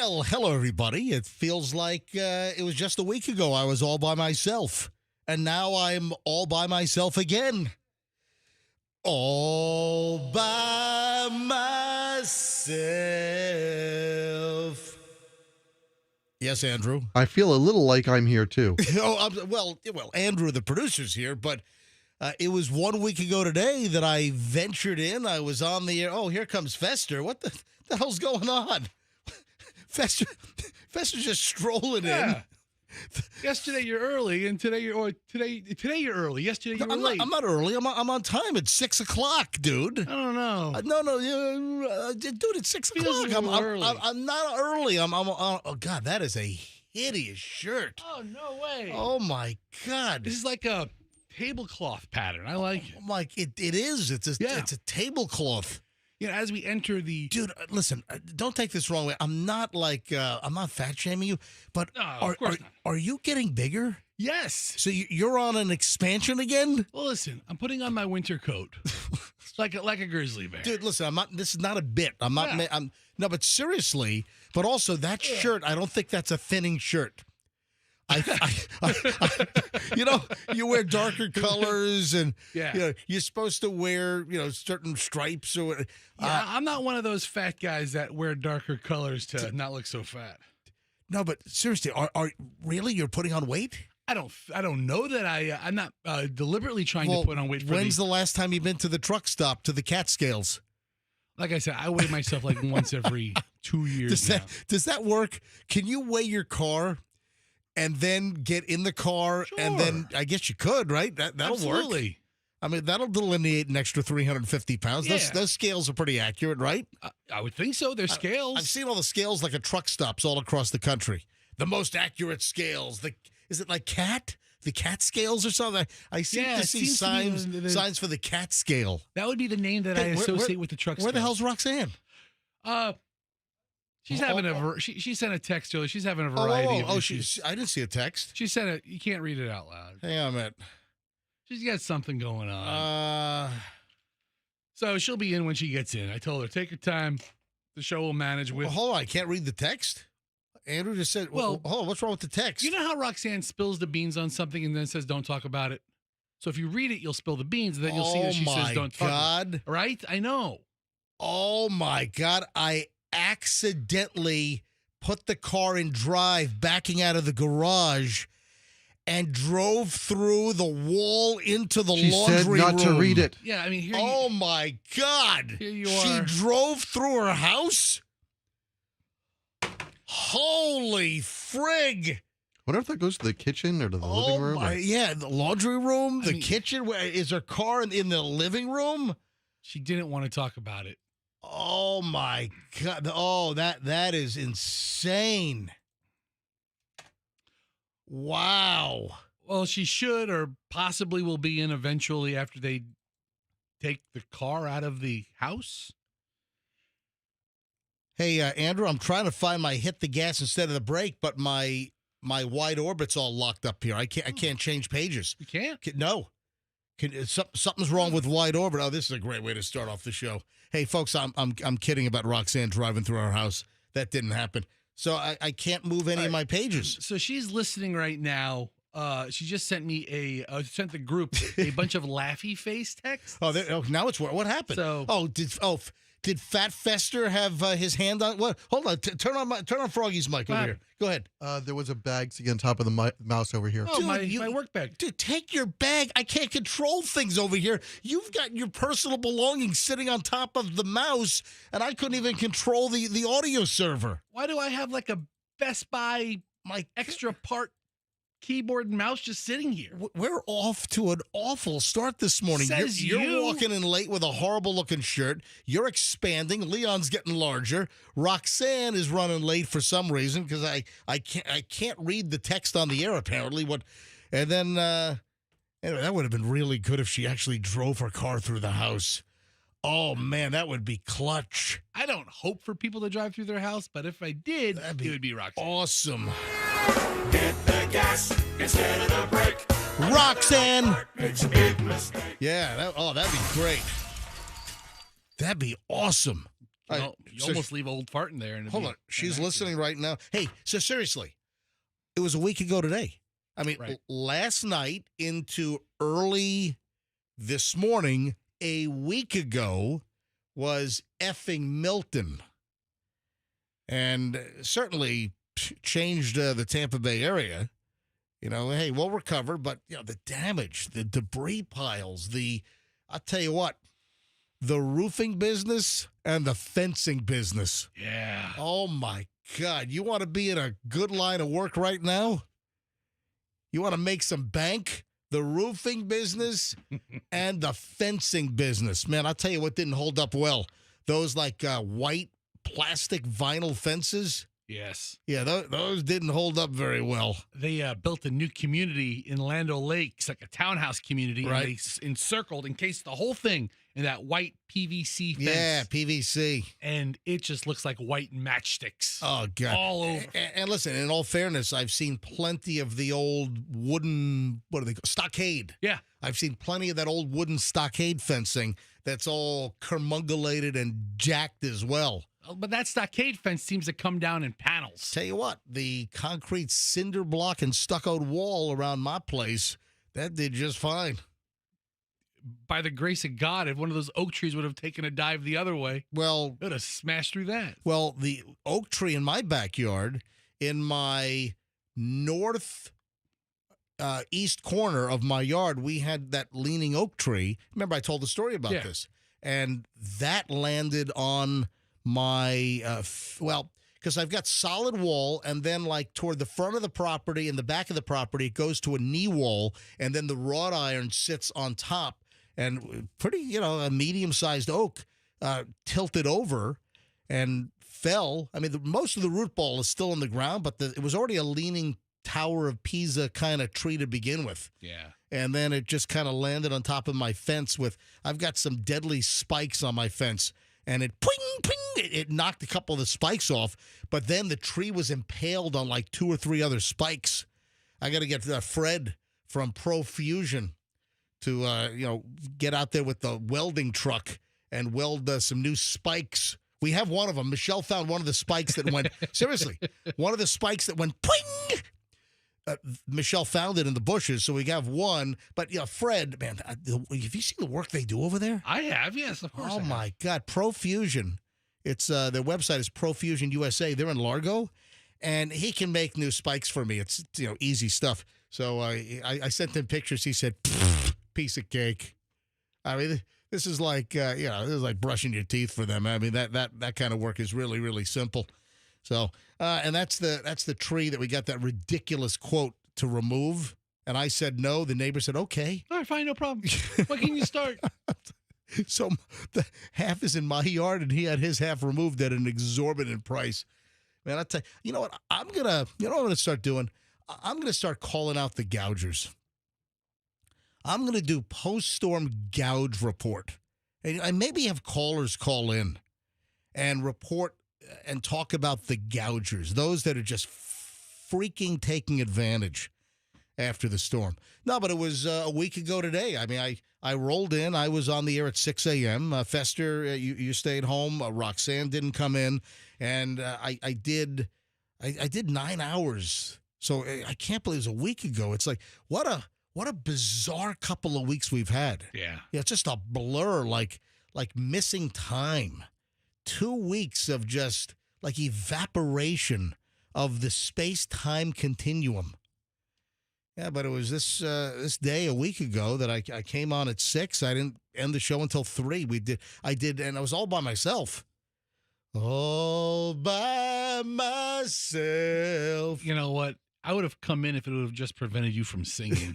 Well, hello, everybody. It feels like it was just a week ago I was all by myself. And now I'm all by myself again. All by myself. Yes, Andrew? I feel a little like I'm here, too. Well, Andrew, the producer's here, but it was 1 week ago today that I ventured in. I was on the air. Oh, here comes Fester. What the hell's going on? Fester's just strolling in. Yesterday you're early, and today you're early. Yesterday you were late. I'm not early. I'm on time at 6 o'clock, dude. I don't know. Dude, it's 6 Feels o'clock. early. I'm not early. Oh God, that is a hideous shirt. Oh no way. Oh my God. This is like a tablecloth pattern. I like it. Like it is. It's a tablecloth. You know, as we enter the Dude, listen, don't take this the wrong way. I'm not fat shaming you, but of course not. Are you getting bigger? Yes. So you're on an expansion again? Well, listen, I'm putting on my winter coat. like a grizzly bear. Dude, listen, this is not a bit. I'm not no, but seriously, but also that shirt, I don't think that's a thinning shirt. You wear darker colors, and you're supposed to wear certain stripes or. I'm not one of those fat guys that wear darker colors to not look so fat. No, but seriously, are really you're putting on weight? I don't know that I'm not deliberately trying to put on weight. When's the last time you've been to the truck stop to the Catskills? Like I said, I weigh myself like once every 2 years. Does that work? Can you weigh your car? And then get in the car, and then I guess you could, right? That'll Absolutely. work. I mean, that'll delineate an extra 350 pounds. Yeah. Those scales are pretty accurate, right? I would think so. They're scales. I've seen all the scales like at truck stops all across the country. The most accurate scales. Is it like cat? The cat scales or something? I seem to see signs for the cat scale. That would be the name that I associate with the truck. Where the hell's Roxanne? She's having she sent a text to her. She's having a variety of issues. I didn't see a text. She sent it. You can't read it out loud. Hang on a minute. She's got something going on. So she'll be in when she gets in. I told her, take your time. The show will manage with. Well, hold on. I can't read the text. Andrew just said, hold on. What's wrong with the text? You know how Roxanne spills the beans on something and then says, don't talk about it? So if you read it, you'll spill the beans, and then you'll see that she says, don't talk about it. Right? I know. Oh, my God. I accidentally put the car in drive backing out of the garage and drove through the wall into the laundry room. She said not to read it. Yeah, I mean, my God. Here you She are. drove through her house? Holy frig. I wonder if that goes to the kitchen or to the living room. Yeah, the laundry room, the kitchen. Is her car in the living room? She didn't want to talk about it. Oh, my God. Oh, that is insane. Wow. Well, she should or possibly will be in eventually after they take the car out of the house. Hey, Andrew, I'm trying to find my hit the gas instead of the brake, but my wide orbit's all locked up here. I can't change pages. You can't? No. Something's wrong with wide orbit. Oh, this is a great way to start off the show. Hey, folks, I'm kidding about Roxanne driving through our house. That didn't happen. So I can't move any of my pages. So she's listening right now. She just sent me sent the group a bunch of laughy face texts. Now it's what happened? Did Fat Fester have his hand on? What? Hold on. Turn on Froggy's mic over here. Go ahead. There was a bag sitting on top of the mouse over here. Oh, dude, my work bag. Dude, take your bag. I can't control things over here. You've got your personal belongings sitting on top of the mouse, and I couldn't even control the audio server. Why do I have like a Best Buy extra part keyboard and mouse just sitting here? We're off to an awful start this morning. You're walking in late with a horrible looking shirt. You're expanding. Leon's getting larger. Roxanne is running late for some reason because I can't read the text on the air apparently. And then anyway, that would have been really good if she actually drove her car through the house. Oh man, that would be clutch. I don't hope for people to drive through their house, but if I did, it would be Roxanne. Awesome. Hit the gas instead of the brake. Roxanne. Makes a big mistake. Yeah, that'd be great. That'd be awesome. You almost leave old fart in there. And hold on. She's listening right now. Hey, so seriously, it was a week ago today. I mean, last night into early this morning, a week ago was effing Milton. And certainly changed the Tampa Bay area. Hey, we'll recover, but the damage, the debris piles, I'll tell you what, the roofing business and the fencing business. Yeah. Oh my God. You want to be in a good line of work right now? You want to make some bank? The roofing business and the fencing business. Man, I'll tell you what didn't hold up well. Those white plastic vinyl fences. Yes. Yeah, those didn't hold up very well. They built a new community in Land O'Lakes, like a townhouse community. Right. And they encircled, encased the whole thing in that white PVC fence. Yeah, PVC. And it just looks like white matchsticks. Oh, God. All over. And listen, in all fairness, I've seen plenty of the old wooden, what do they call stockade. Yeah. I've seen plenty of that old wooden stockade fencing that's all curmungulated and jacked as well. But that stockade fence seems to come down in panels. Tell you what, the concrete cinder block and stuccoed wall around my place, that did just fine. By the grace of God, if one of those oak trees would have taken a dive the other way, well, it would have smashed through that. Well, the oak tree in my backyard, in my north east corner of my yard, we had that leaning oak tree. Remember, I told the story about this. And that landed on my, because I've got solid wall, and then toward the front of the property and the back of the property, it goes to a knee wall, and then the wrought iron sits on top, and pretty, a medium-sized oak tilted over and fell. I mean, most of the root ball is still in the ground, but it was already a leaning Tower of Pisa kind of tree to begin with. Yeah. And then it just kind of landed on top of my fence I've got some deadly spikes on my fence. And it, ping, ping, it knocked a couple of the spikes off. But then the tree was impaled on 2 or 3 other spikes. I got to get Fred from Profusion to, get out there with the welding truck and weld some new spikes. We have one of them. Michelle found one of the spikes that went, seriously, one of the spikes that went, ping. Michelle found it in the bushes, so we have one. But, Fred, man, have you seen the work they do over there? I have, yes, of course. Oh, my God. Profusion. It's their website is Profusion USA. They're in Largo, and he can make new spikes for me. It's, easy stuff. So I sent him pictures. He said, piece of cake. I mean, this is this is like brushing your teeth for them. I mean, that kind of work is really, really simple. So, and that's the tree that we got that ridiculous quote to remove. And I said no. The neighbor said, okay. All right, fine, no problem. When can you start? So the half is in my yard, and he had his half removed at an exorbitant price. Man, I tell you, you know what? I'm going to start doing? I'm going to start calling out the gougers. I'm going to do post-storm gouge report. And I maybe have callers call in and report and talk about the gougers, those that are just freaking taking advantage after the storm. No, but it was a week ago today. I mean, I rolled in. I was on the air at 6 a.m. Fester, you stayed home. Roxanne didn't come in. And I did 9 hours. So I can't believe it was a week ago. It's like, what a bizarre couple of weeks we've had. Yeah. Yeah, it's just a blur, like missing time. 2 weeks of just evaporation of the space-time continuum. Yeah, but it was this day a week ago that I came on at 6. I didn't end the show until 3. I did, and I was all by myself. All by myself. You know what? I would have come in if it would have just prevented you from singing.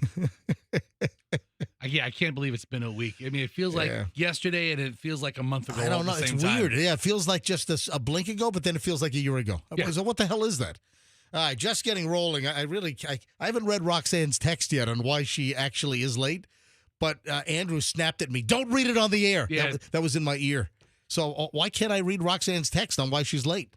I can't believe it's been a week. I mean, it feels like yesterday, and it feels like a month ago. I don't know. It's weird. Yeah, it feels like just a blink ago, but then it feels like a year ago. Yeah. So what the hell is that? All right, just getting rolling. I haven't read Roxanne's text yet on why she actually is late, but Andrew snapped at me. Don't read it on the air. Yeah. That was in my ear. So why can't I read Roxanne's text on why she's late?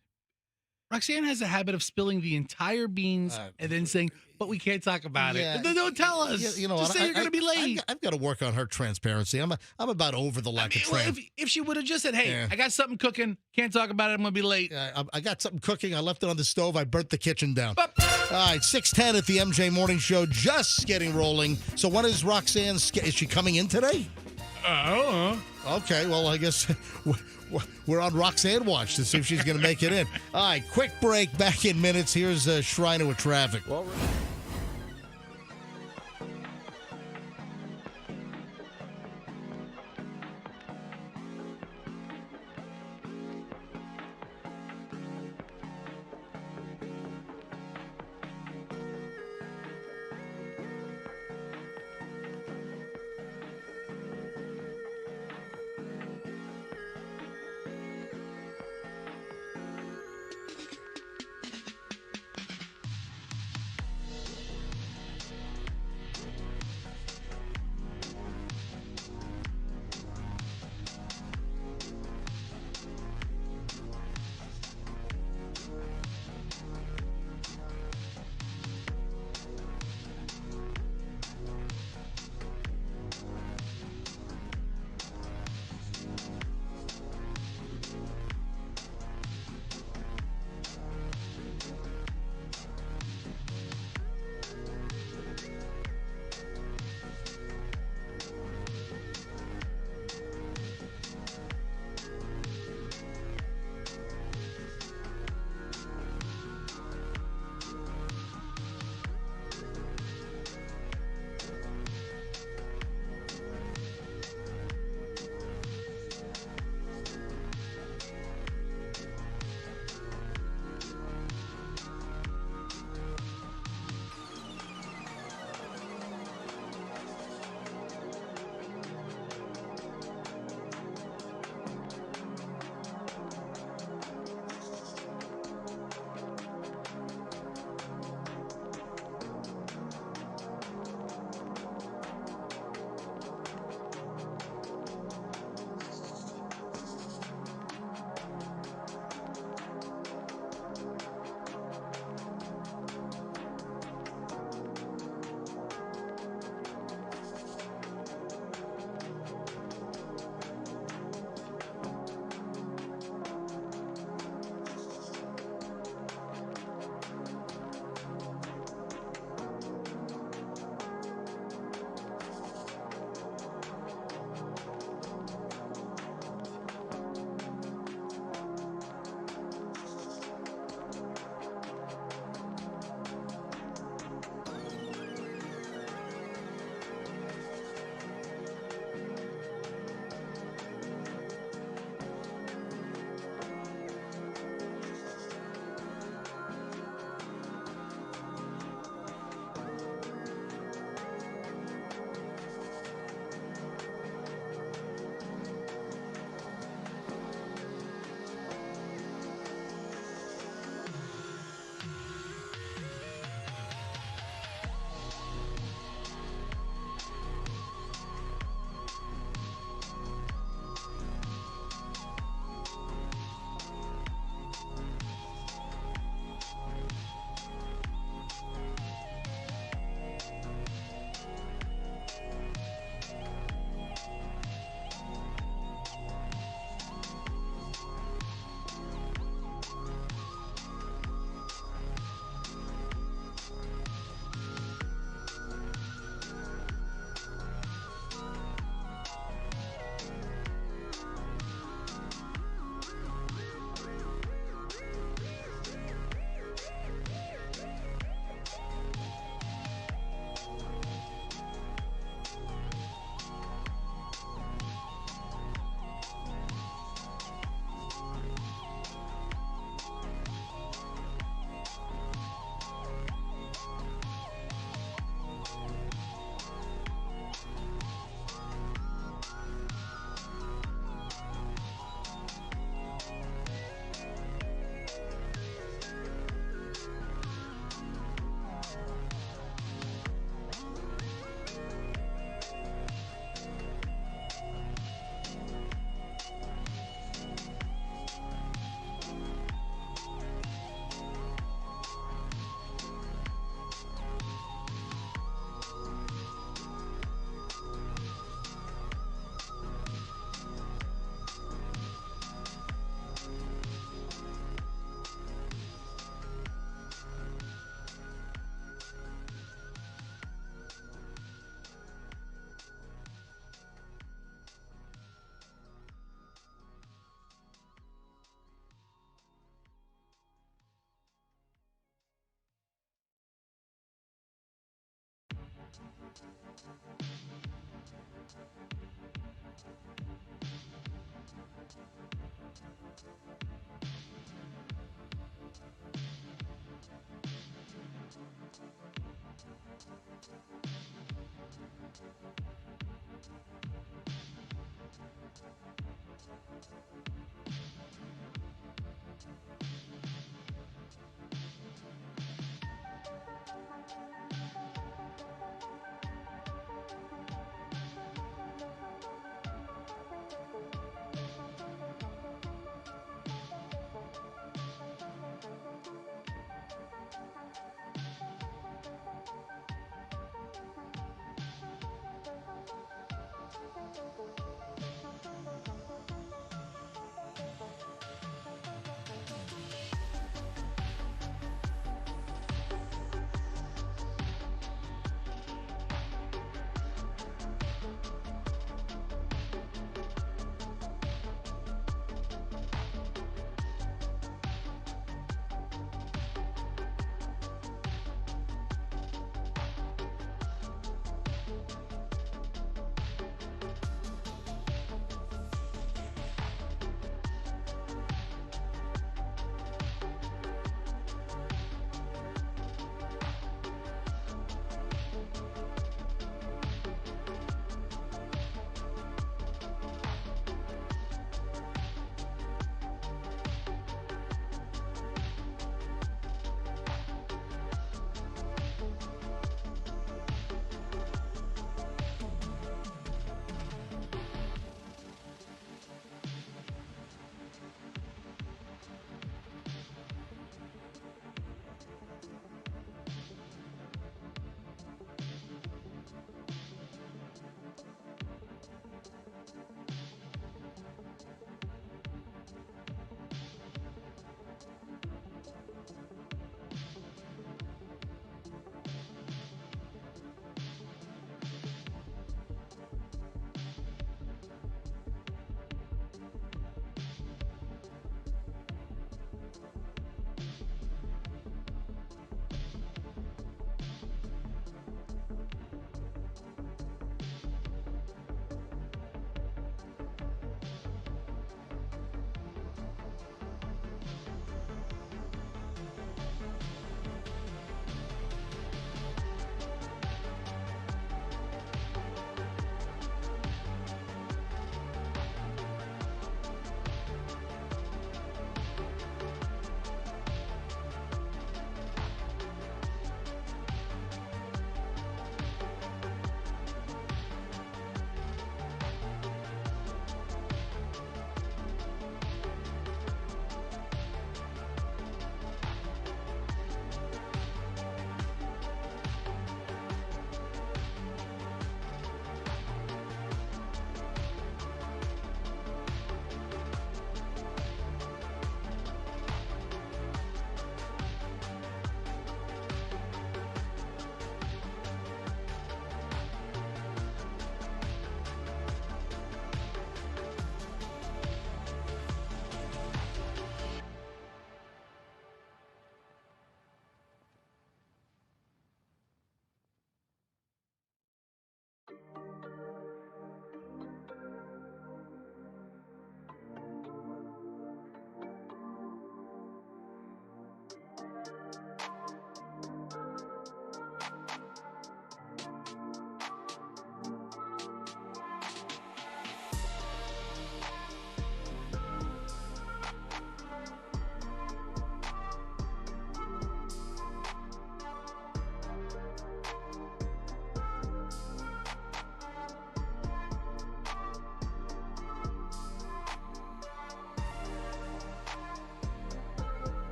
Roxanne has a habit of spilling the entire beans and then saying, but we can't talk about Yeah. it. Then don't tell us. Yeah, you know just what? say you're going to be late. I've got to work on her transparency. I'm about over the lack of transparency. If she would have just said, hey, Yeah. I got something cooking, can't talk about it, I'm going to be late. I got something cooking. I left it on the stove. I burnt the kitchen down. All right, 6:10 at the MJ Morning Show, just getting rolling. So when is Roxanne? Is she coming in today? Okay, well, I guess we're on Roxanne watch to see if she's going to make it in. All right, quick break. Back in minutes. Here's Shriner with traffic.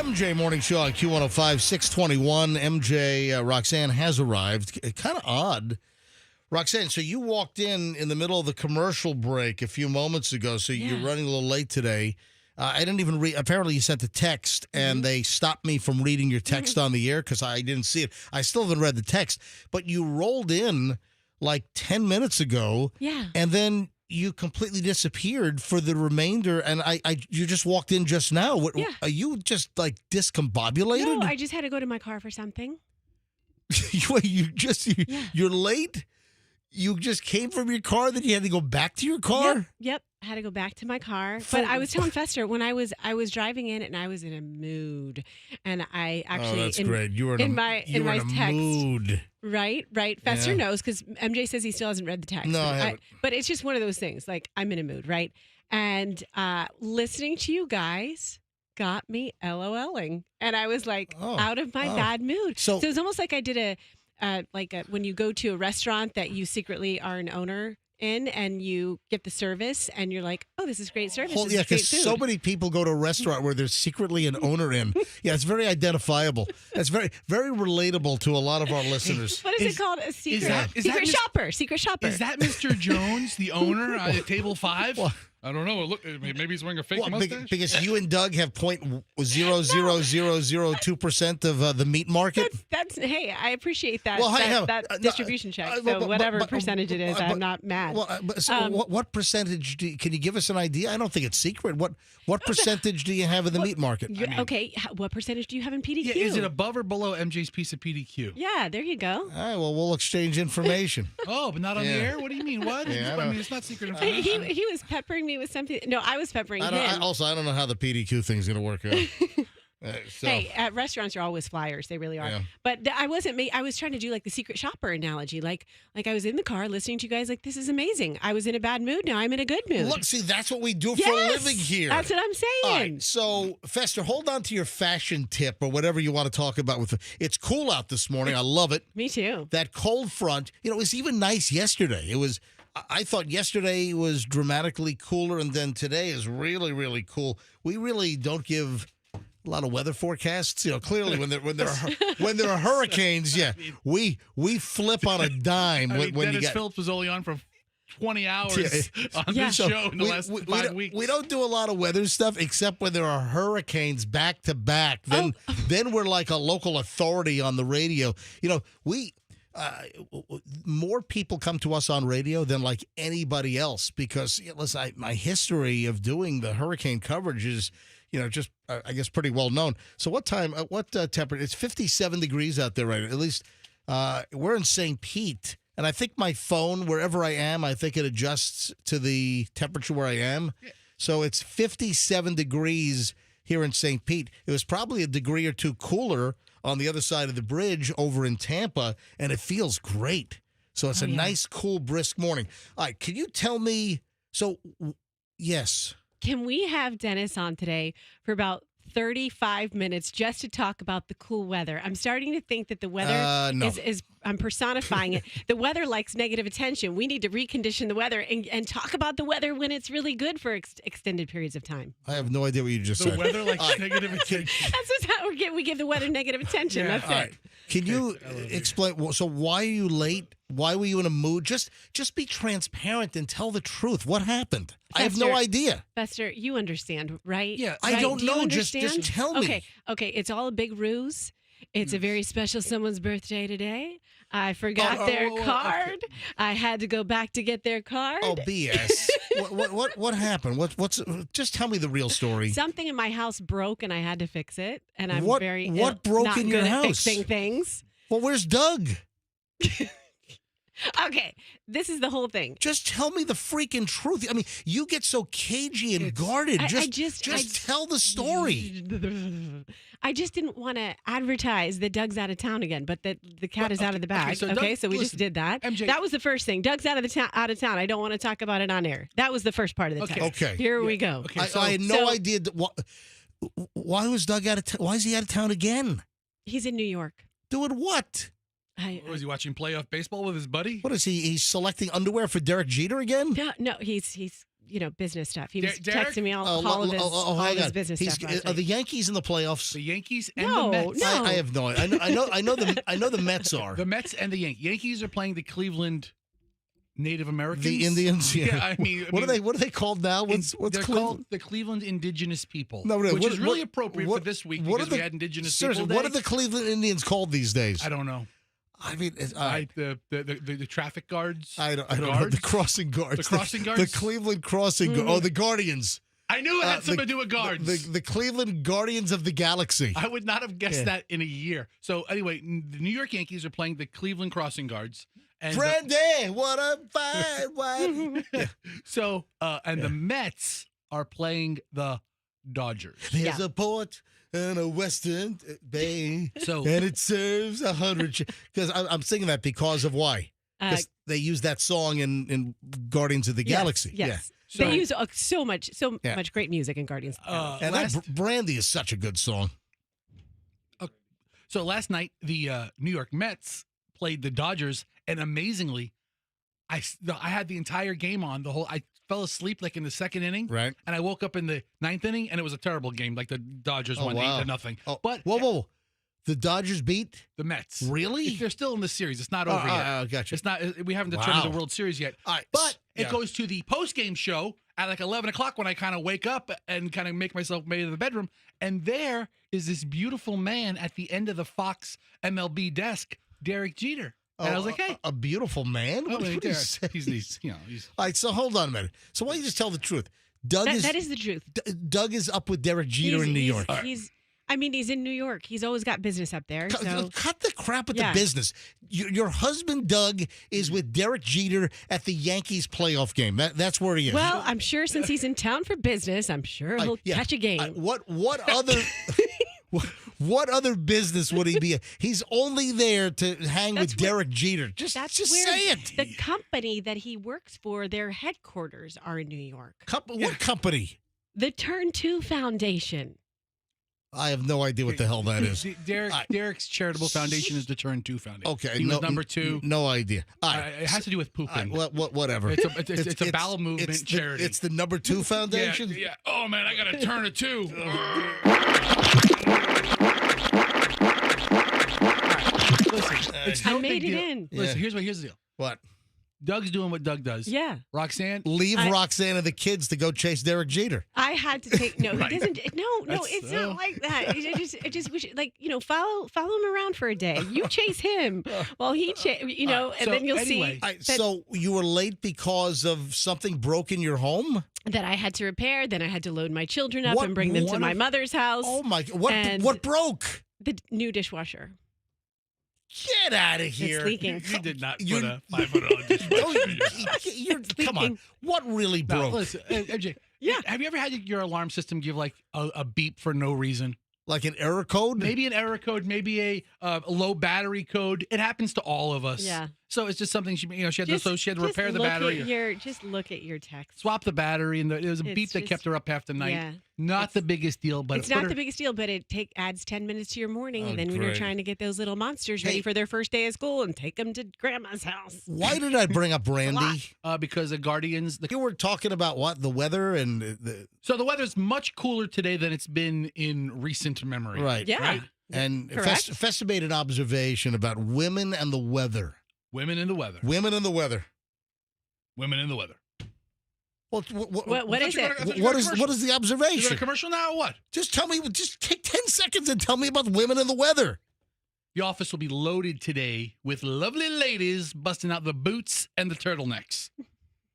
MJ Morning Show on Q105, 621. MJ, Roxanne has arrived. Kind of odd. Roxanne, so you walked in the middle of the commercial break a few moments ago, so you're running a little late today. I didn't even read. Apparently, you sent a text, and they stopped me from reading your text on the air because I didn't see it. I still haven't read the text, but you rolled in like 10 minutes ago. Yeah. And then you completely disappeared for the remainder, and you just walked in just now. Are you just like discombobulated? No, I just had to go to my car for something. You're late? You just came from your car, then you had to go back to your car? Yep. I had to go back to my car. But I was telling Fester when I was driving in and I was in a mood. And I actually that's great. You were in my text. Mood. Right. Fester knows because MJ says he still hasn't read the text. No, I haven't. But it's just one of those things. Like, I'm in a mood, right? And listening to you guys got me LOLing. And I was like out of my bad mood. So it was almost like I did when you go to a restaurant that you secretly are an owner in and you get the service and you're like, oh, this is great service. Yeah, because so many people go to a restaurant where there's secretly an owner in. Yeah, it's very identifiable. That's very, very relatable to a lot of our listeners. What is it called? A secret shopper. Secret shopper. Is that Mr. Jones, the owner at table 5? Well, I don't know. Look, maybe he's wearing a fake mustache. Because you and Doug have 0.00002% of the meat market. That's hey, I appreciate that. Well, that distribution check. So whatever percentage it is, I'm not mad. What percentage can you give us an idea? I don't think it's secret. What percentage do you have in the meat market? Okay, what percentage do you have in PDQ? Yeah, is it above or below MJ's piece of PDQ? Yeah, there you go. All right, well, we'll exchange information. Oh, but not on the air? What do you mean? What? Yeah, I mean, it's not secret information. He was peppering me with something. No, I was peppering him. I don't know how the PDQ thing's going to work out. Hey, at restaurants are always flyers. They really are. Yeah. But I was trying to do like the secret shopper analogy. Like I was in the car listening to you guys like, this is amazing. I was in a bad mood. Now I'm in a good mood. Look, see, that's what we do for a living here. That's what I'm saying. All right, so, Fester, hold on to your fashion tip or whatever you want to talk about. It's cool out this morning. I love it. Me too. That cold front, it was even nice yesterday. I thought yesterday was dramatically cooler, and then today is really, really cool. We really don't give a lot of weather forecasts. Clearly when there are hurricanes, we flip on a dime. When Dennis Phillips was only on for 20 hours on this show in the last 5 weeks. We don't do a lot of weather stuff except when there are hurricanes back to back. Then we're like a local authority on the radio. More people come to us on radio than like anybody else because listen, my history of doing the hurricane coverage is just I guess pretty well known. So what temperature? It's 57 degrees out there right now. At least we're in St. Pete, and I think my phone, wherever I am, I think it adjusts to the temperature where I am. So it's 57 degrees here in St. Pete. It was probably a degree or two cooler on the other side of the bridge over in Tampa, and it feels great. So it's a nice, cool, brisk morning. All right, can you tell me, yes. Can we have Dennis on today for about 35 minutes just to talk about the cool weather? I'm starting to think that the weather is I'm personifying it. The weather likes negative attention. We need to recondition the weather and talk about the weather when it's really good for extended periods of time. I have no idea what you just said. The weather likes negative attention. That's just how we give the weather negative attention. That's it. Right. Can you explain? So why are you late? Why were you in a mood? Just be transparent and tell the truth. What happened? Fester, I have no idea. Fester, you understand, right? Yeah. Right? I don't know. Just tell me. Okay. It's all a big ruse. It's a very special someone's birthday today. I forgot their card. Okay. I had to go back to get their card. Oh, BS. What happened? What's? Just tell me the real story. Something in my house broke and I had to fix it. And I'm what broke not in your good house? At fixing things. Well, where's Doug? Okay, this is the whole thing. Just tell me the freaking truth. I mean, you get so cagey and guarded. Just tell the story. I just didn't want to advertise that Doug's out of town again, but that the cat is out of the bag. Okay, so we just did that. MJ, that was the first thing. Doug's out of town. I don't want to talk about it on air. That was the first part of the text. Okay. Here we go. Okay, I had no idea. Why was Doug out of town? Why is he out of town again? He's in New York. Doing what? Was he watching playoff baseball with his buddy? What is he? He's selecting underwear for Derek Jeter again? No, he's business stuff. He was Derek? texting me all of his business stuff last Are night. the Yankees in the playoffs? The Yankees and No, the Mets. no. I have no idea. I know the Mets are. The Mets and the Yankees. Yankees are playing the Cleveland Native Americans. The Indians. Yeah. I mean, what are they called now? What's they're Cleveland? called the Cleveland Indigenous People. No, which is really appropriate for this week because we had Indigenous seriously, People Day. what are the Cleveland Indians called these days? I don't know. I mean, The traffic guards. I don't know. The crossing guards. The crossing guards. The Cleveland crossing. Oh, the Guardians. I knew it had something to do with guards. The Cleveland Guardians of the Galaxy. I would not have guessed that in a year. So anyway, the New York Yankees are playing the Cleveland Crossing Guards. And Brandy, what a fine one. So, the Mets are playing the Dodgers. There's a port and a western bay, so and it serves 100. Because I'm singing that because of why? Because they use that song in Guardians of the Galaxy. Yes. Yeah. So, they use so much great music in Guardians of the Galaxy. And that Brandy is such a good song. So last night, the New York Mets played the Dodgers, and amazingly, I had the entire game on. I fell asleep like in the second inning, right? And I woke up in the ninth inning, and it was a terrible game. Like the Dodgers won 8-0. Oh, but whoa! The Dodgers beat the Mets. Really? They're still in the series. It's not over yet. Gotcha. It's not. We haven't determined the World Series yet. But it goes to the post-game show at like 11 o'clock when I kind of wake up and kind of make myself made in the bedroom, and there is this beautiful man at the end of the Fox MLB desk, Derek Jeter. And I was like, hey. A beautiful man? What do you say? He's All right, so hold on a minute. So why don't you just tell the truth? That is the truth. Doug is up with Derek Jeter in New York. He's in New York. He's always got business up there. Cut the crap with the business. Your husband, Doug, is with Derek Jeter at the Yankees playoff game. That's where he is. Well, I'm sure since he's in town for business, I'm sure he'll catch a game. What other... What other business would he be? He's only there to hang with Derek Jeter. Just say it. The company that he works for, their headquarters are in New York. What company? The Turn 2 Foundation. I have no idea what the hell that is. Derek's charitable foundation is the Turn 2 Foundation. Okay. He was number 2. No idea. It has to do with pooping. Whatever. It's a bowel movement charity. It's the number 2 Foundation? Yeah. Oh, man, I got to turn a 2. Listen, I made it in. Listen, here's the deal. What? Doug's doing what Doug does. Yeah. Roxanne, leave Roxanne and the kids to go chase Derek Jeter. I had to take he doesn't. No, it's not like that. I just wish follow him around for a day. You chase him while he and then you'll see. So you were late because of something broke in your home that I had to repair. Then I had to load my children up and bring them to my mother's house. Oh my! What broke? The new dishwasher. Get out of here! It's leaking. You did not put a $500 dishwasher. Come on. What really broke? No, listen, MJ. Yeah. Have you ever had your alarm system give like a beep for no reason? Like an error code? Maybe an error code, maybe a low battery code. It happens to all of us. Yeah. So it's just something she had to repair the battery. Just look at your text. Swap the battery, and there was a beep that kept her up half the night. Yeah. Not the biggest deal, but it's not the biggest deal, but it adds 10 minutes to your morning. And then when you're trying to get those little monsters ready for their first day of school and take them to grandma's house. Why did I bring up Brandy? Because the Guardians. You were talking about what? The weather and So the weather's much cooler today than it's been in recent memory. Right. Yeah. Right? And Festa made an observation about women and the weather. Women in the weather. Women in the weather. Women in the weather. Well, what is it? What is the observation? Is it a commercial now or what? Just tell me. Just take 10 seconds and tell me about women in the weather. The office will be loaded today with lovely ladies busting out the boots and the turtlenecks.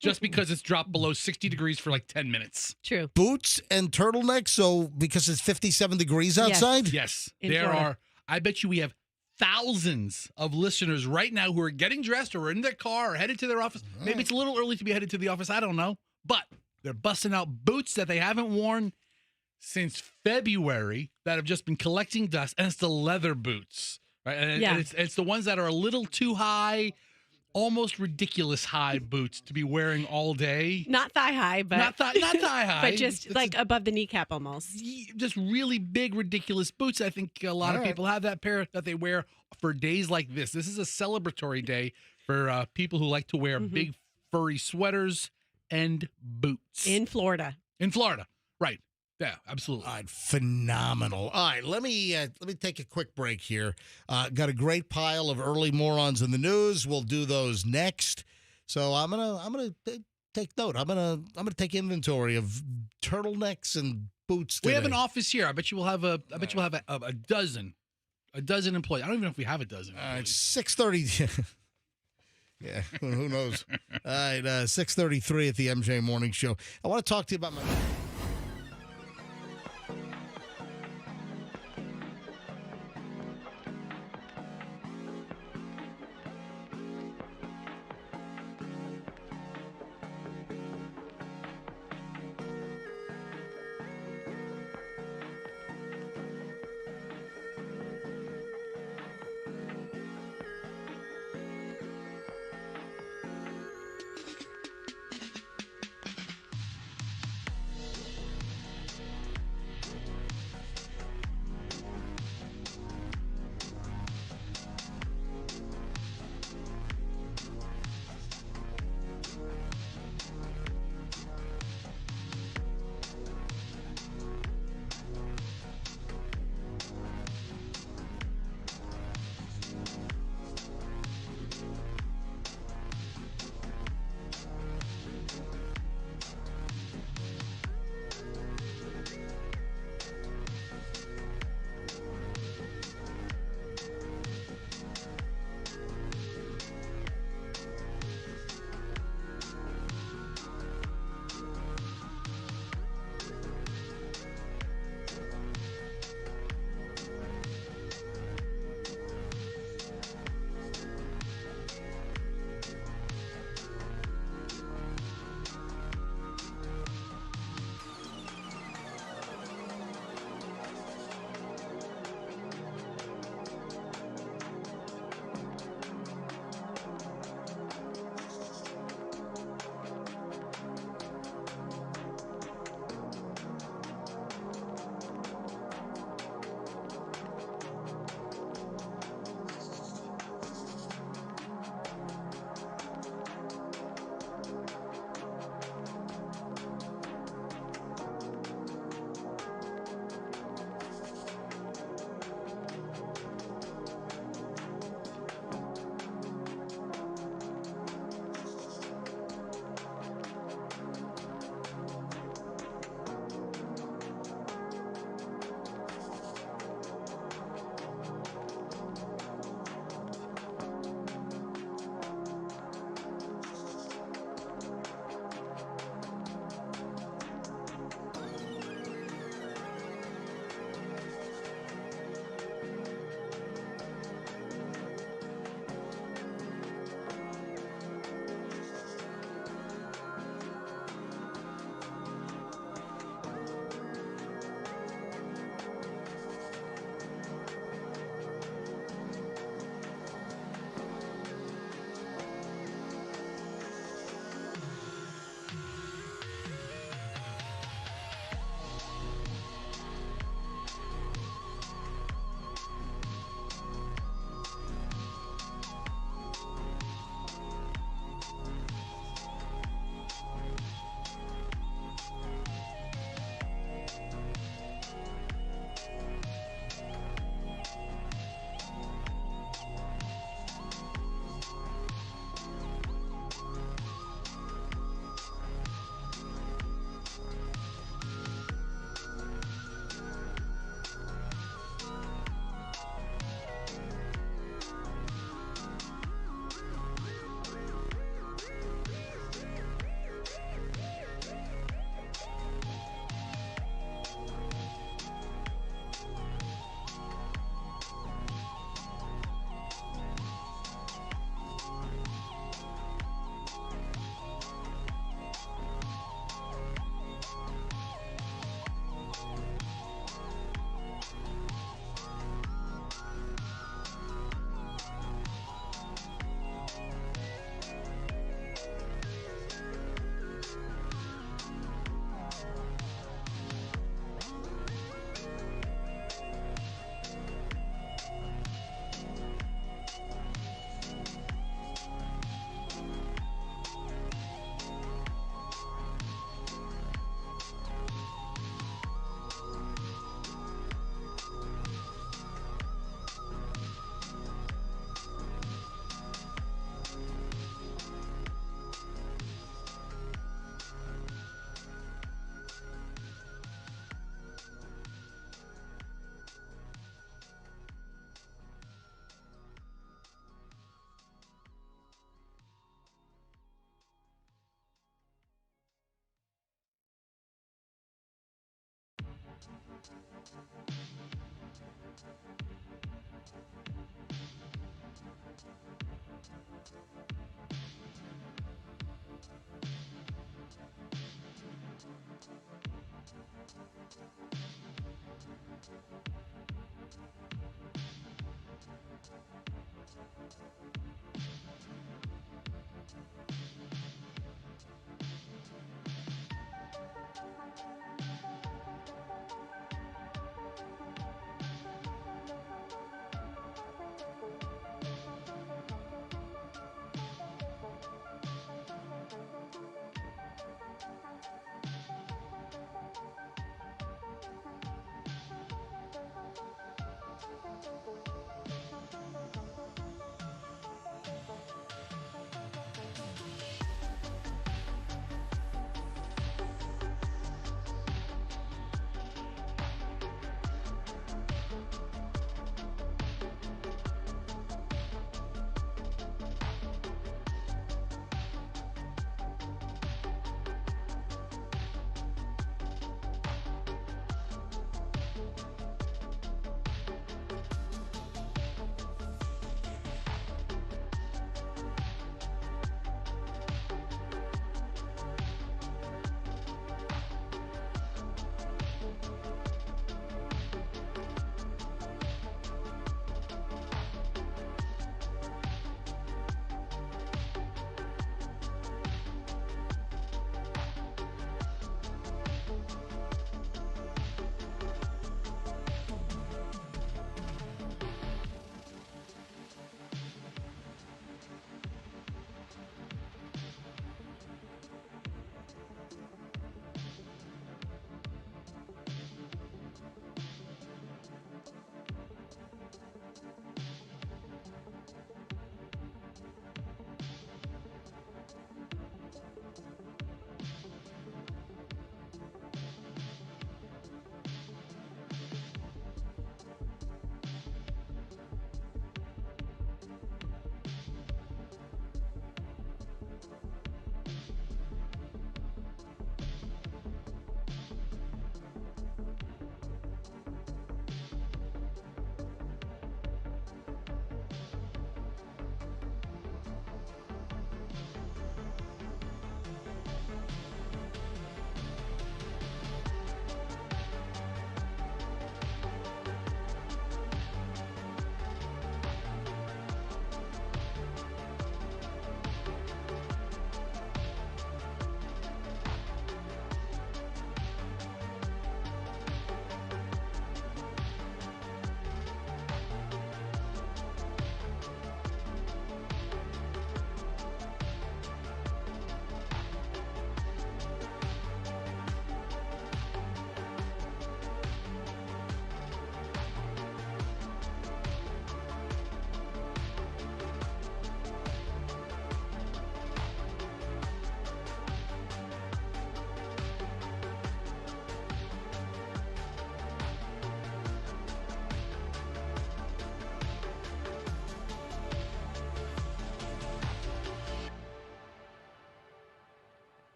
Just because it's dropped below 60 degrees for like 10 minutes. True. Boots and turtlenecks, so because it's 57 degrees outside? Yes. In There Florida. are, I bet you we have thousands of listeners right now who are getting dressed or in their car or headed to their office. Maybe it's a little early to be headed to the office. I don't know. But they're busting out boots that they haven't worn since February that have just been collecting dust, and it's the leather boots. Right? And it's the ones that are a little too high, almost ridiculous high boots to be wearing all day. Not thigh high, but not thigh high, but just like above the kneecap almost. Just really big, ridiculous boots. I think a lot of people have that pair that they wear for days like this. This is a celebratory day for people who like to wear big furry sweaters end boots. In Florida. In Florida. Right. Yeah, absolutely. All right, phenomenal. All right, let me take a quick break here. Got a great pile of early morons in the news. We'll do those next. So I'm gonna take note. I'm gonna take inventory of turtlenecks and boots today. We have an office here. I bet you we'll have a dozen employees. I don't even know if we have a dozen. All right, 6:30. Yeah, who knows? All right, 6:33 at the MJ Morning Show. I want to talk to you about my.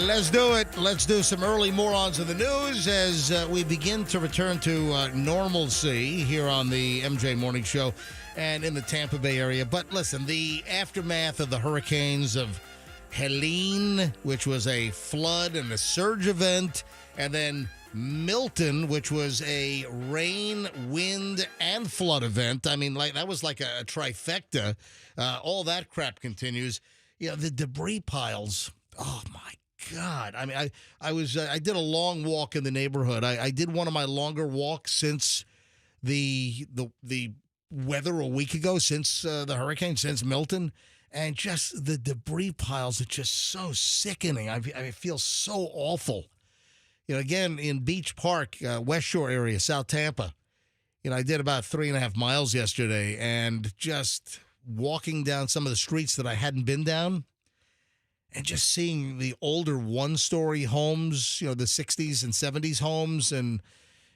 Let's do it. Let's do some early morons of the news as we begin to return to normalcy here on the MJ Morning Show and in the Tampa Bay area. But listen, the aftermath of the hurricanes of Helene, which was a flood and a surge event, and then Milton, which was a rain, wind, and flood event. I mean, like that was like a trifecta. All that crap continues. You know, the debris piles. Oh my God. I mean, I did a long walk in the neighborhood. I did one of my longer walks since the weather a week ago, since the hurricane, since Milton. And just the debris piles are just so sickening. I feel so awful. You know, again, in Beach Park, West Shore area, South Tampa, you know, I did about 3.5 miles yesterday, and just walking down some of the streets that I hadn't been down and just seeing the older one-story homes, you know, the 60s and 70s homes, and,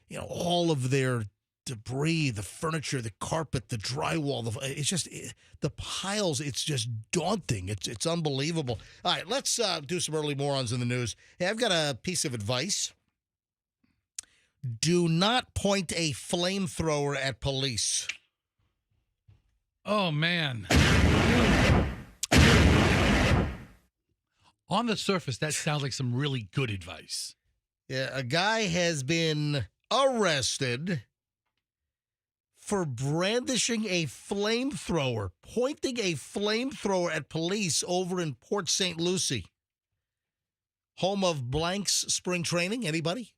you know, all of their debris, the furniture, the carpet, the drywall. The piles. It's just daunting. It's unbelievable. All right, let's do some early morons in the news. Hey, I've got a piece of advice. Do not point a flamethrower at police. Oh, man. On the surface, that sounds like some really good advice. Yeah, a guy has been arrested for brandishing a flamethrower, pointing a flamethrower at police over in Port St. Lucie. Home of Blank's spring training. Anybody?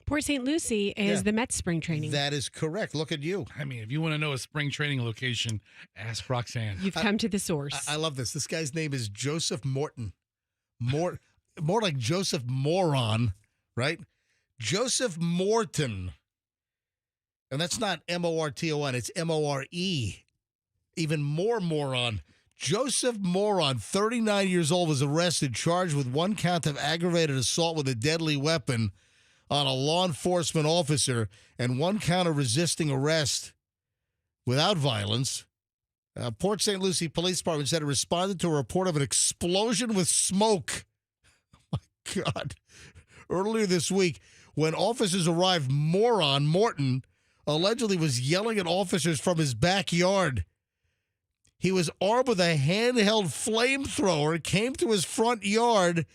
Port St. Lucie is the Mets spring training. That is correct. Look at you. I mean, if you want to know a spring training location, ask Roxanne. You've come to the source. I love this. This guy's name is Joseph Morton. More like Joseph Moron, right? Joseph Morton. And that's not M-O-R-T-O-N. It's M-O-R-E. Even more moron. Joseph Moron, 39 years old, was arrested, charged with one count of aggravated assault with a deadly weapon on a law enforcement officer and one count of resisting arrest without violence. Port St. Lucie Police Department said it responded to a report of an explosion with smoke. Oh, my God. Earlier this week, when officers arrived, Morton allegedly was yelling at officers from his backyard. He was armed with a handheld flamethrower, came to his front yard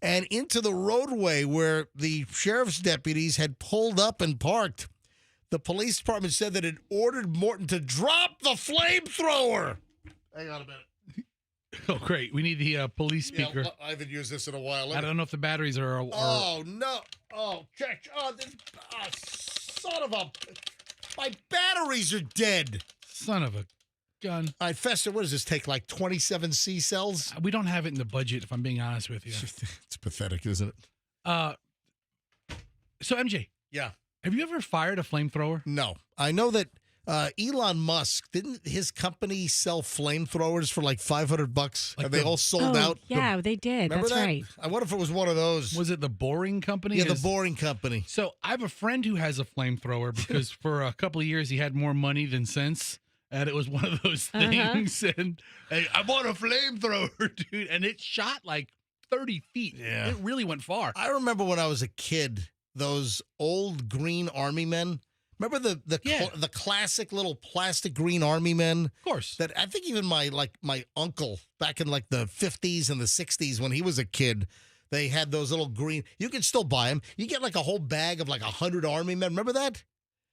and into the roadway where the sheriff's deputies had pulled up and parked. The police department said that it ordered Morton to drop the flamethrower. Hang on a minute. Oh, great. We need the police speaker. Yeah, I haven't used this in a while. I don't know if the batteries are... Oh, no. Oh, check. Son of a... My batteries are dead. Son of a gun. All right, Fester, what does this take, like 27 C cells? We don't have it in the budget, if I'm being honest with you. It's pathetic, isn't it? So, MJ. Yeah. Have you ever fired a flamethrower? No. I know that Elon Musk, didn't his company sell flamethrowers for like $500? Like Have they all sold out? Yeah, they did. Remember That's that? right. I wonder if it was one of those. Was it the Boring Company? Yeah, the Boring Company. So I have a friend who has a flamethrower because for a couple of years he had more money than sense. And it was one of those things. And hey, I bought a flamethrower, dude. And it shot like 30 feet. Yeah. It really went far. I remember when I was a kid, those old green army men. Remember the classic little plastic green army men? Of course. That I think even my uncle back in like the 50s and the 60s when he was a kid, they had those little green. You could still buy them. You get like a whole bag of like 100 army men. Remember that?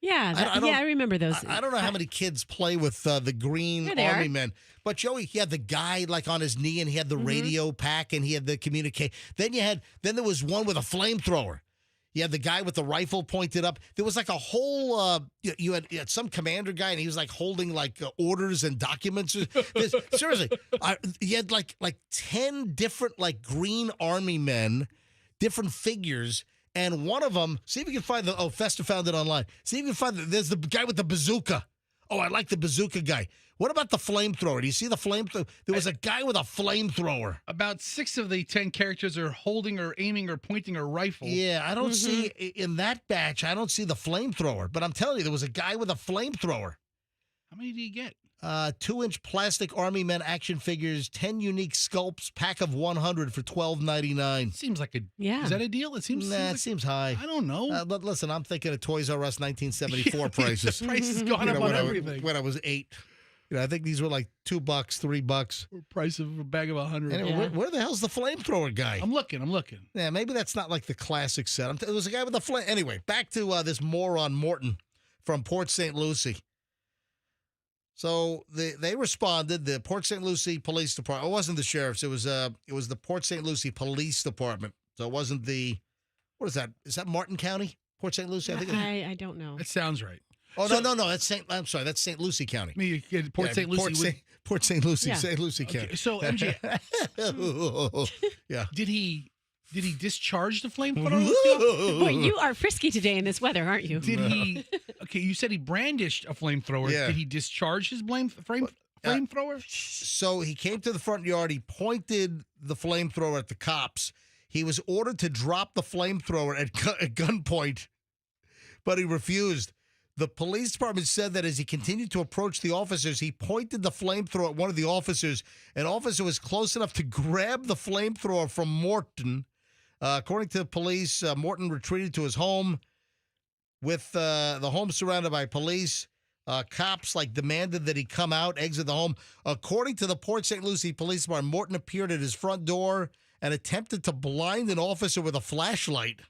Yeah, I remember those. I don't know how many kids play with the green army men. But Joey, he had the guy like on his knee, and he had the radio pack, and he had the communicate. Then there was one with a flamethrower. You had the guy with the rifle pointed up. There was like a whole. You had some commander guy, and he was like holding like orders and documents. Seriously, you had like 10 different like green army men, different figures. And one of them, see if you can find Festa found it online. See if you can find there's the guy with the bazooka. Oh, I like the bazooka guy. What about the flamethrower? Do you see the flamethrower? There was a guy with a flamethrower. About 6 of the 10 characters are holding or aiming or pointing a rifle. Yeah, I don't see, in that batch, I don't see the flamethrower. But I'm telling you, there was a guy with a flamethrower. How many do you get? 2-inch plastic Army Men action figures, 10 unique sculpts, pack of 100 for $12.99. Seems like Is that a deal? It seems. It seems high. I don't know. But listen, I'm thinking of Toys R Us 1974 prices. The price has gone up on everything. When I was 8, I think these were like $2, $3. Price of a bag of 100. Anyway, where the hell's the flamethrower guy? I'm looking. Yeah, maybe that's not like the classic set. There was a guy with a flame. Anyway, back to this moron Morton from Port St. Lucie. So they responded. The Port St. Lucie Police Department. It wasn't the sheriffs. It was the Port St. Lucie Police Department. So it wasn't the. What is that? Is that Martin County? Port St. Lucie. I don't know. It sounds right. Oh no. That's I'm sorry. That's St. Lucie County. Port St. Lucie. Port St. Lucie. Yeah. St. Lucie County. Okay, so MJ, yeah. Did he discharge the flamethrower? Boy, you are frisky today in this weather, aren't you? Did he? Okay, you said he brandished a flamethrower. Yeah. Did he discharge his flamethrower? So he came to the front yard. He pointed the flamethrower at the cops. He was ordered to drop the flamethrower at gunpoint, but he refused. The police department said that as he continued to approach the officers, he pointed the flamethrower at one of the officers. An officer was close enough to grab the flamethrower from Morton. According to the police, Morton retreated to his home with the home surrounded by police. Cops demanded that he come out, exit the home. According to the Port St. Lucie Police Department, Morton appeared at his front door and attempted to blind an officer with a flashlight.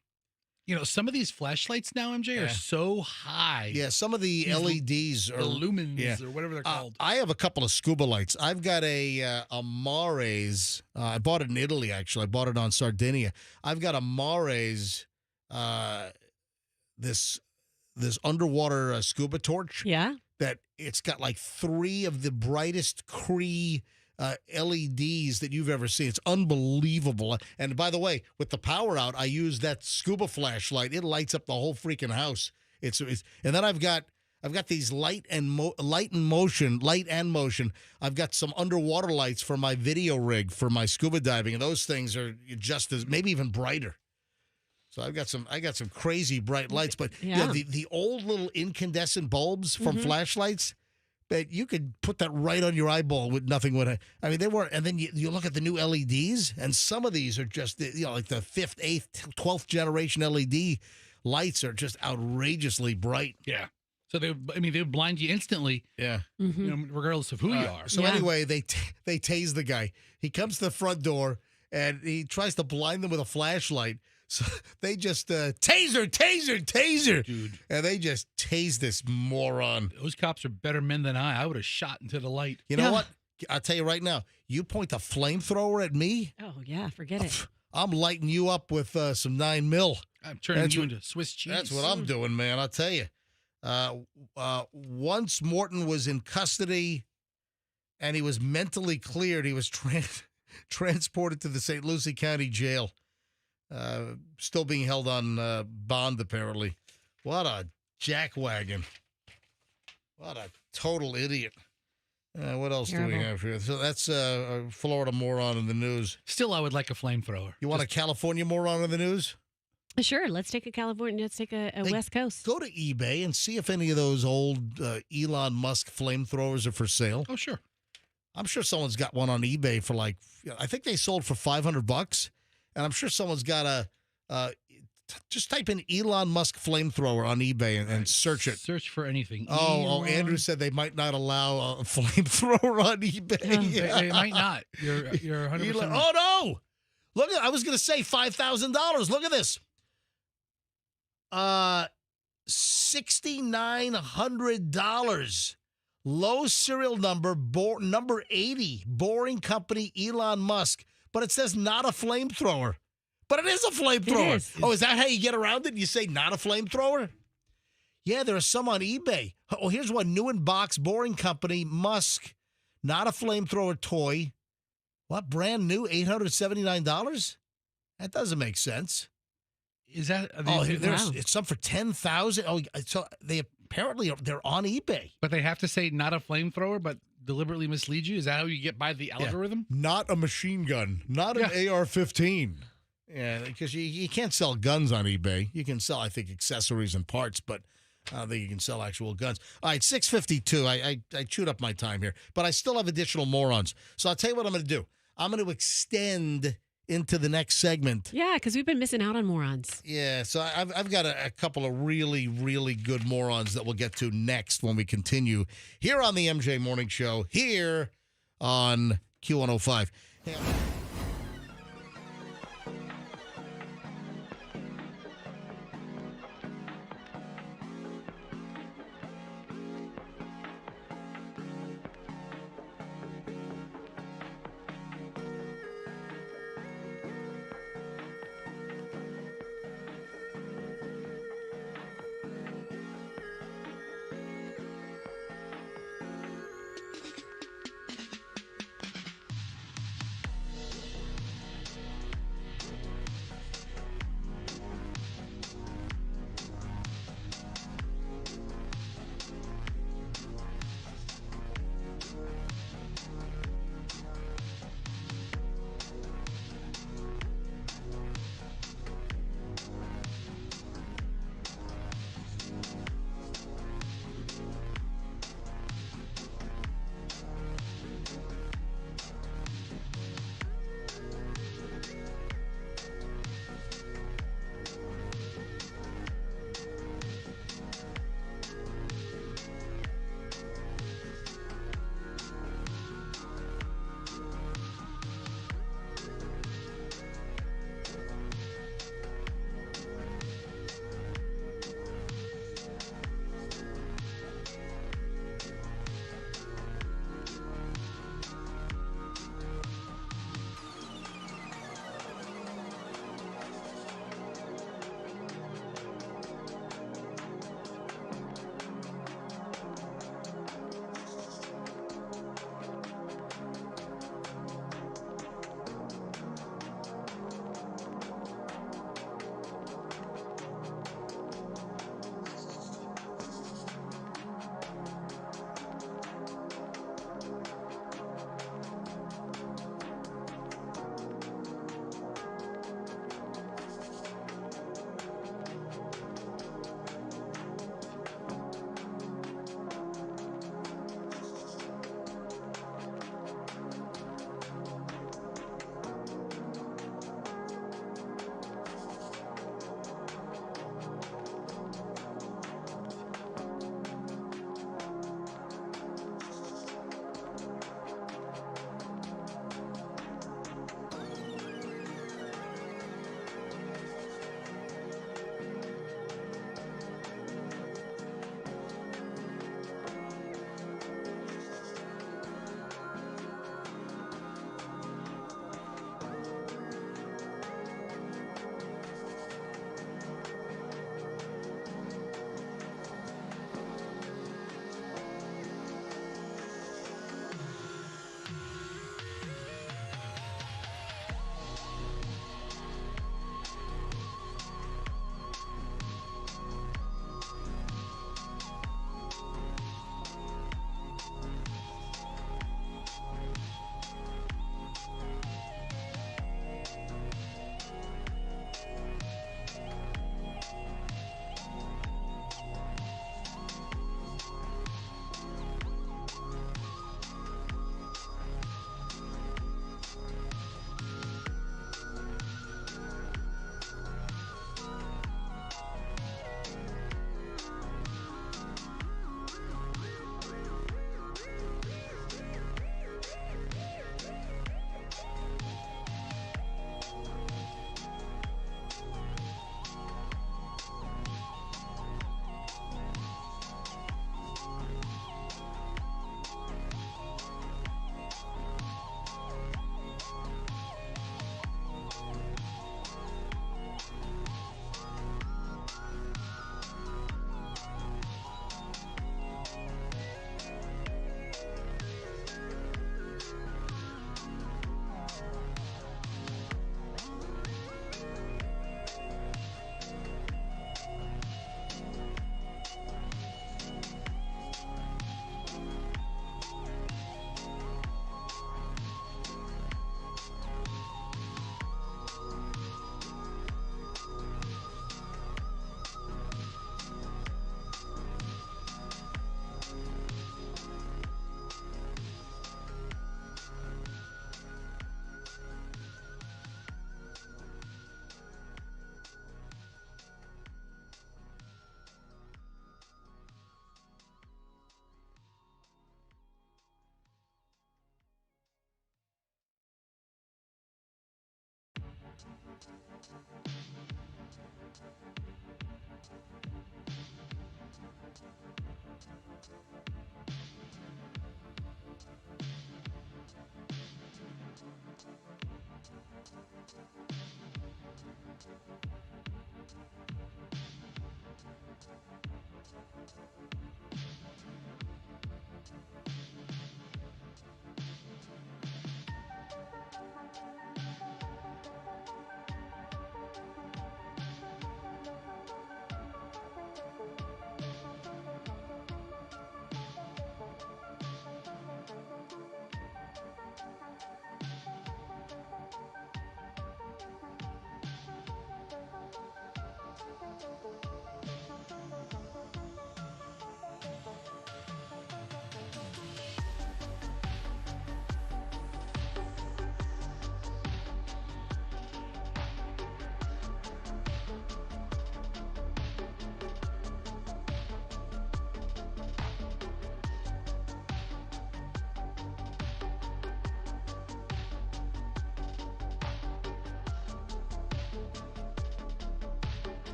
You know, some of these flashlights now, MJ, are so high. Yeah, some of the LEDs the lumens or whatever they're called. I have a couple of scuba lights. I've got a Mares. I bought it in Italy, actually. I bought it on Sardinia. I've got a Mares, this underwater scuba torch. Yeah. That it's got 3 of the brightest Cree LEDs that you've ever seen. It's unbelievable. And by the way, with the power out, I use that scuba flashlight. It lights up the whole freaking house. It's and then I've got these light and motion. I've got some underwater lights for my video rig for my scuba diving, and those things are just as, maybe even brighter. So I got some crazy bright lights, but the old little incandescent bulbs from flashlights. But you could put that right on your eyeball with nothing would. I mean, they weren't. And then you look at the new LEDs, and some of these are just the 5th, 8th, 12th generation LED lights are just outrageously bright. Yeah. So they would blind you instantly. Yeah. Regardless of who you are. So anyway, they tase the guy. He comes to the front door and he tries to blind them with a flashlight. So they just taser, dude, and they just tase this moron. Those cops are better men than I would have shot into the light. You know what? I'll tell you right now. You point a flamethrower at me. Oh yeah, forget it. I'm lighting you up with some 9mm. I'm turning you into Swiss cheese. That's what I'm doing, man. I'll tell you. Once Morton was in custody, and he was mentally cleared, he was transported to the St. Lucie County Jail. Still being held on bond, apparently. What a jackwagon. What a total idiot. What else do we have here? So that's a Florida moron in the news. Still, I would like a flamethrower. You want a California moron in the news? Sure. Let's take a California. Let's take a West Coast. Go to eBay and see if any of those old Elon Musk flamethrowers are for sale. Oh, sure. I'm sure someone's got one on eBay for I think they sold for $500. And I'm sure someone's got just type in Elon Musk flamethrower on eBay and search it. Search for anything. Oh, Andrew said they might not allow a flamethrower on eBay. Yeah. They might not. You're 100%. Oh, no. Look at, I was going to say $5,000. Look at this. $6,900. Low serial number, number 80, Boring Company, Elon Musk. But it says not a flamethrower. But it is a flamethrower. Is. Oh, is that how you get around it? You say not a flamethrower? Yeah, there are some on eBay. Oh, here's one. New in box, Boring Company, Musk, not a flamethrower toy. What, brand new, $879? That doesn't make sense. Is that? It's some for $10,000. Oh, so they're on eBay. But they have to say not a flamethrower, but deliberately mislead you? Is that how you get by the algorithm? Yeah. Not a machine gun. Not an AR-15. Yeah, because you can't sell guns on eBay. You can sell, I think, accessories and parts, but I don't think you can sell actual guns. All right, 6:52. I chewed up my time here, but I still have additional morons. So I'll tell you what I'm going to do. I'm going to extend into the next segment. Yeah, because we've been missing out on morons. Yeah, so I've got a couple of really, really good morons that we'll get to next when we continue here on the MJ Morning Show, here on Q105. Yeah.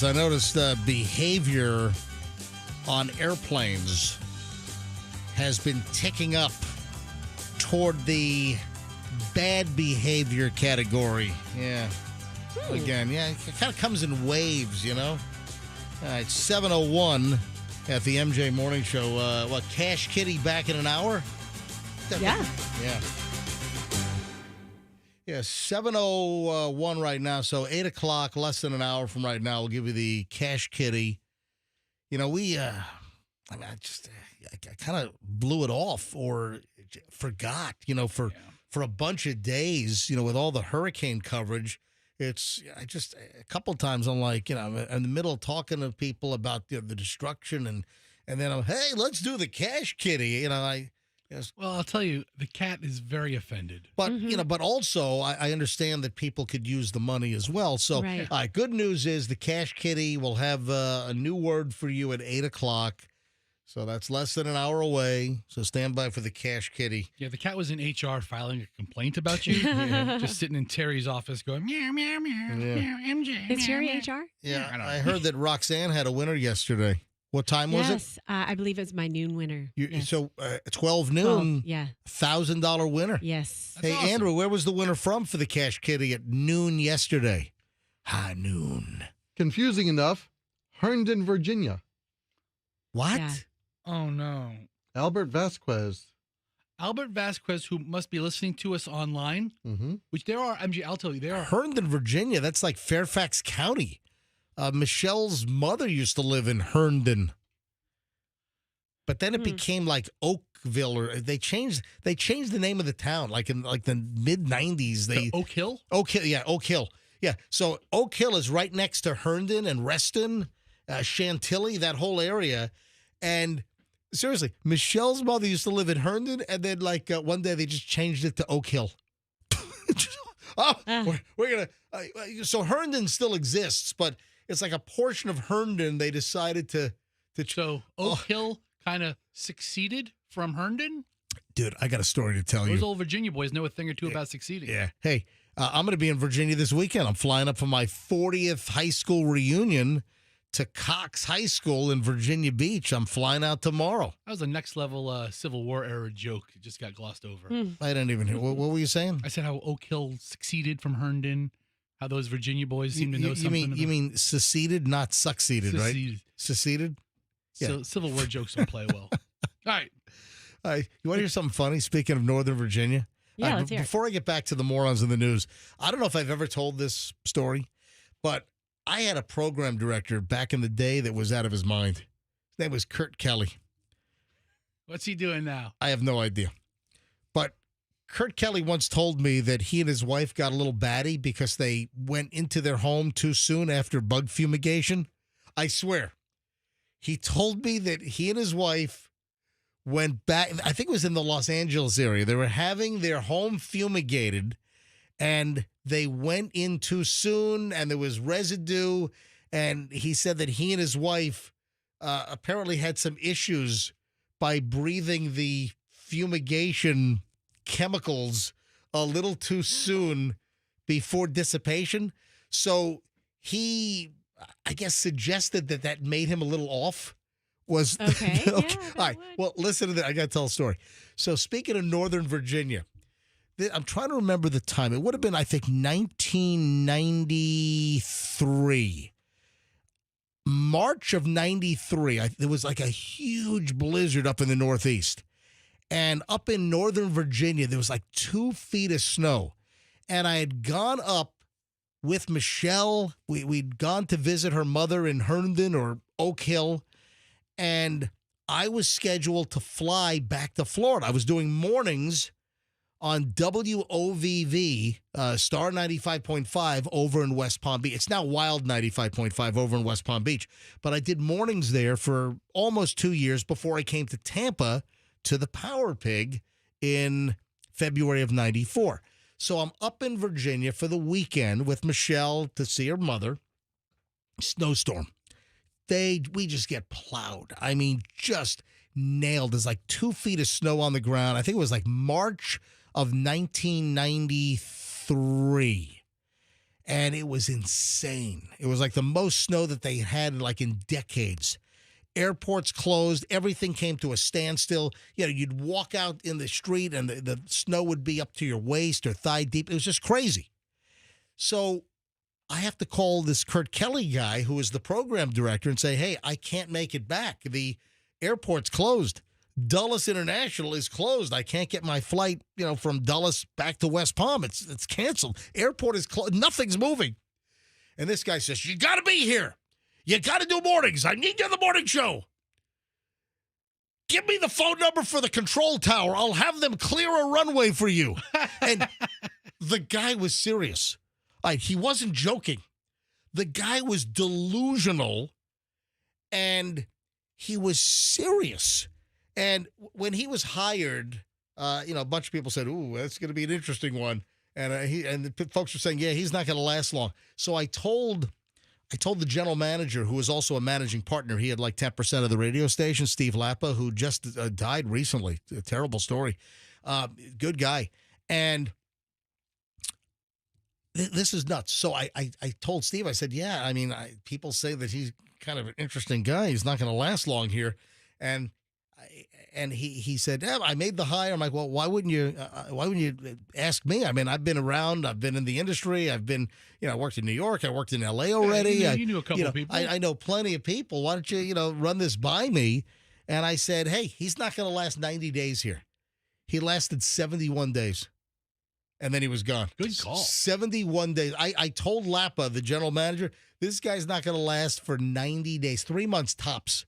I noticed behavior on airplanes has been ticking up toward the bad behavior category. Yeah. Again, yeah, it kind of comes in waves, you know. All right, 7:01 at the MJ Morning Show. What, Cash Kitty back in an hour? Yeah. Yeah. Yeah, 7:01 right now. So 8 o'clock, less than an hour from right now, we'll give you the Cash Kitty. You know, I kind of blew it off or forgot, you know, for a bunch of days, you know, with all the hurricane coverage. A couple of times I'm like, you know, I'm in the middle of talking to people about the destruction and then I'm, hey, let's do the Cash Kitty. You know, yes. Well, I'll tell you, the cat is very offended. But, you know, but also I understand that people could use the money as well. So, right. All right, good news is the Cash Kitty will have a new word for you at 8 o'clock. So that's less than an hour away. So stand by for the Cash Kitty. Yeah, the cat was in HR filing a complaint about you. Just sitting in Terry's office going, meow, meow, meow, meow, MJ. Is Terry meow. HR? Yeah, I heard that Roxanne had a winner yesterday. What time was it? Yes, I believe it's my noon winner. Yes. So 12 noon, 12, yeah. $1,000 winner. Yes. That's Hey, awesome. Andrew, where was the winner from for the Cash Kitty at noon yesterday? High noon. Confusing enough, Herndon, Virginia. What? Yeah. Oh, no. Albert Vasquez. Albert Vasquez, who must be listening to us online, Mm-hmm. which there are, MG, I'll tell you, there are. Herndon, Virginia. That's like Fairfax County. Michelle's mother used to live in Herndon. But then it became like Oakville, or they changed the name of the town, like in the mid 90s. They Oak Hill? Oak Hill. Yeah. So Oak Hill is right next to Herndon and Reston, Chantilly, that whole area. And seriously, Michelle's mother used to live in Herndon, and then one day they just changed it to Oak Hill. We're gonna. So Herndon still exists, but it's like a portion of Herndon they decided to. So Oak Hill kind of succeeded from Herndon? Dude, I got a story to tell Those you. old Virginia boys know a thing or two about succeeding. Yeah. Hey, I'm going to be in Virginia this weekend. I'm flying up for my 40th high school reunion to Cox High School in Virginia Beach. I'm flying out tomorrow. That was a next level Civil War era joke. It just got glossed over. I didn't even hear. What were you saying? I said how Oak Hill succeeded from Herndon, how those Virginia boys seem to know something. You mean seceded, not succeeded, right? Seceded? Yeah. So Civil War jokes don't play well. All right. You want to hear something funny? Speaking of Northern Virginia? Yeah, let's hear it. Before I get back to the morons in the news, I don't know if I've ever told this story, but I had a program director back in the day that was out of his mind. His name was Kurt Kelly. What's he doing now? I have no idea. But Kurt Kelly once told me that he and his wife got a little batty because they went into their home too soon after bug fumigation. I swear. He told me that he and his wife went back. I think it was in the Los Angeles area. They were having their home fumigated, and they went in too soon, and there was residue. And he said that he and his wife apparently had some issues by breathing the fumigation chemicals a little too soon before dissipation. So he, I guess, suggested that made him a little off. Was Okay. okay. Yeah, All right. Well, listen to that. I got to tell a story. So speaking of Northern Virginia, I'm trying to remember the time. It would have been, I think, 1993. March of 93. There was like a huge blizzard up in the Northeast. And up in Northern Virginia, there was like 2 feet of snow. And I had gone up with Michelle. We'd gone to visit her mother in Herndon or Oak Hill. And I was scheduled to fly back to Florida. I was doing mornings on WOVV, Star 95.5 over in West Palm Beach. It's now Wild 95.5 over in West Palm Beach. But I did mornings there for almost 2 years before I came to Tampa to the Power Pig in February of 94. So I'm up in Virginia for the weekend with Michelle to see her mother. Snowstorm. We just get plowed. I mean, just nailed. There's like 2 feet of snow on the ground. I think it was like March of 1993. And it was insane. It was like the most snow that they had like in decades. Airports closed. Everything came to a standstill. You know, you'd walk out in the street and the snow would be up to your waist or thigh deep. It was just crazy. So I have to call this Kurt Kelly guy, who is the program director, and say, hey, I can't make it back. The airport's closed. Dulles International is closed. I can't get my flight, from Dulles back to West Palm. It's canceled. Airport is closed. Nothing's moving. And this guy says, you got to be here. You got to do mornings. I need you on the morning show. Give me the phone number for the control tower. I'll have them clear a runway for you. And the guy was serious. He wasn't joking. The guy was delusional, and he was serious. And when he was hired, a bunch of people said, "Ooh, that's going to be an interesting one." And the folks were saying, "Yeah, he's not going to last long." So I told the general manager, who was also a managing partner. He had like 10% of the radio station, Steve Lappa, who just died recently. A terrible story. Good guy. And this is nuts. So I told Steve, I said, yeah, I mean, people say that he's kind of an interesting guy. He's not going to last long here. And he said, yeah, I made the hire. I'm like, well, why wouldn't you ask me? I mean, I've been around. I've been in the industry. I've been, I worked in New York. I worked in L.A. already. You knew a couple of people. I know plenty of people. Why don't you, run this by me? And I said, hey, he's not going to last 90 days here. He lasted 71 days. And then he was gone. Good call. 71 days. I told Lapa, the general manager, this guy's not going to last for 90 days, 3 months tops.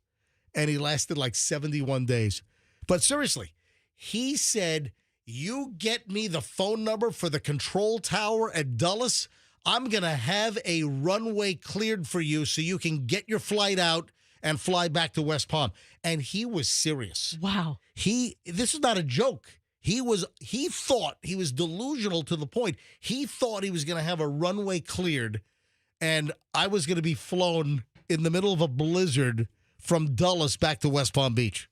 And he lasted like 71 days. But seriously, he said, you get me the phone number for the control tower at Dulles, I'm going to have a runway cleared for you so you can get your flight out and fly back to West Palm. And he was serious. Wow. This is not a joke. He thought he was delusional to the point. He thought he was going to have a runway cleared and I was going to be flown in the middle of a blizzard from Dulles back to West Palm Beach.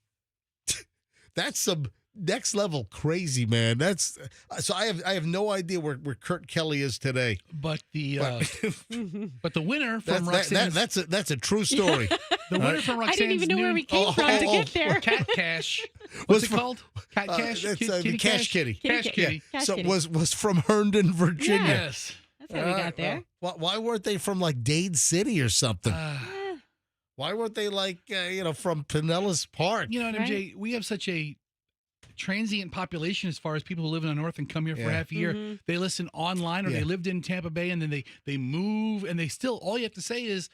That's some next level crazy, man. So I have no idea where Kurt Kelly is today. But the winner from Roxanne, that's a true story. The winner from Roxanne's I didn't even know where we came from to get there. Cat Cash. What's it called? Cat Cash. That's the Cash Kitty. Cash Kitty. Cash So Kitty. was from Herndon, Virginia. Yes. That's how we got there. Why weren't they from like Dade City or something? Why weren't they like from Pinellas Park? MJ, we have such a transient population as far as people who live in the north and come here for half a year. Mm-hmm. They listen online or they lived in Tampa Bay and then they move and they still, all you have to say is,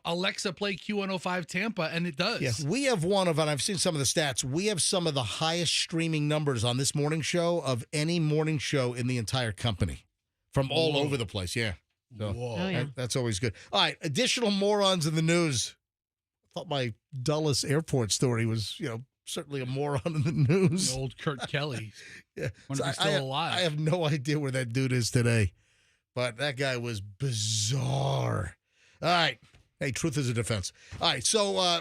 Alexa, play Q105 Tampa, and it does. Yes, we have one of, and I've seen some of the stats, we have some of the highest streaming numbers on this morning show of any morning show in the entire company from all over the place. Yeah. So that's always good. All right, additional morons in the news. I thought my Dulles airport story was, certainly a moron in the news. The old Kurt Kelly. Yeah. Wonder if he's still alive. I have no idea where that dude is today, but that guy was bizarre. All right. Hey, truth is a defense. All right. So,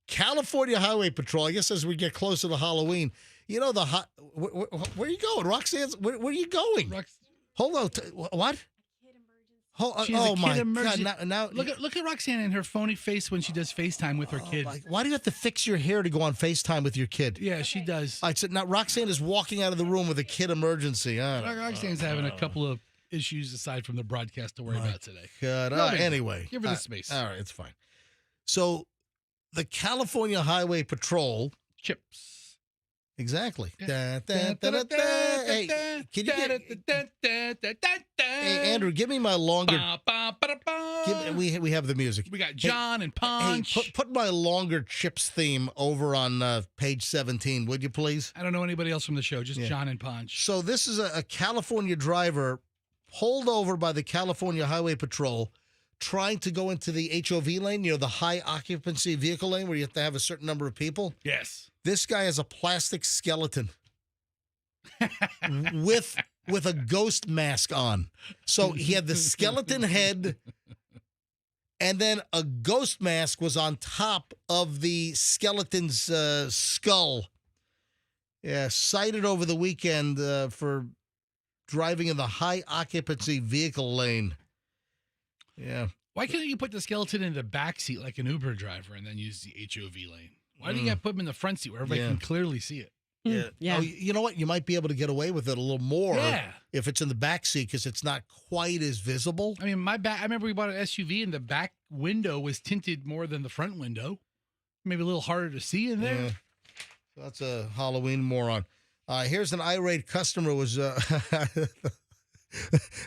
California Highway Patrol, I guess as we get closer to Halloween, where are you going? Roxanne's, where are you going? Hold on. What? Oh my God! Now look at Roxanne and her phony face when she does FaceTime with her kid. Why do you have to fix your hair to go on FaceTime with your kid? Yeah, she does. All right, so now Roxanne is walking out of the room with a kid emergency. Roxanne's having a couple of issues aside from the broadcast to worry about today. God. Anyway, give her the space. All right, it's fine. So, the California Highway Patrol chips. Exactly. Hey, can you Hey, Andrew, give me my longer. We have the music. We got John and Punch. Hey, put my longer chips theme over on page 17, would you please? I don't know anybody else from the show, just John and Punch. So this is a California driver pulled over by the California Highway Patrol trying to go into the HOV lane, the high occupancy vehicle lane where you have to have a certain number of people. Yes. This guy has a plastic skeleton with a ghost mask on. So he had the skeleton head, and then a ghost mask was on top of the skeleton's skull. Yeah, cited over the weekend for driving in the high occupancy vehicle lane. Yeah. Why couldn't you put the skeleton in the back seat like an Uber driver and then use the HOV lane? Why do you got to put him in the front seat where everybody can clearly see it? Yeah. Oh, you know what? You might be able to get away with it a little more if it's in the back seat because it's not quite as visible. I mean, I remember we bought an SUV and the back window was tinted more than the front window. Maybe a little harder to see in there. Yeah. That's a Halloween moron. Here's an irate customer was, and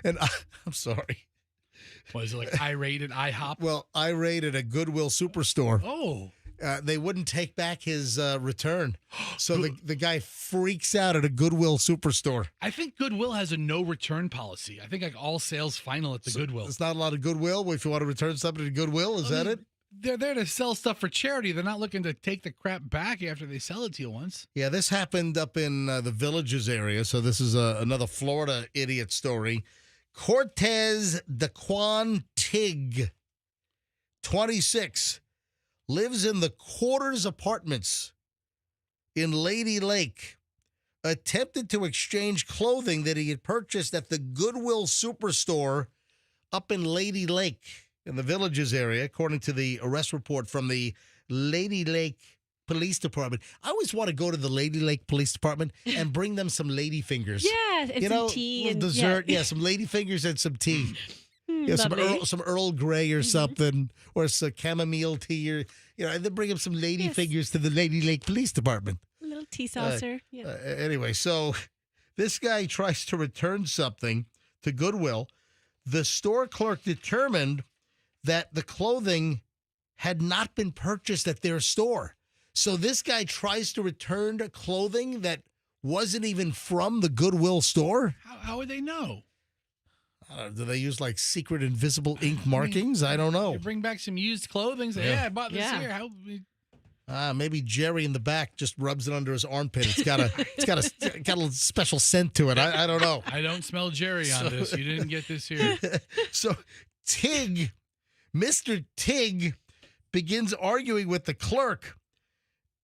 I'm sorry. Was it like irate at IHOP? Well, irate at a Goodwill Superstore. Oh. They wouldn't take back his return. So the guy freaks out at a Goodwill Superstore. I think Goodwill has a no return policy. I think like all sales final at the Goodwill. There's not a lot of Goodwill. If you want to return something to Goodwill, is that it? They're there to sell stuff for charity. They're not looking to take the crap back after they sell it to you once. Yeah, this happened up in the Villages area. So this is another Florida idiot story. Cortez Daquan Tig, 26, lives in the Quarters Apartments in Lady Lake, attempted to exchange clothing that he had purchased at the Goodwill Superstore up in Lady Lake. in the Villages area, according to the arrest report from the Lady Lake Police Department. I always want to go to the Lady Lake Police Department and bring them some lady fingers. Yeah, and some tea and dessert. Yeah, some lady fingers and some tea. Yeah, some Earl Grey or something, or some chamomile tea, or and then bring them some lady fingers to the Lady Lake Police Department. A little tea saucer. Anyway, so this guy tries to return something to Goodwill. The store clerk determined that the clothing had not been purchased at their store. So this guy tries to return clothing that wasn't even from the Goodwill store. How would they know? Do they use like secret invisible ink markings? I don't know. You bring back some used clothing. Say, I bought this here. How? Maybe Jerry in the back just rubs it under his armpit. It's got a special scent to it. I don't know. I don't smell Jerry on this. You didn't get this here. So Mr. Tig begins arguing with the clerk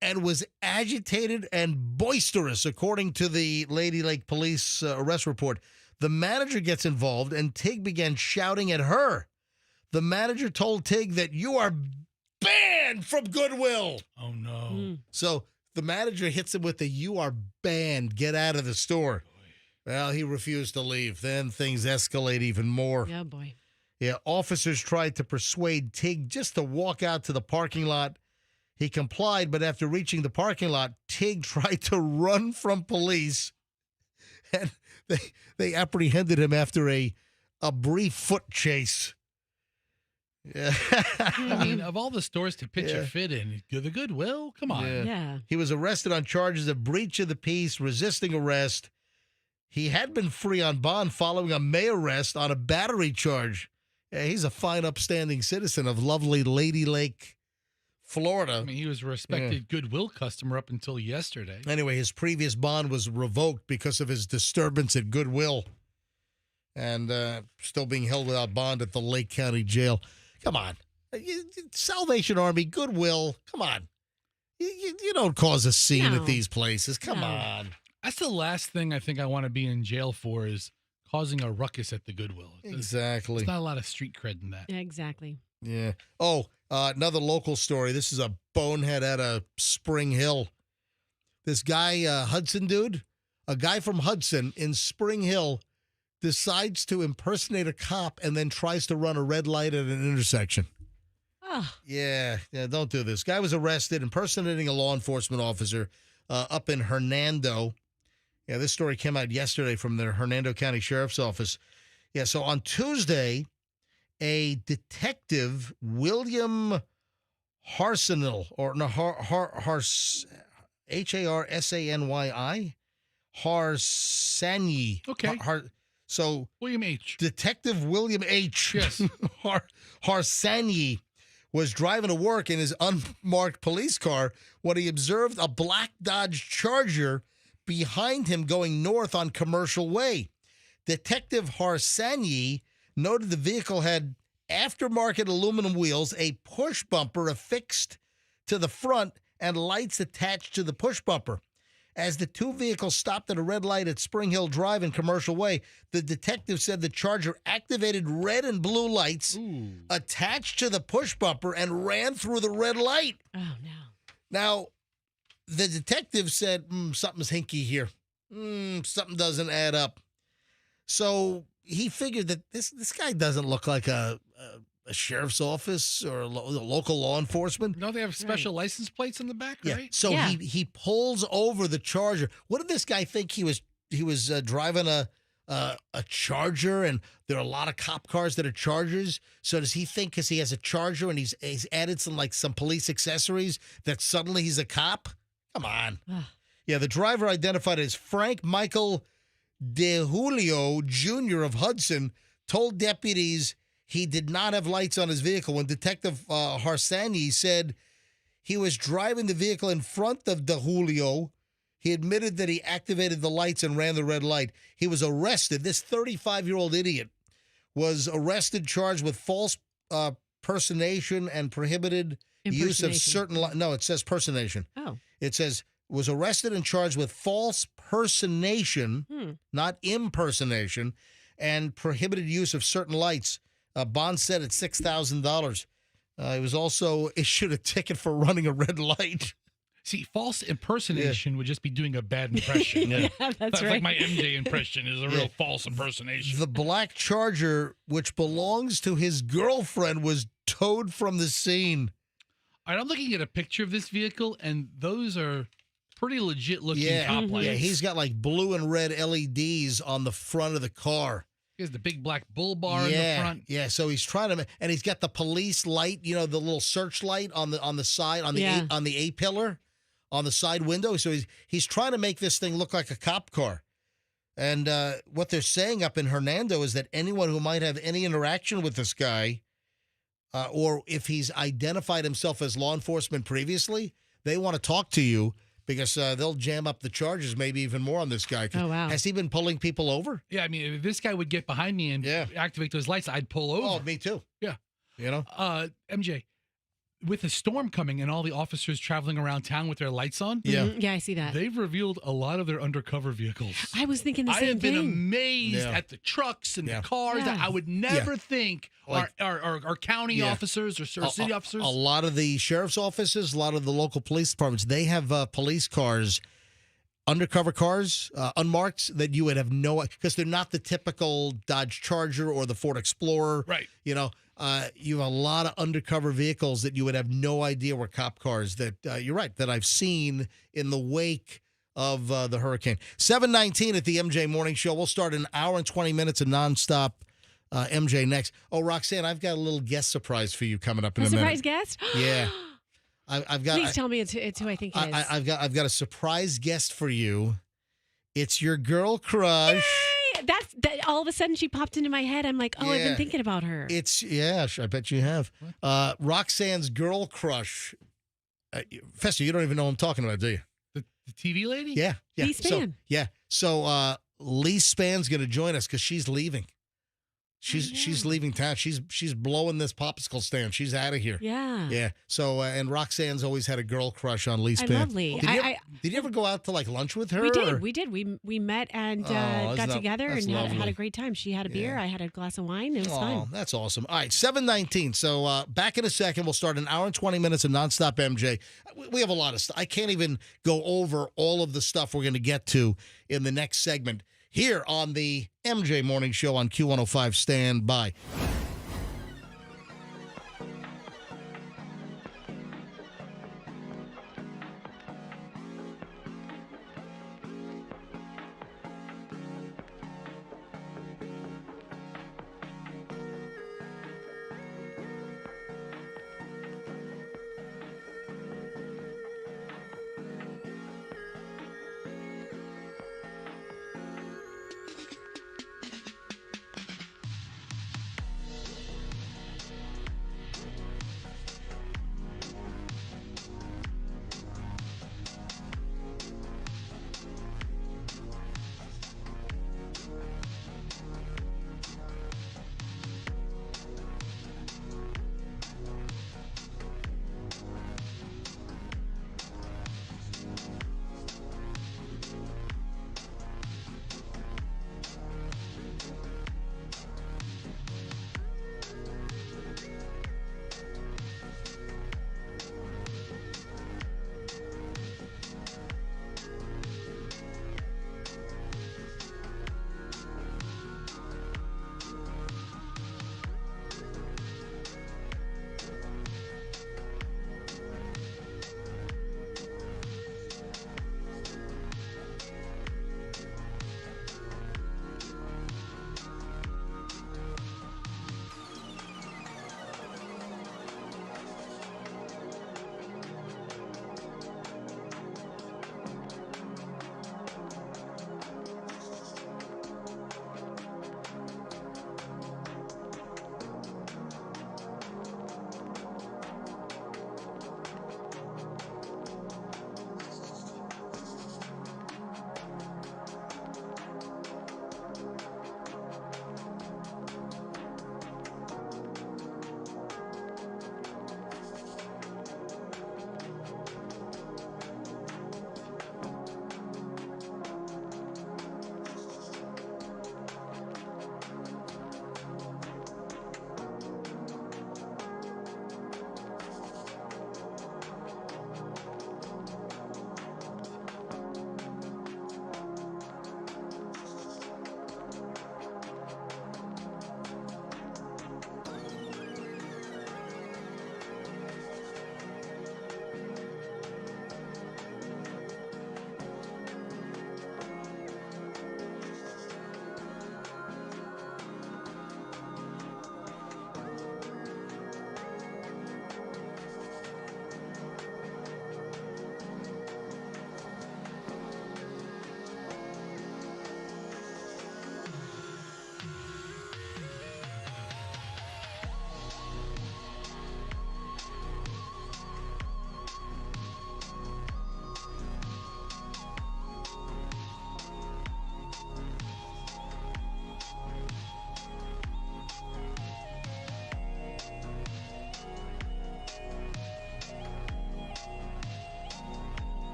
and was agitated and boisterous, according to the Lady Lake Police arrest report. The manager gets involved, and Tig began shouting at her. The manager told Tig that you are banned from Goodwill. Oh, no. So the manager hits him with the "you are banned, get out of the store." Well, he refused to leave. Then things escalate even more. Oh, boy. Yeah, officers tried to persuade Tig just to walk out to the parking lot. He complied, but after reaching the parking lot, Tig tried to run from police, and they apprehended him after a brief foot chase. Yeah. I mean, of all the stores to pitch a fit in, the Goodwill? Come on. Yeah. He was arrested on charges of breach of the peace, resisting arrest. He had been free on bond following a May arrest on a battery charge. Yeah, he's a fine, upstanding citizen of lovely Lady Lake, Florida. I mean, he was a respected Goodwill customer up until yesterday. Anyway, his previous bond was revoked because of his disturbance at Goodwill, and still being held without bond at the Lake County Jail. Come on. Salvation Army, Goodwill, come on. You don't cause a scene at these places. Come on. That's the last thing I think I want to be in jail for, is causing a ruckus at the Goodwill. Exactly. There's not a lot of street cred in that. Yeah, exactly. Yeah. Oh, another local story. This is a bonehead out of Spring Hill. This guy, Hudson dude, a guy from Hudson in Spring Hill, decides to impersonate a cop and then tries to run a red light at an intersection. Oh. Yeah, don't do this. Guy was arrested impersonating a law enforcement officer up in Hernando. Yeah, this story came out yesterday from the Hernando County Sheriff's Office. Yeah, so on Tuesday, a detective, William Harsany, Harsany, Harsany. Okay. So William H. Detective William H. Yes. Harsany was driving to work in his unmarked police car when he observed a black Dodge Charger behind him going north on Commercial Way. Detective Harsany noted the vehicle had aftermarket aluminum wheels, a push bumper affixed to the front, and lights attached to the push bumper. As the two vehicles stopped at a red light at Spring Hill Drive and Commercial Way, the detective said the Charger activated red and blue lights attached to the push bumper and ran through the red light. Oh, no. Now, the detective said, something's hinky here. Something doesn't add up. So he figured that this guy doesn't look like a sheriff's office or a local law enforcement. Don't they have special license plates in the back, right? Yeah. So he pulls over the Charger. What did this guy think he was driving a Charger, and there are a lot of cop cars that are Chargers. So does he think because he has a Charger and he's added some police accessories that suddenly he's a cop? Come on. Yeah, the driver, identified as Frank Michael DeJulio Jr. of Hudson, told deputies he did not have lights on his vehicle. When Detective Harsany said he was driving the vehicle in front of DeJulio, he admitted that he activated the lights and ran the red light. He was arrested. This 35-year-old idiot was arrested, charged with false personation and prohibited use of certain... No, it says personation. Oh. It says was arrested and charged with false personation, not impersonation, and prohibited use of certain lights. Bond set at $6,000. He was also issued a ticket for running a red light. See, false impersonation would just be doing a bad impression. Yeah, that's right. Like my MJ impression is a real false impersonation. The black Charger, which belongs to his girlfriend, was towed from the scene. All right, I'm looking at a picture of this vehicle, and those are pretty legit looking cop lights. Yeah, he's got like blue and red LEDs on the front of the car. He has the big black bull bar in the front. Yeah, so he's trying to, and he's got the police light, the little searchlight on the side, on the A pillar, on the side window. So he's trying to make this thing look like a cop car. And what they're saying up in Hernando is that anyone who might have any interaction with this guy, or if he's identified himself as law enforcement previously, they want to talk to you because they'll jam up the charges maybe even more on this guy. Oh, wow. Has he been pulling people over? Yeah, I mean, if this guy would get behind me and activate those lights, I'd pull over. Oh, me too. Yeah. MJ, with the storm coming and all the officers traveling around town with their lights on, yeah, I see that. They've revealed a lot of their undercover vehicles. I was thinking the same thing. I have been amazed at the trucks and the cars that I would never think are county officers or city officers. A lot of the sheriff's offices, a lot of the local police departments, they have police cars, undercover cars, unmarked, that you would have because they're not the typical Dodge Charger or the Ford Explorer. Right. You have a lot of undercover vehicles that you would have no idea were cop cars that, you're right, that I've seen in the wake of the hurricane. 7:19 at the MJ Morning Show. We'll start an hour and 20 minutes of nonstop MJ next. Oh, Roxanne, I've got a little guest surprise for you coming up in a minute. Surprise guest? Yeah. I've got. Please tell me it's who I think it is. I've got a surprise guest for you. It's your girl crush. Yay! That all of a sudden she popped into my head. I'm like, I've been thinking about her. I bet you have. Roxanne's girl crush. Fester, you don't even know what I'm talking about, do you? The TV lady? Lee Spann. So Lee Spann's going to join us because she's leaving. She's leaving town. She's blowing this popsicle stand. She's out of here. Yeah. Yeah. So and Roxanne's always had a girl crush on Lee Spann. I love Lee. Did you ever go out to like lunch with her? We did. We met and got together and had a great time. She had a beer. I had a glass of wine. It was fun. That's awesome. All right, 7:19. So back in a second. We'll start an hour and 20 minutes of nonstop MJ. We have a lot of stuff. I can't even go over all of the stuff we're going to get to in the next segment here on the MJ Morning Show on Q105. Stand by.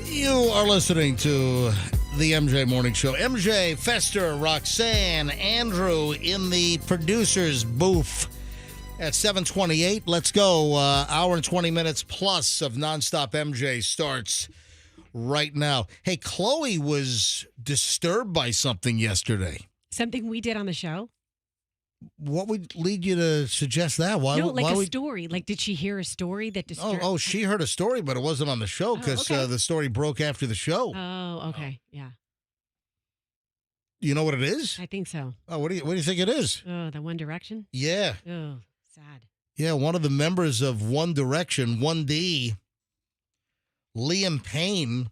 You are listening to the MJ Morning Show. MJ, Fester, Roxanne, Andrew in the producer's booth at 7:28. Let's go. Hour and 20 minutes plus of nonstop MJ starts right now. Hey, Chloe was disturbed by something yesterday. Something we did on the show? What would lead you to suggest that? Why? No, like why a story. Like, did she hear a story that disturbed? Oh, she heard a story, but it wasn't on the show because the story broke after the show. Oh, okay, yeah. You know what it is? I think so. Oh, what do you think it is? Oh, the One Direction? Yeah. Oh, sad. Yeah, one of the members of One Direction, 1D, Liam Payne,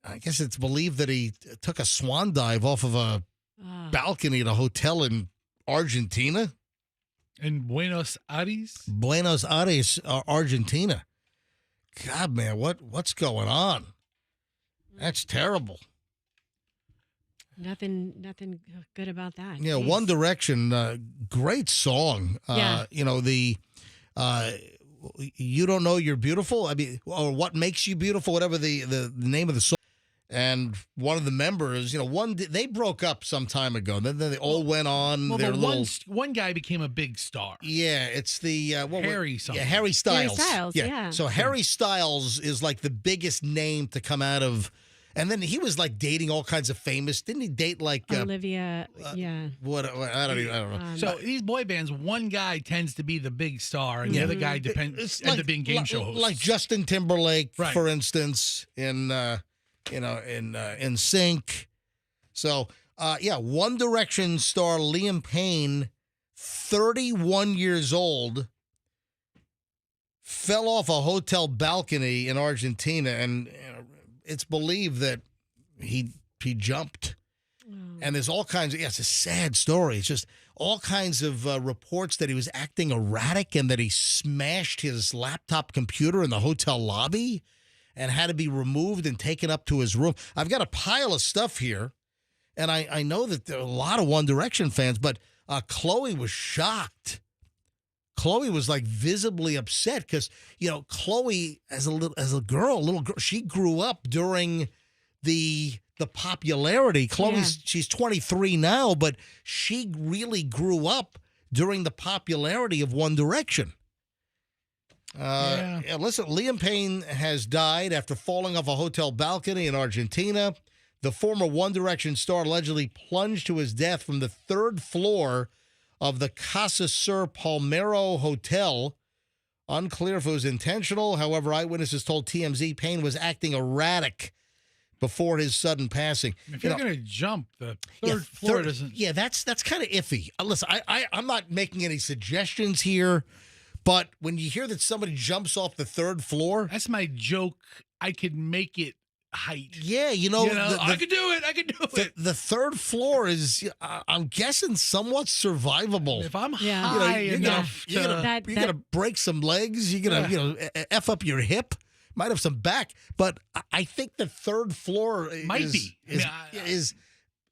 I guess it's believed that he took a swan dive off of a balcony at a hotel in Argentina. In Buenos Aires? Buenos Aires, Argentina. God, man, what's going on? That's terrible. Nothing good about that. Yeah, Jeez. One Direction, great song. Yeah. You Don't Know You're Beautiful. I mean, or What Makes You Beautiful, whatever the name of the song. And one of the members, they broke up some time ago. Then they all went on their little. One guy became a big star. Yeah, it's the Harry something. Yeah, Harry Styles. Harry Styles, yeah. So Harry Styles is like the biggest name to come out of. And then he was like dating all kinds of famous. Didn't he date like Olivia? Yeah. What I don't know. So these boy bands, one guy tends to be the big star, and the other guy ends up being game show hosts. Like Justin Timberlake, Right. for instance, in Sync. So One Direction star Liam Payne, 31 years old, fell off a hotel balcony in Argentina, and it's believed that he jumped. And there's all kinds of, it's a sad story. It's just all kinds of reports that he was acting erratic and that he smashed his laptop computer in the hotel lobby. and had to be removed and taken up to his room. I've got a pile of stuff here, and I know that there are a lot of One Direction fans, but Chloe was shocked. Chloe was like visibly upset because, Chloe as a little girl, she grew up during the popularity. She's 23 now, but she really grew up during the popularity of One Direction. Listen, Liam Payne has died after falling off a hotel balcony in Argentina. The former One Direction star allegedly plunged to his death from the third floor of the Casa Sur Palmero Hotel. Unclear if it was intentional. However, eyewitnesses told TMZ Payne was acting erratic before his sudden passing. If you're going to jump, the third floor doesn't... Yeah, that's kind of iffy. Listen, I'm not making any suggestions here, but when you hear that somebody jumps off the third floor... That's my joke. I could make it height. Yeah, I could do it. I could do it. The third floor is, I'm guessing, somewhat survivable. If I'm high enough you're going to break some legs. You're going to, F up your hip. Might have some back, but I think the third floor is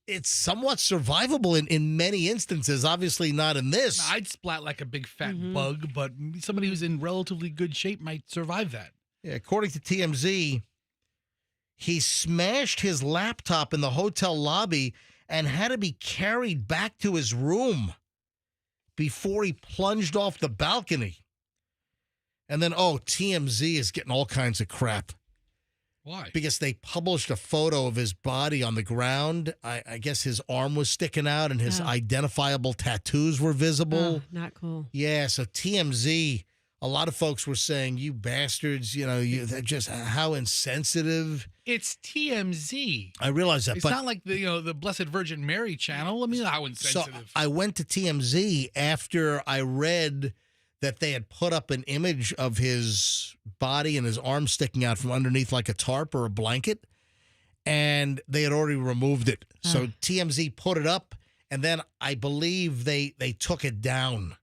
it's somewhat survivable in many instances. Obviously, not in this. I'd splat like a big fat bug, but somebody who's in relatively good shape might survive that. Yeah, according to TMZ, he smashed his laptop in the hotel lobby and had to be carried back to his room before he plunged off the balcony. And then, TMZ is getting all kinds of crap. Why? Because they published a photo of his body on the ground. I guess his arm was sticking out and his identifiable tattoos were visible. Not cool. Yeah, so TMZ, a lot of folks were saying, you bastards, they're just how insensitive. It's TMZ. I realize that. It's not like the Blessed Virgin Mary channel. I mean, how insensitive. So I went to TMZ after I read that they had put up an image of his body and his arm sticking out from underneath like a tarp or a blanket, and they had already removed it. So TMZ put it up, and then I believe they took it down.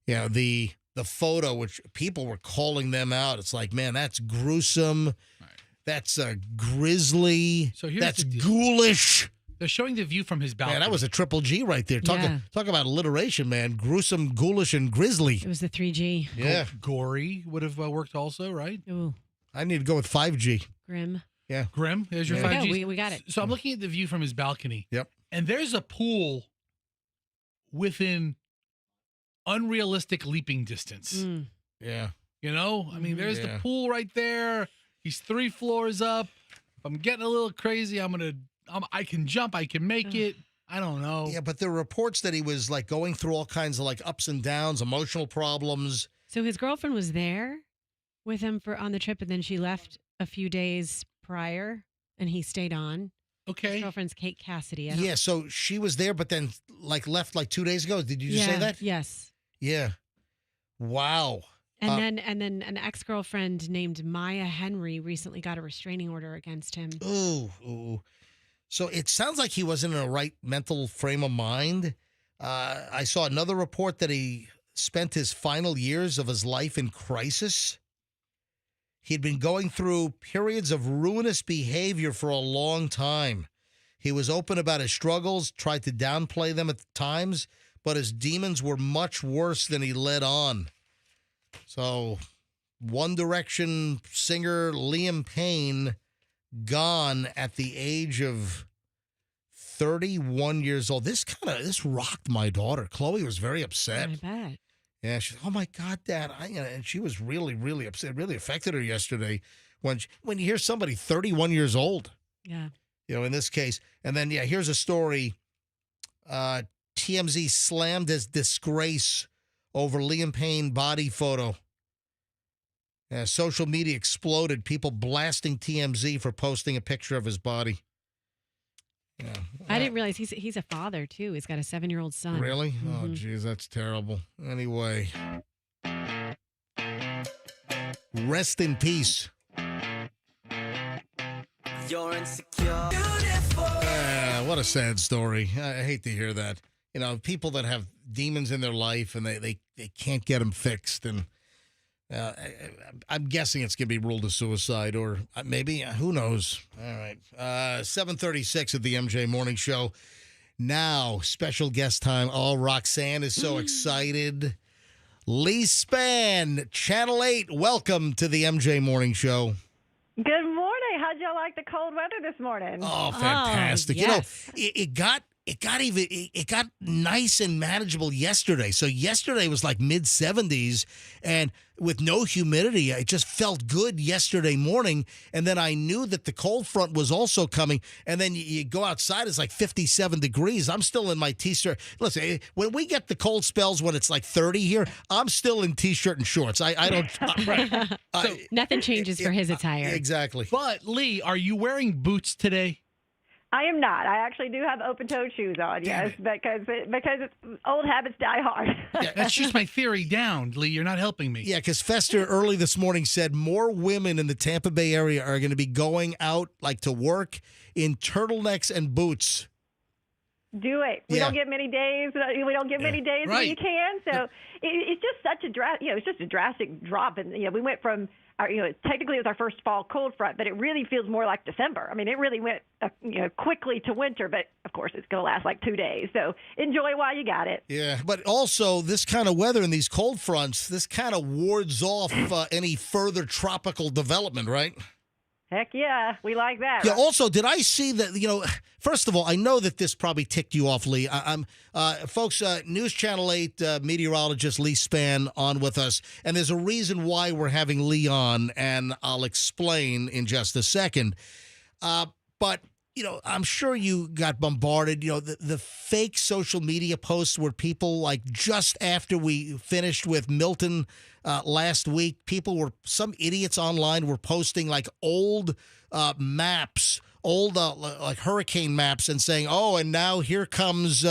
The photo, which people were calling them out. It's like, man, that's gruesome. Right. That's grisly. So that's ghoulish. They're showing the view from his balcony. Man, that was a triple G right there. Talk about alliteration, man. Gruesome, ghoulish, and grisly. It was the 3G. Yeah. Gory would have worked also, right? Ooh. I need to go with 5G. Grim. Yeah. Grim? There's your 5G. Yeah, we got it. So I'm looking at the view from his balcony. Yep. And there's a pool within unrealistic leaping distance. Yeah. I mean, there's the pool right there. He's 3 floors up. If I'm getting a little crazy, I can jump. I can make it. I don't know. Yeah, but there are reports that he was like going through all kinds of like ups and downs, emotional problems. So his girlfriend was there with him on the trip, and then she left a few days prior, and he stayed on. Okay. His girlfriend's Kate Cassidy. Yeah, so she was there, but then left 2 days ago. Did you just say that? Yes. Yeah. Wow. And then an ex-girlfriend named Maya Henry recently got a restraining order against him. Ooh. So it sounds like he wasn't in a right mental frame of mind. I saw another report that he spent his final years of his life in crisis. He'd been going through periods of ruinous behavior for a long time. He was open about his struggles, tried to downplay them at times, but his demons were much worse than he let on. So, One Direction singer Liam Payne gone at the age of 31 years old. This rocked my daughter. Chloe was very upset. I bet. Yeah, she's, oh my God, Dad! And she was really, really upset. It really affected her yesterday when you hear somebody 31 years old. Yeah. In this case, and then here's a story. TMZ slammed his disgrace over Liam Payne body photo. Social media exploded. People blasting TMZ for posting a picture of his body. Yeah. I didn't realize he's a father, too. He's got a 7-year-old son. Really? Mm-hmm. Oh, geez, that's terrible. Anyway. Rest in peace. You're insecure. What a sad story. I hate to hear that. People that have demons in their life and they can't get them fixed. And I'm guessing it's going to be ruled a suicide, or maybe, who knows? All right. 7:36 at the MJ Morning Show. Now, special guest time. Oh, Roxanne is so excited. Lee Spann, Channel 8, welcome to the MJ Morning Show. Good morning. How'd y'all like the cold weather this morning? Oh, fantastic. Yes. It got nice and manageable yesterday. So yesterday was like mid-70s, and with no humidity, it just felt good yesterday morning. And then I knew that the cold front was also coming. And then you go outside, it's like 57 degrees. I'm still in my T-shirt. Listen, when we get the cold spells when it's like 30 here, I'm still in T-shirt and shorts. I don't. Right. So nothing changes for his attire. Exactly. But Lee, are you wearing boots today? I am not. I actually do have open-toed shoes on, yes, because old habits die hard. That's just my theory down, Lee. You're not helping me. Yeah, because Fester early this morning said more women in the Tampa Bay area are going to be going out like to work in turtlenecks and boots. Do it. We don't get many days. We don't get many days when you can. So it's just such a it's just a drastic drop. And we went from technically it was our first fall cold front, but it really feels more like December. I mean, it really went quickly to winter, but of course it's going to last like 2 days. So enjoy while you got it. Yeah, but also this kind of weather and these cold fronts, this kind of wards off any further tropical development, right? Heck yeah, we like that. Yeah. Right? Also, did I see that? First of all, I know that this probably ticked you off, Lee. Folks, News Channel 8 meteorologist Lee Spann on with us, and there's a reason why we're having Lee on, and I'll explain in just a second. But I'm sure you got bombarded. The fake social media posts where people, like, just after we finished with Milton last week, some idiots online were posting like old maps, old like hurricane maps, and saying, "Oh, and now here comes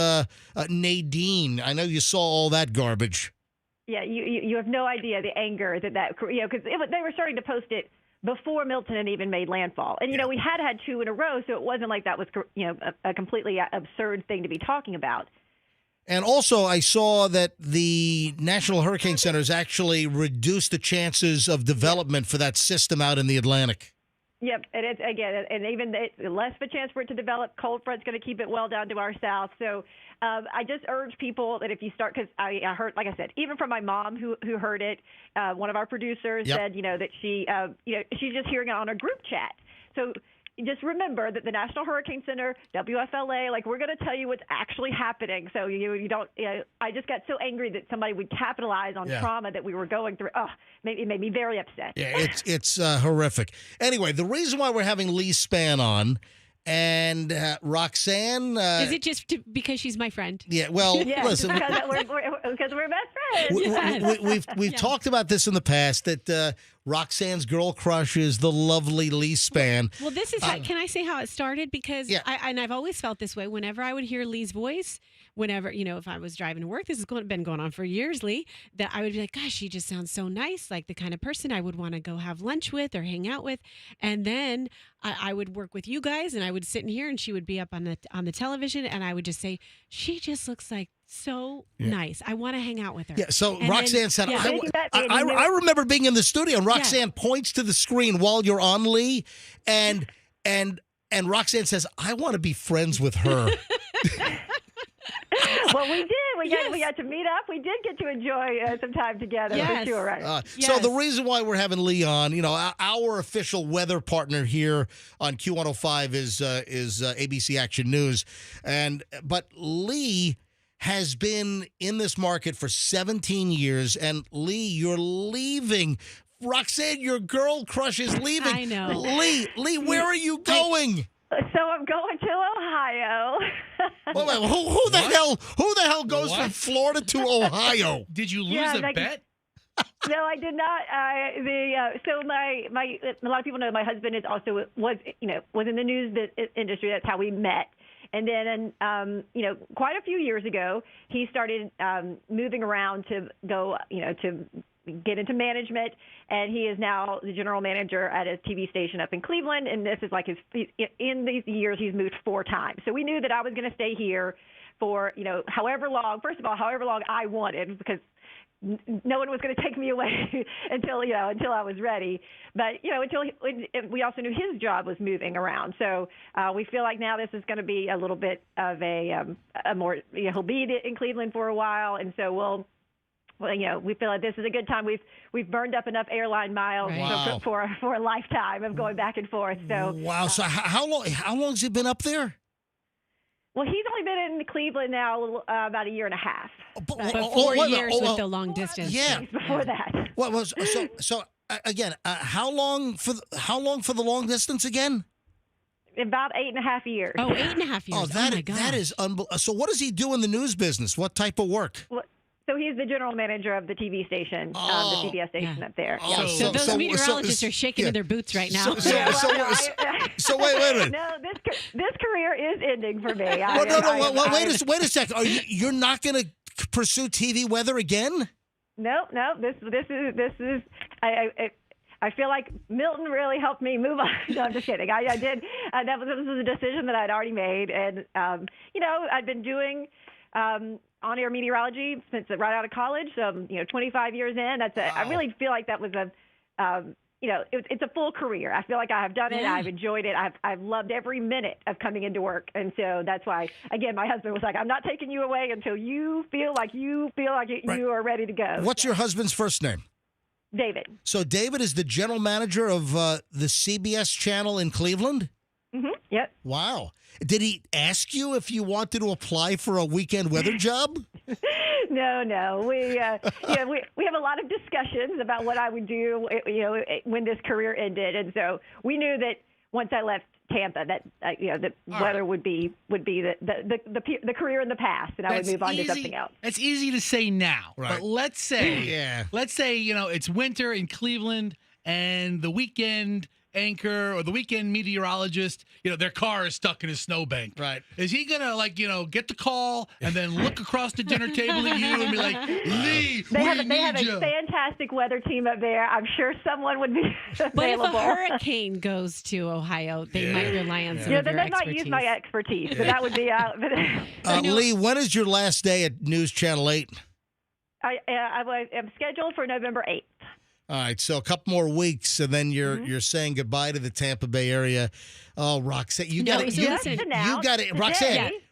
Nadine." I know you saw all that garbage. Yeah, you have no idea the anger that because they were starting to post it before Milton had even made landfall. And, we had 2 in a row, so it wasn't like that was, a completely absurd thing to be talking about. And also, I saw that the National Hurricane Center has actually reduced the chances of development for that system out in the Atlantic. Yep, and it's and even less of a chance for it to develop. Cold front's going to keep it well down to our south. So I just urge people that if you start, because I heard, like I said, even from my mom who heard it, one of our producers said, that she's just hearing it on a group chat. So just remember that the National Hurricane Center, WFLA, we're going to tell you what's actually happening. So you don't. I just got so angry that somebody would capitalize on trauma that we were going through. Oh, it made me very upset. Yeah, it's horrific. Anyway, the reason why we're having Lee Spann on. And Roxanne... is it just because she's my friend? Yeah, well, listen... Because we're best friends. We've talked about this in the past, that Roxanne's girl crush is the lovely Lee Spann. Well, this is... can I say how it started? Because I've always felt this way. Whenever I would hear Lee's voice, whenever, if I was driving to work, this has been going on for years, Lee, that I would be like, gosh, she just sounds so nice, like the kind of person I would want to go have lunch with or hang out with. And then I would work with you guys, and I would sit in here, and she would be up on the television, and I would just say, she just looks like so nice. I want to hang out with her. Yeah. So and Roxanne said, I remember being in the studio, and Roxanne points to the screen while you're on, Lee, and Roxanne says, I want to be friends with her. Well, we did. We got to meet up. We did get to enjoy some time together, for sure. Right. So the reason why we're having Lee on, our official weather partner here on Q105 is ABC Action News, but Lee has been in this market for 17 years, and Lee, you're leaving. Roxanne, your girl crush is leaving. I know. Lee, where are you going? So I'm going to Ohio. Wait, who the hell goes from Florida to Ohio? Did you lose a bet? No, I did not. So my a lot of people know my husband was in the news industry. That's how we met. And then, quite a few years ago, he started moving around to go, to get into management, and he is now the general manager at a TV station up in Cleveland. And this is like in these years, he's moved 4 times. So we knew that I was going to stay here for, however long. First of all, however long I wanted, because no one was going to take me away until I was ready. But we also knew his job was moving around. So we feel like now this is going to be a little bit of a more, he'll be in Cleveland for a while, and so we feel like this is a good time. We've burned up enough airline miles for a lifetime of going back and forth. So wow. So how long has he been up there? Well, he's only been in Cleveland now about a year and a half. But 4 years with the long distance. Yeah. Before that. Well, so again, how long for the long distance again? About 8.5 years. Oh, 8.5 years. Oh, my God. That is unbelievable. So what does he do in the news business? What type of work? Well, so he's the general manager of the TV station, the CBS station up there. Oh, So those meteorologists are shaking in their boots right now. So wait a minute. No, this career is ending for me. Wait a second. You're not going to pursue TV weather again? No. This is. I feel like Milton really helped me move on. No, I'm just kidding. I did. This was a decision that I'd already made, and I'd been doing on-air meteorology since right out of college. So 25 years in. I really feel like that was it's a full career. I feel like I have done it. I've enjoyed it. I've loved every minute of coming into work. And so that's why, again, my husband was like, I'm not taking you away until you feel like you are ready to go. What's your husband's first name? David. So David is the general manager of the CBS channel in Cleveland? Mm-hmm. Yep. Wow. Did he ask you if you wanted to apply for a weekend weather job? No. We have a lot of discussions about what I would do, when this career ended, and so we knew that once I left Tampa, that the weather would be the career in the past, and I would move on to something else. It's easy to say now, right. But let's say it's winter in Cleveland, and the weekend anchor or the weekend meteorologist, their car is stuck in a snowbank. Right. Is he gonna get the call and then look across the dinner table at you and be like, Lee, they have you. A fantastic weather team up there. I'm sure someone would be available. But if a hurricane goes to Ohio, they might rely on some of then your they might use my expertise, but that would be out. Lee, when is your last day at News Channel 8? I am scheduled for November 8th. All right, so a couple more weeks, and then you're saying goodbye to the Tampa Bay area. Oh, Roxanne, you got it.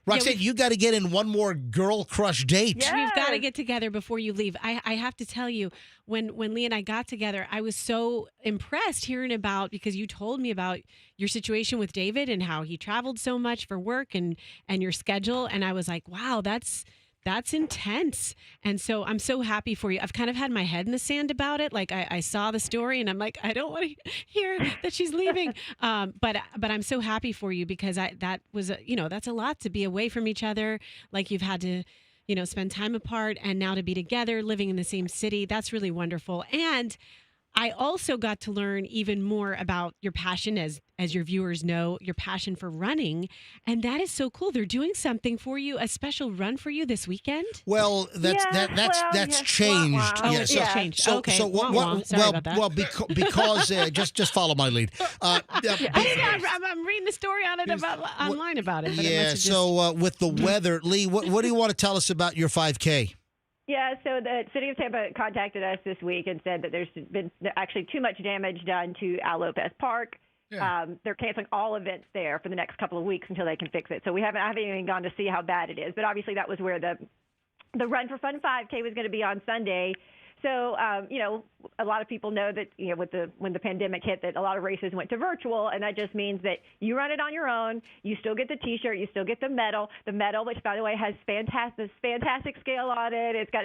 Roxanne, you got to get in one more girl crush date. Yes. We've got to get together before you leave. I have to tell you, when Lee and I got together, I was so impressed hearing because you told me about your situation with David and how he traveled so much for work and your schedule, and I was like, wow, that's intense. And so I'm so happy for you. I've kind of had my head in the sand about it. Like I saw the story and I'm like, I don't want to hear that she's leaving. But I'm so happy for you because that's a lot to be away from each other. Like you've had to, spend time apart, and now to be together, living in the same city. That's really wonderful. And I also got to learn even more about your passion, as your viewers know, your passion for running. And that is so cool. They're doing something for you, a special run for you this weekend? Well, that's changed. Oh, it's changed. Okay. Sorry about that. Well, because just follow my lead. I'm reading the story online about it. Yeah, so with the weather, Lee, what do you want to tell us about your 5K? Yeah, so the city of Tampa contacted us this week and said that there's been actually too much damage done to Al Lopez Park. Yeah. They're canceling all events there for the next couple of weeks until they can fix it. So I haven't even gone to see how bad it is. But obviously that was where the Run for Fun 5K was going to be on Sunday. So, a lot of people know that, when the pandemic hit, that a lot of races went to virtual, and that just means that you run it on your own. You still get the T-shirt. You still get the medal. The medal, which, by the way, has fantastic scale on it. It's got,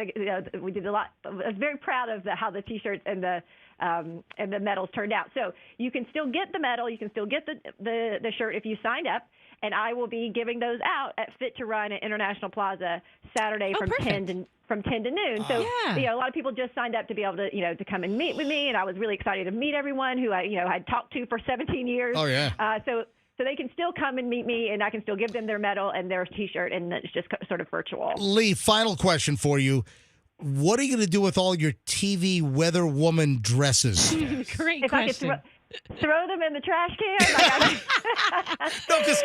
we did a lot. I was very proud of how the T-shirts and the medals turned out. So you can still get the medal. You can still get the shirt if you signed up. And I will be giving those out at Fit to Run at International Plaza Saturday from 10 to noon. So a lot of people just signed up to be able to to come and meet with me, and I was really excited to meet everyone who I had talked to for 17 years. Oh yeah. So they can still come and meet me, and I can still give them their medal and their T-shirt, and it's just sort of virtual. Lee, final question for you. What are you going to do with all your TV weather woman dresses? Great question. Throw them in the trash can? No, because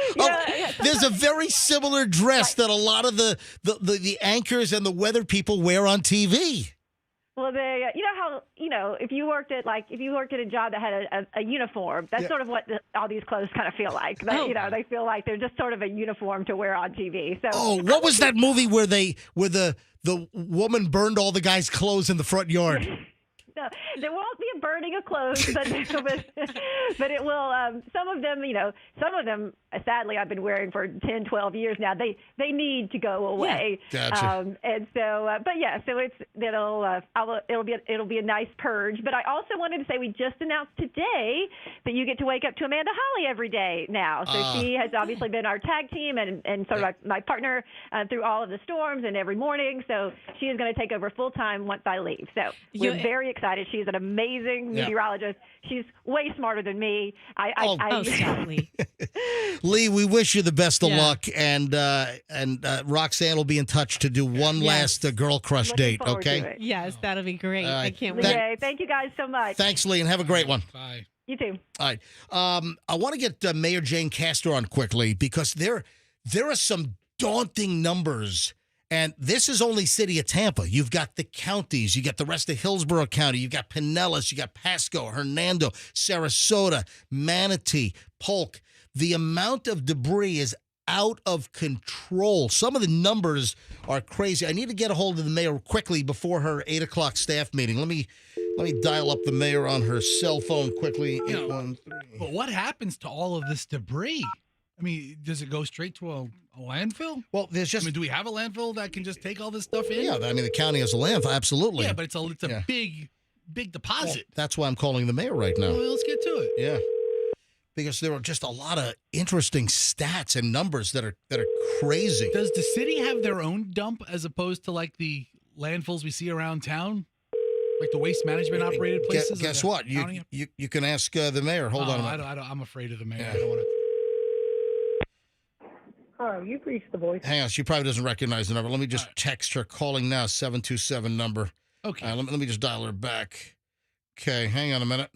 there's a very similar dress that a lot of the anchors and the weather people wear on TV. Well, you know how if you worked at a job that had a uniform, that's sort of what all these clothes kind of feel like. They feel like they're just sort of a uniform to wear on TV. So, what was that movie where the woman burned all the guys' clothes in the front yard? No, there won't be a burning of clothes, but it will. Some of them, sadly, I've been wearing for 10, 12 years now. They need to go away. Yeah. Gotcha. And so, so it'll be a nice purge. But I also wanted to say we just announced today that you get to wake up to Amanda Holly every day now. So she has obviously been our tag team and sort of my partner through all of the storms and every morning. So she is going to take over full time once I leave. So we're very excited. She's an amazing meteorologist. She's way smarter than me. Sadly. Lee, we wish you the best of luck, and Roxanne will be in touch to do one last girl crush date. Okay? Yes, that'll be great. I can't wait. Okay, thank you guys so much. Thanks, Lee, and have a great one. Bye. You too. All right. I want to get Mayor Jane Castor on quickly because there are some daunting numbers. And this is only city of Tampa. You've got the counties. You got the rest of Hillsborough County. You've got Pinellas. You got Pasco, Hernando, Sarasota, Manatee, Polk. The amount of debris is out of control. Some of the numbers are crazy. I need to get a hold of the mayor quickly before her 8 o'clock staff meeting. Let me dial up the mayor on her cell phone quickly. 813. But what happens to all of this debris? I mean, does it go straight to a landfill? Well, do we have a landfill that can just take all this stuff in? Yeah, I mean, the county has a landfill, absolutely. Yeah, but it's a big deposit. Well, that's why I'm calling the mayor right now. Well, let's get to it. Yeah, because there are just a lot of interesting stats and numbers that are crazy. Does the city have their own dump as opposed to like the landfills we see around town? Like the waste management operated places? Guess what? You can ask the mayor. Hold on a minute. I'm afraid of the mayor. Yeah. I don't want to. Oh, you've reached the voice. Hang on, she probably doesn't recognize the number. Let me just text her. Calling now, 727 number. Okay. Let me just dial her back. Okay, hang on a minute.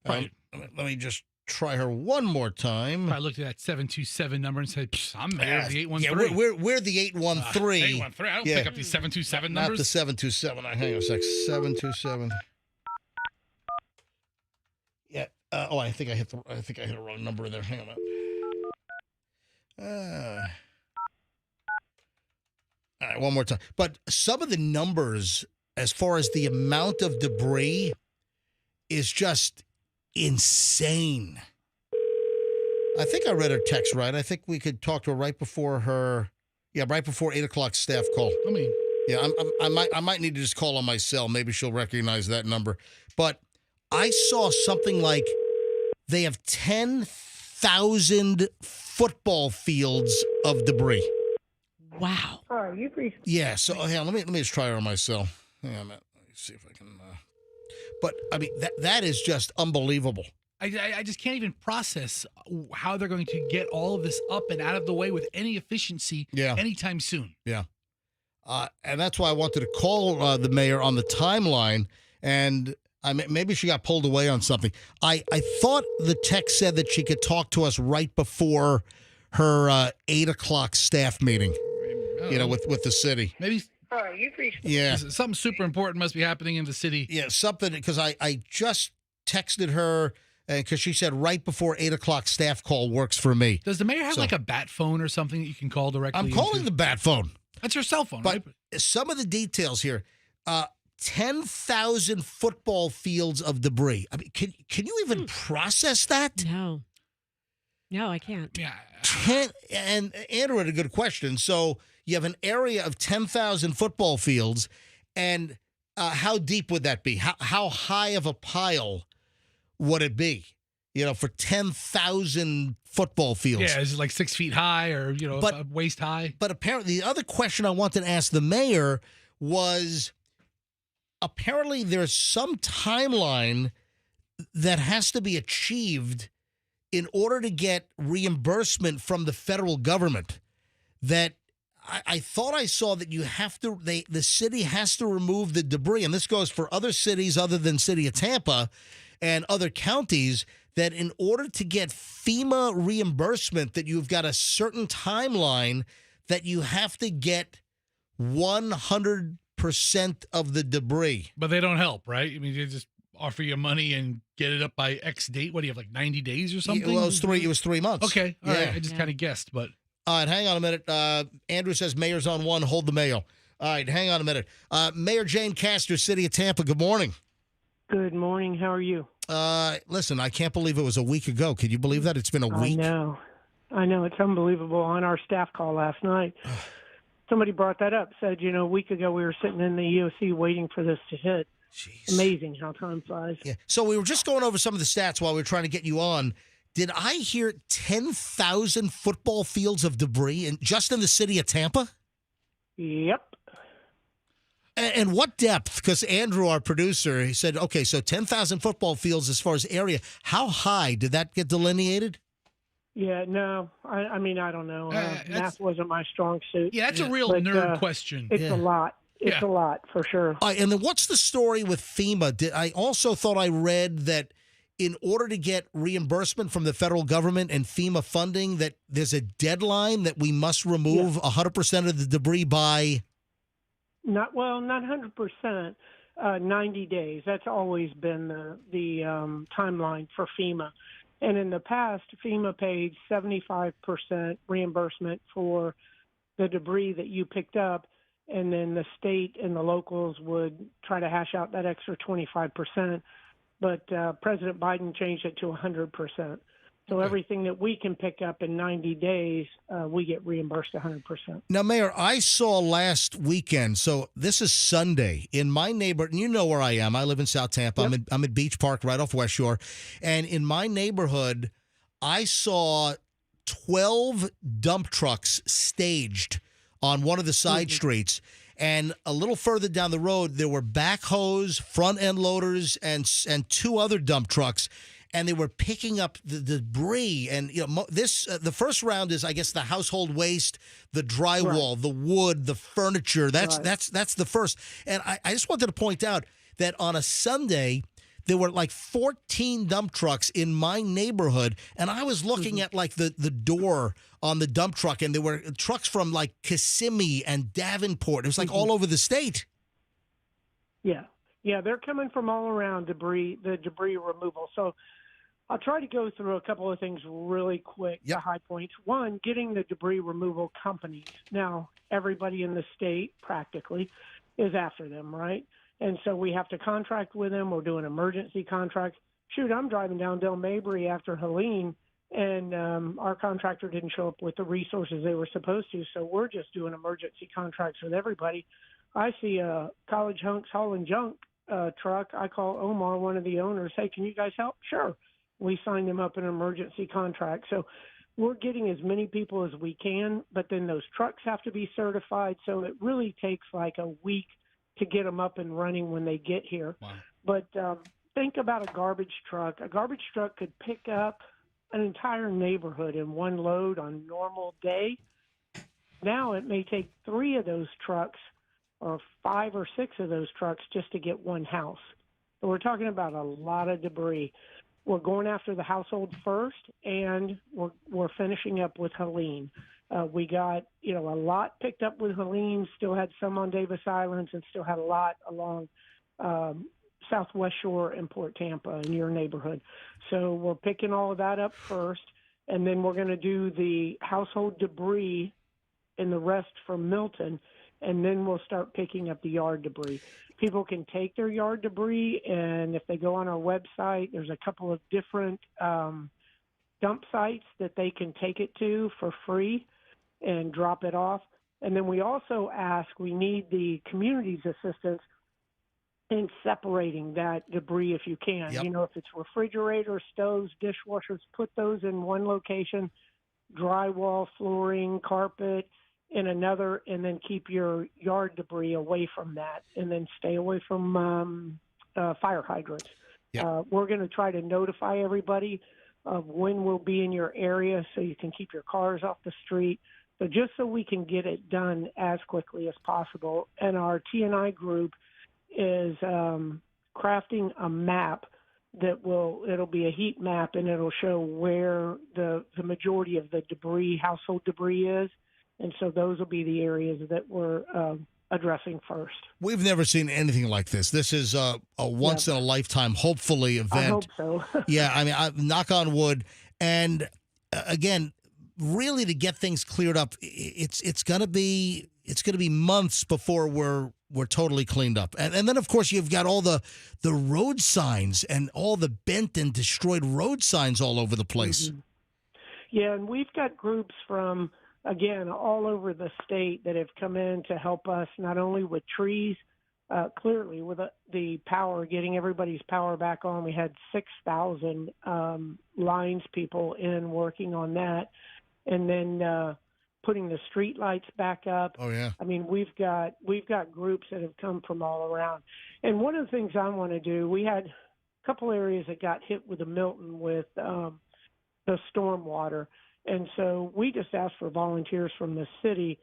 Right. Let me just try her one more time. I looked at that 727 number and said, I'm mayor of the 813. Yeah, we're the 813. 813. I don't pick up these 727 numbers. Not the 727. Hang on a sec. 727. Yeah. I think I hit the wrong number there. Hang on a minute. All right, one more time. But some of the numbers, as far as the amount of debris, is just insane. I think I read her text right. I think we could talk to her right before 8 o'clock staff call. I might need to just call on my cell. Maybe she'll recognize that number. But I saw something like they have 10,000 football fields of debris. Wow. Oh, you've reached. Yeah. So hang on, let me just try her on my cell. Hang on a minute. Let me see if I can. But I mean that is just unbelievable. I just can't even process how they're going to get all of this up and out of the way with any efficiency anytime soon. Yeah. And that's why I wanted to call the mayor on the timeline, and maybe she got pulled away on something. I thought the text said that she could talk to us right before her 8 o'clock staff meeting, with the city. Maybe. Oh, you've reached. Yeah. Something super important must be happening in the city. Yeah, something, because I just texted her, because she said right before 8 o'clock staff call works for me. Does the mayor have like a bat phone or something that you can call directly? I'm calling the bat phone. That's her cell phone, but right? Some of the details here. 10,000 football fields of debris. I mean, can you even process that? No, I can't. Yeah. And Andrew had a good question. So you have an area of 10,000 football fields, and how deep would that be? How high of a pile would it be? For 10,000 football fields. Yeah, is it like 6 feet high or waist high? But apparently, the other question I wanted to ask the mayor was, apparently there's some timeline that has to be achieved in order to get reimbursement from the federal government. That I thought I saw that you have to, the city has to remove the debris, and this goes for other cities other than City of Tampa and other counties, that in order to get FEMA reimbursement, that you've got a certain timeline that you have to get 100% percent of the debris. But they don't help, right? I mean, they just offer you money and get it up by X date. What do you have, like 90 days or something? Well, it was 3 months. Okay, all right. I just kind of guessed, but. All right, hang on a minute. Andrew says mayor's on one. Hold the mail. All right, hang on a minute. Mayor Jane Castor, City of Tampa, good morning. Good morning. How are you? Listen, I can't believe it was a week ago. Can you believe that? It's been a week. I know. It's unbelievable. On our staff call last night, somebody brought that up, said, a week ago we were sitting in the EOC waiting for this to hit. Jeez. Amazing how time flies. Yeah. So we were just going over some of the stats while we were trying to get you on. Did I hear 10,000 football fields of debris just in the city of Tampa? Yep. And what depth? Because Andrew, our producer, he said, okay, so 10,000 football fields as far as area. How high did that get delineated? Yeah, no. I mean, I don't know. Math wasn't my strong suit. Yeah, that's a real nerd question. It's a lot. It's a lot, for sure. And then what's the story with FEMA? I also thought I read that in order to get reimbursement from the federal government and FEMA funding, that there's a deadline that we must remove 100% of the debris by... Not 100%. 90 days. That's always been the timeline for FEMA. And in the past, FEMA paid 75% reimbursement for the debris that you picked up, and then the state and the locals would try to hash out that extra 25%. But President Biden changed it to 100%. So everything that we can pick up in 90 days, we get reimbursed 100%. Now, Mayor, I saw last weekend, so this is Sunday, in my neighborhood, and you know where I am. I live in South Tampa. Yep. I'm at Beach Park right off West Shore. And in my neighborhood, I saw 12 dump trucks staged on one of the side streets. And a little further down the road, there were backhoes, front-end loaders, and 2 other dump trucks. And they were picking up the debris. And the first round is, I guess, the household waste, the drywall, the wood, the furniture. That's the first. And I just wanted to point out that on a Sunday, there were like 14 dump trucks in my neighborhood, and I was looking at like the door on the dump truck, and there were trucks from like Kissimmee and Davenport. It was like all over the state. Yeah, they're coming from all around the debris removal. So I'll try to go through a couple of things really quick, the high points. One, getting the debris removal companies. Now, everybody in the state practically is after them, right? And so we have to contract with them. We're doing emergency contracts. Shoot, I'm driving down Del Mabry after Helene, and our contractor didn't show up with the resources they were supposed to, so we're just doing emergency contracts with everybody. I see a College Hunks hauling junk truck. I call Omar, one of the owners. Hey, can you guys help? Sure. We signed them up in an emergency contract. So we're getting as many people as we can, but then those trucks have to be certified. So it really takes like a week to get them up and running when they get here. Wow. But think about a garbage truck. A garbage truck could pick up an entire neighborhood in one load on a normal day. Now it may take 3 of those trucks or 5 or 6 of those trucks just to get one house. So we're talking about a lot of debris. We're going after the household first, and we're finishing up with Helene. We got, a lot picked up with Helene, still had some on Davis Islands, and still had a lot along Southwest Shore and Port Tampa in your neighborhood. So we're picking all of that up first, and then we're going to do the household debris and the rest from Milton, and then we'll start picking up the yard debris. People can take their yard debris, and if they go on our website, there's a couple of different dump sites that they can take it to for free and drop it off. And then we also we need the community's assistance in separating that debris if you can. Yep. If it's refrigerators, stoves, dishwashers, put those in one location, drywall, flooring, carpet in another, and then keep your yard debris away from that, and then stay away from fire hydrants. Yep. We're going to try to notify everybody of when we'll be in your area so you can keep your cars off the street. So just so we can get it done as quickly as possible. And our T&I group is crafting a map it'll be a heat map, and it'll show where the majority of the household debris is. And so those will be the areas that we're addressing first. We've never seen anything like this. This is a once in a lifetime, hopefully, event. I hope so. Yeah, I mean, knock on wood. And again, really, to get things cleared up, it's gonna be months before we're totally cleaned up. And then, of course, you've got all the road signs and all the bent and destroyed road signs all over the place. Mm-hmm. Yeah, and we've got groups from, again, all over the state that have come in to help us not only with trees, clearly with the power, getting everybody's power back on. We had 6,000 lines people in working on that. And then putting the street lights back up. Oh, yeah. I mean, we've got groups that have come from all around. And one of the things I want to do, we had a couple areas that got hit with the Milton with the storm water. And so we just asked for volunteers from the city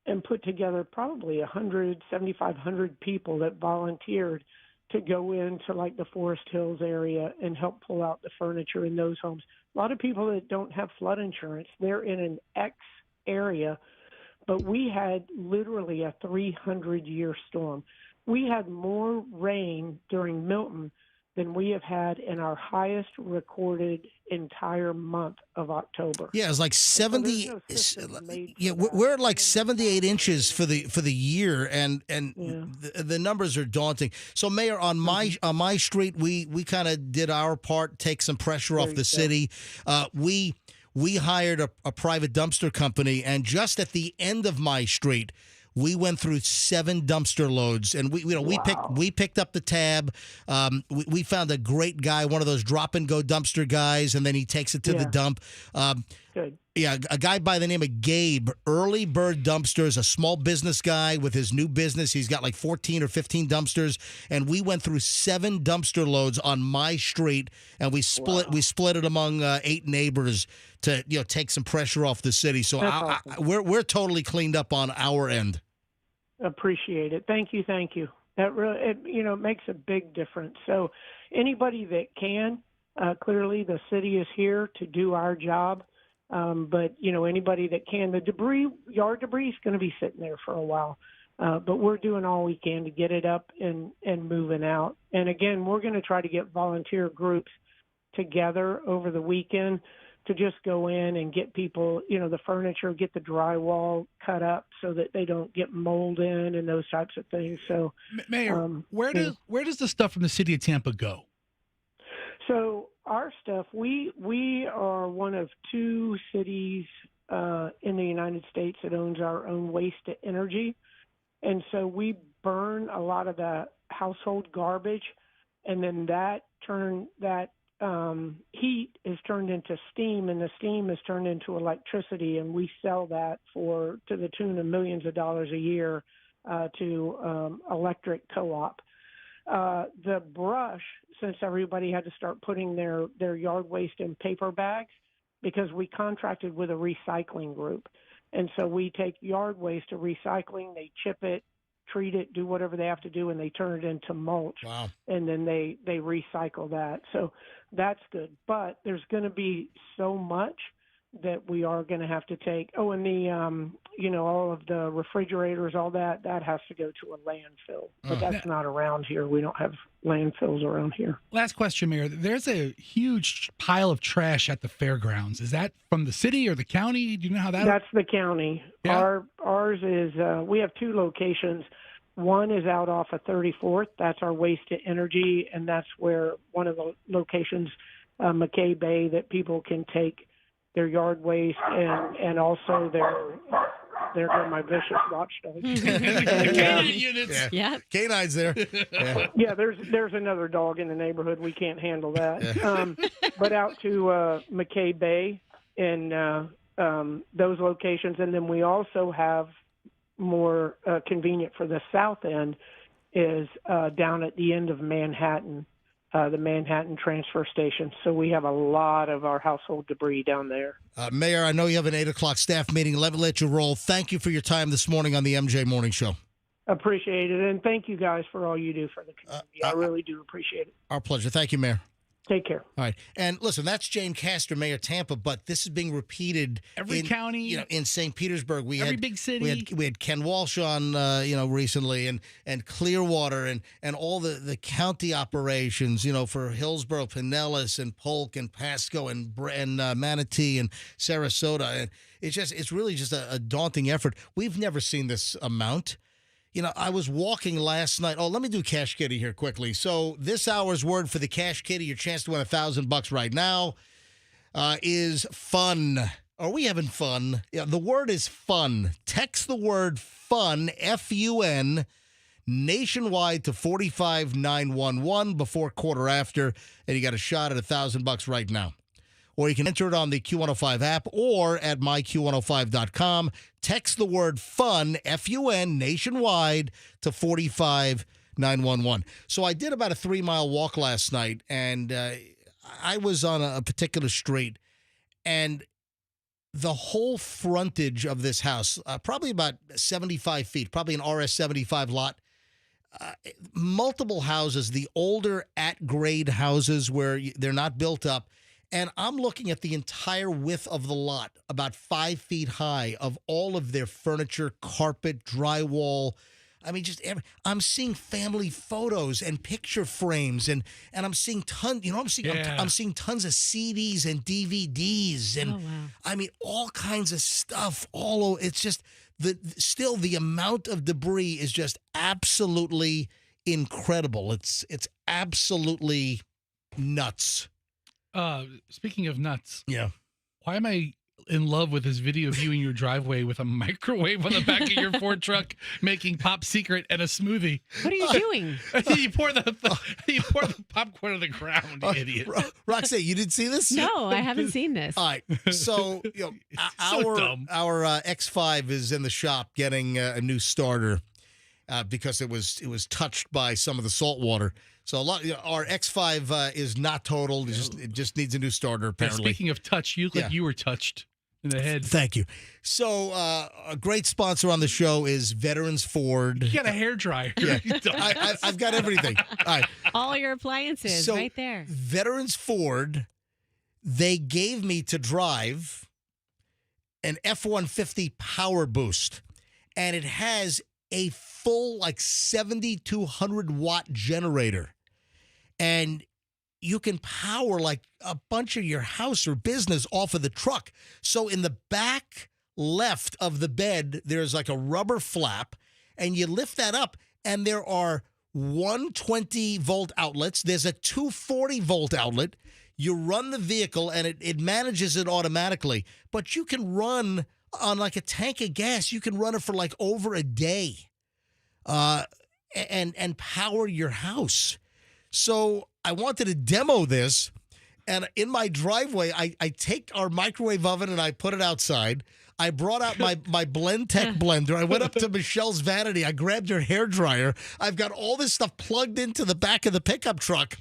and put together probably 7,500 people that volunteered to go into like the Forest Hills area and help pull out the furniture in those homes. A lot of people that don't have flood insurance, they're in an X area, but we had literally a 300-year storm. We had more rain during Milton than we have had in our highest recorded entire month of October. Yeah, it's like 70. We're at like 78 inches for the year, and the numbers are daunting. So, Mayor, on my street, we kind of did our part, take some pressure off the city. We hired a private dumpster company, and just at the end of my street, we went through 7 dumpster loads, and we picked up the tab. We found a great guy, one of those drop and go dumpster guys, and then he takes it to the dump. Good. Yeah, a guy by the name of Gabe, Early Bird Dumpsters, a small business guy with his new business. He's got like 14 or 15 dumpsters, and we went through 7 dumpster loads on my street, and we split it among 8 neighbors to take some pressure off the city. So awesome. we're totally cleaned up on our end. Appreciate it. Thank you. That really it makes a big difference. So anybody that can, clearly the city is here to do our job. But anybody that can, yard debris is going to be sitting there for a while. But we're doing all we can to get it up and moving out. And again, we're going to try to get volunteer groups together over the weekend to just go in and get people, the furniture, get the drywall cut up so that they don't get mold in and those types of things. So, Mayor, where does the stuff from the city of Tampa go? So our stuff, we are one of 2 cities in the United States that owns our own waste to energy. And so we burn a lot of the household garbage, and then that heat is turned into steam, and the steam is turned into electricity, and we sell that to the tune of millions of dollars a year to electric co-op. The brush, since everybody had to start putting their yard waste in paper bags, because we contracted with a recycling group. And so we take yard waste to recycling, they chip it, treat it, do whatever they have to do, and they turn it into mulch. Wow. And then they recycle that. So that's good. But there's going to be so much that we are going to have to take. Oh, and the, all of the refrigerators, all that has to go to a landfill. But that's not around here. We don't have landfills around here. Last question, Mayor. There's a huge pile of trash at the fairgrounds. Is that from the city or the county? Do you know how that? That's the county. Yeah. Ours is, we have 2 locations. One is out off of 34th. That's our waste to energy, and that's where one of the locations, McKay Bay, that people can take their yard waste and also they're my vicious watchdogs. Canine units. Yeah. Canines there. Yeah, there's another dog in the neighborhood. We can't handle that. But out to McKay Bay and those locations, and then we also have more convenient for the south end is down at the end of Manhattan, the Manhattan transfer station. So we have a lot of our household debris down there. Mayor, I know you have an 8 o'clock staff meeting. Let me let you roll. Thank you for your time this morning on the MJ Morning Show. Appreciate it. And thank you guys for all you do for the community. I really do appreciate it. Our pleasure. Thank you, Mayor. Take care. All right. And listen, that's Jane Castor, Mayor Tampa, but this is being repeated every county. In St. Petersburg. Every big city. We had Ken Walsh on, recently, and Clearwater, and all the county operations, for Hillsborough, Pinellas, and Polk, and Pasco, and Manatee, and Sarasota. And it's really just a daunting effort. We've never seen this amount. I was walking last night. Oh, let me do Cash Kitty here quickly. So this hour's word for the Cash Kitty, your chance to win $1,000 right now, is fun. Are we having fun? Yeah, the word is fun. Text the word fun, F-U-N, nationwide to 45911 before quarter after, and you got a shot at $1,000 right now. Or you can enter it on the Q105 app or at myQ105.com. Text the word FUN, F-U-N, nationwide to 45911. So I did about a 3-mile walk last night, and I was on a particular street, and the whole frontage of this house, probably about 75 feet, probably an RS-75 lot, multiple houses, the older at-grade houses where they're not built up. And I'm looking at the entire width of the lot, about 5 feet high, of all of their furniture, carpet, drywall. I mean, I'm seeing family photos and picture frames, and I'm seeing tons. I'm seeing tons of CDs and DVDs, and I mean all kinds of stuff. It's just the amount of debris is just absolutely incredible. It's absolutely nuts. Speaking of nuts, why am I in love with this video of you in your driveway with a microwave on the back of your Ford truck making Pop Secret and a smoothie? What are you doing? You pour the popcorn on the ground, you idiot. Roxanne, you didn't see this? No, I haven't seen this. All right, so our X5 is in the shop getting a new starter because it was touched by some of the salt water. So our X5 is not totaled. It just needs a new starter, apparently. Speaking of touch, you look like you were touched in the head. Thank you. So a great sponsor on the show is Veterans Ford. You got a hairdryer. Yeah. I've got everything. All your appliances right there. Veterans Ford, they gave me to drive an F-150 Power Boost, and it has a full 7,200 watt generator, and you can power a bunch of your house or business off of the truck. So in the back left of the bed, there's a rubber flap, and you lift that up, and there are 120 volt outlets. There's a 240 volt outlet. You run the vehicle, and it manages it automatically, but you can run on a tank of gas. You can run it for over a day. And power your house. So I wanted to demo this, and in my driveway, I take our microwave oven and I put it outside. I brought out my BlendTech blender. I went up to Michelle's vanity. I grabbed her hairdryer. I've got all this stuff plugged into the back of the pickup truck,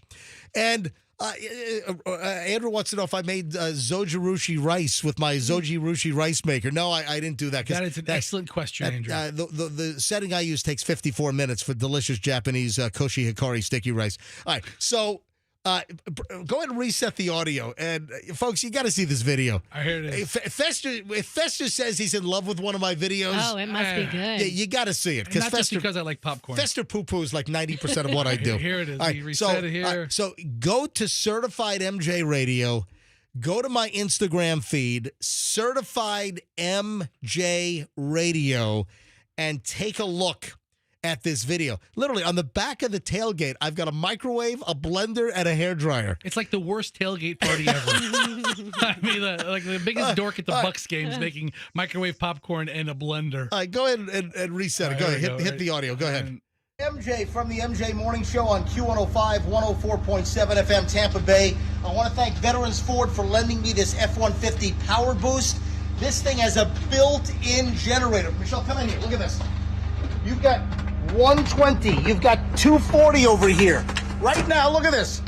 and Andrew wants to know if I made zojirushi rice with my zojirushi rice maker. No, I didn't do that. That is an excellent question, Andrew. The setting I use takes 54 minutes for delicious Japanese koshi hikari sticky rice. All right, so go ahead and reset the audio. And folks, you got to see this video. I hear it. If Fester says he's in love with one of my videos, oh, it must be good. Yeah, you got to see it. Not just because I like popcorn. Fester poo-poos 90% of what I do. Here it is. Right, you reset it here. So go to Certified MJ Radio. Go to my Instagram feed, Certified MJ Radio, and take a look at this video. Literally, on the back of the tailgate, I've got a microwave, a blender, and a hairdryer. It's like the worst tailgate party ever. I mean, the biggest dork at the Bucks games making microwave popcorn and a blender. All right, go ahead and reset it. Go ahead, hit the audio. Go ahead. MJ from the MJ Morning Show on Q105, 104.7 FM Tampa Bay. I want to thank Veterans Ford for lending me this F-150 Power Boost. This thing has a built-in generator. Michelle, come in here. Look at this. You've got 120. You've got 240 over here. Right now, look at this.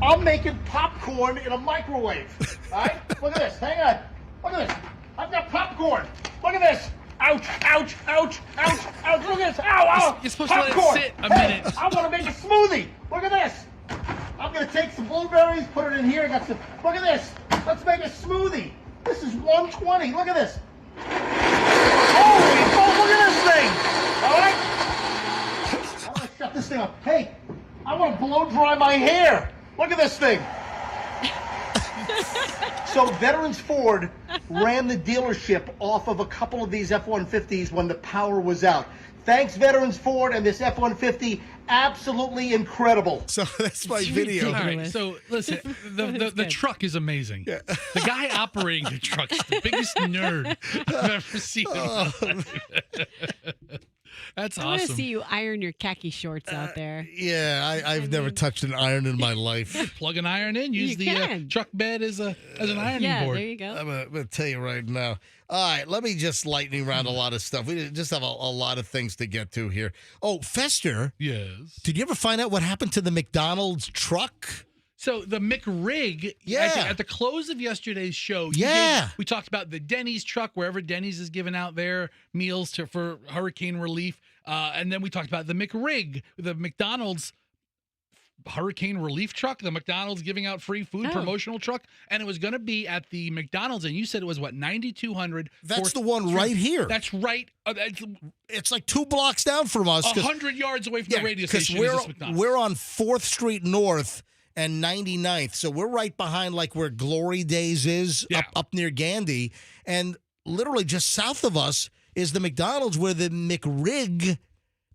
I'm making popcorn in a microwave. All right? Look at this. Hang on. Look at this. I've got popcorn. Look at this. Ouch, ouch, ouch, ouch, ouch. Look at this. Ow, ow. You're supposed popcorn. To let it sit a minute. I want to make a smoothie. Look at this. I'm going to take some blueberries, put it in here. I got some. Look at this. Let's make a smoothie. This is $1.20. Look at this. Holy moly, look at this thing. All right? I want to shut this thing up. Hey, I want to blow dry my hair. Look at this thing. So Veterans Ford ran the dealership off of a couple of these F-150s when the power was out. Thanks, Veterans Ford, and this F-150, absolutely incredible. So that's my video. All right, so listen, the truck is amazing. Yeah. The guy operating the truck is the biggest nerd I've ever seen. That's awesome. I want to see you iron your khaki shorts out there. Yeah, I've never touched an iron in my life. Plug an iron in. Use the truck bed as an ironing board. There you go. I'm going to tell you right now. All right, let me just lightning round a lot of stuff. We just have a lot of things to get to here. Oh, Fester. Yes. Did you ever find out what happened to the McDonald's truck? So the McRig, at the close of yesterday's show, we talked about the Denny's truck, wherever Denny's is giving out their meals for hurricane relief. And then we talked about the McRig, the McDonald's hurricane relief truck, the McDonald's giving out free food promotional truck. And it was going to be at the McDonald's. And you said it was, what, 9,200? That's the one right here. That's right. It's like 2 blocks down from us. 100 yards away from the radio station. We're on 4th Street North and 99th. So we're right behind like where Glory Days is, up near Gandy. And literally just south of us is the McDonald's where the McRig,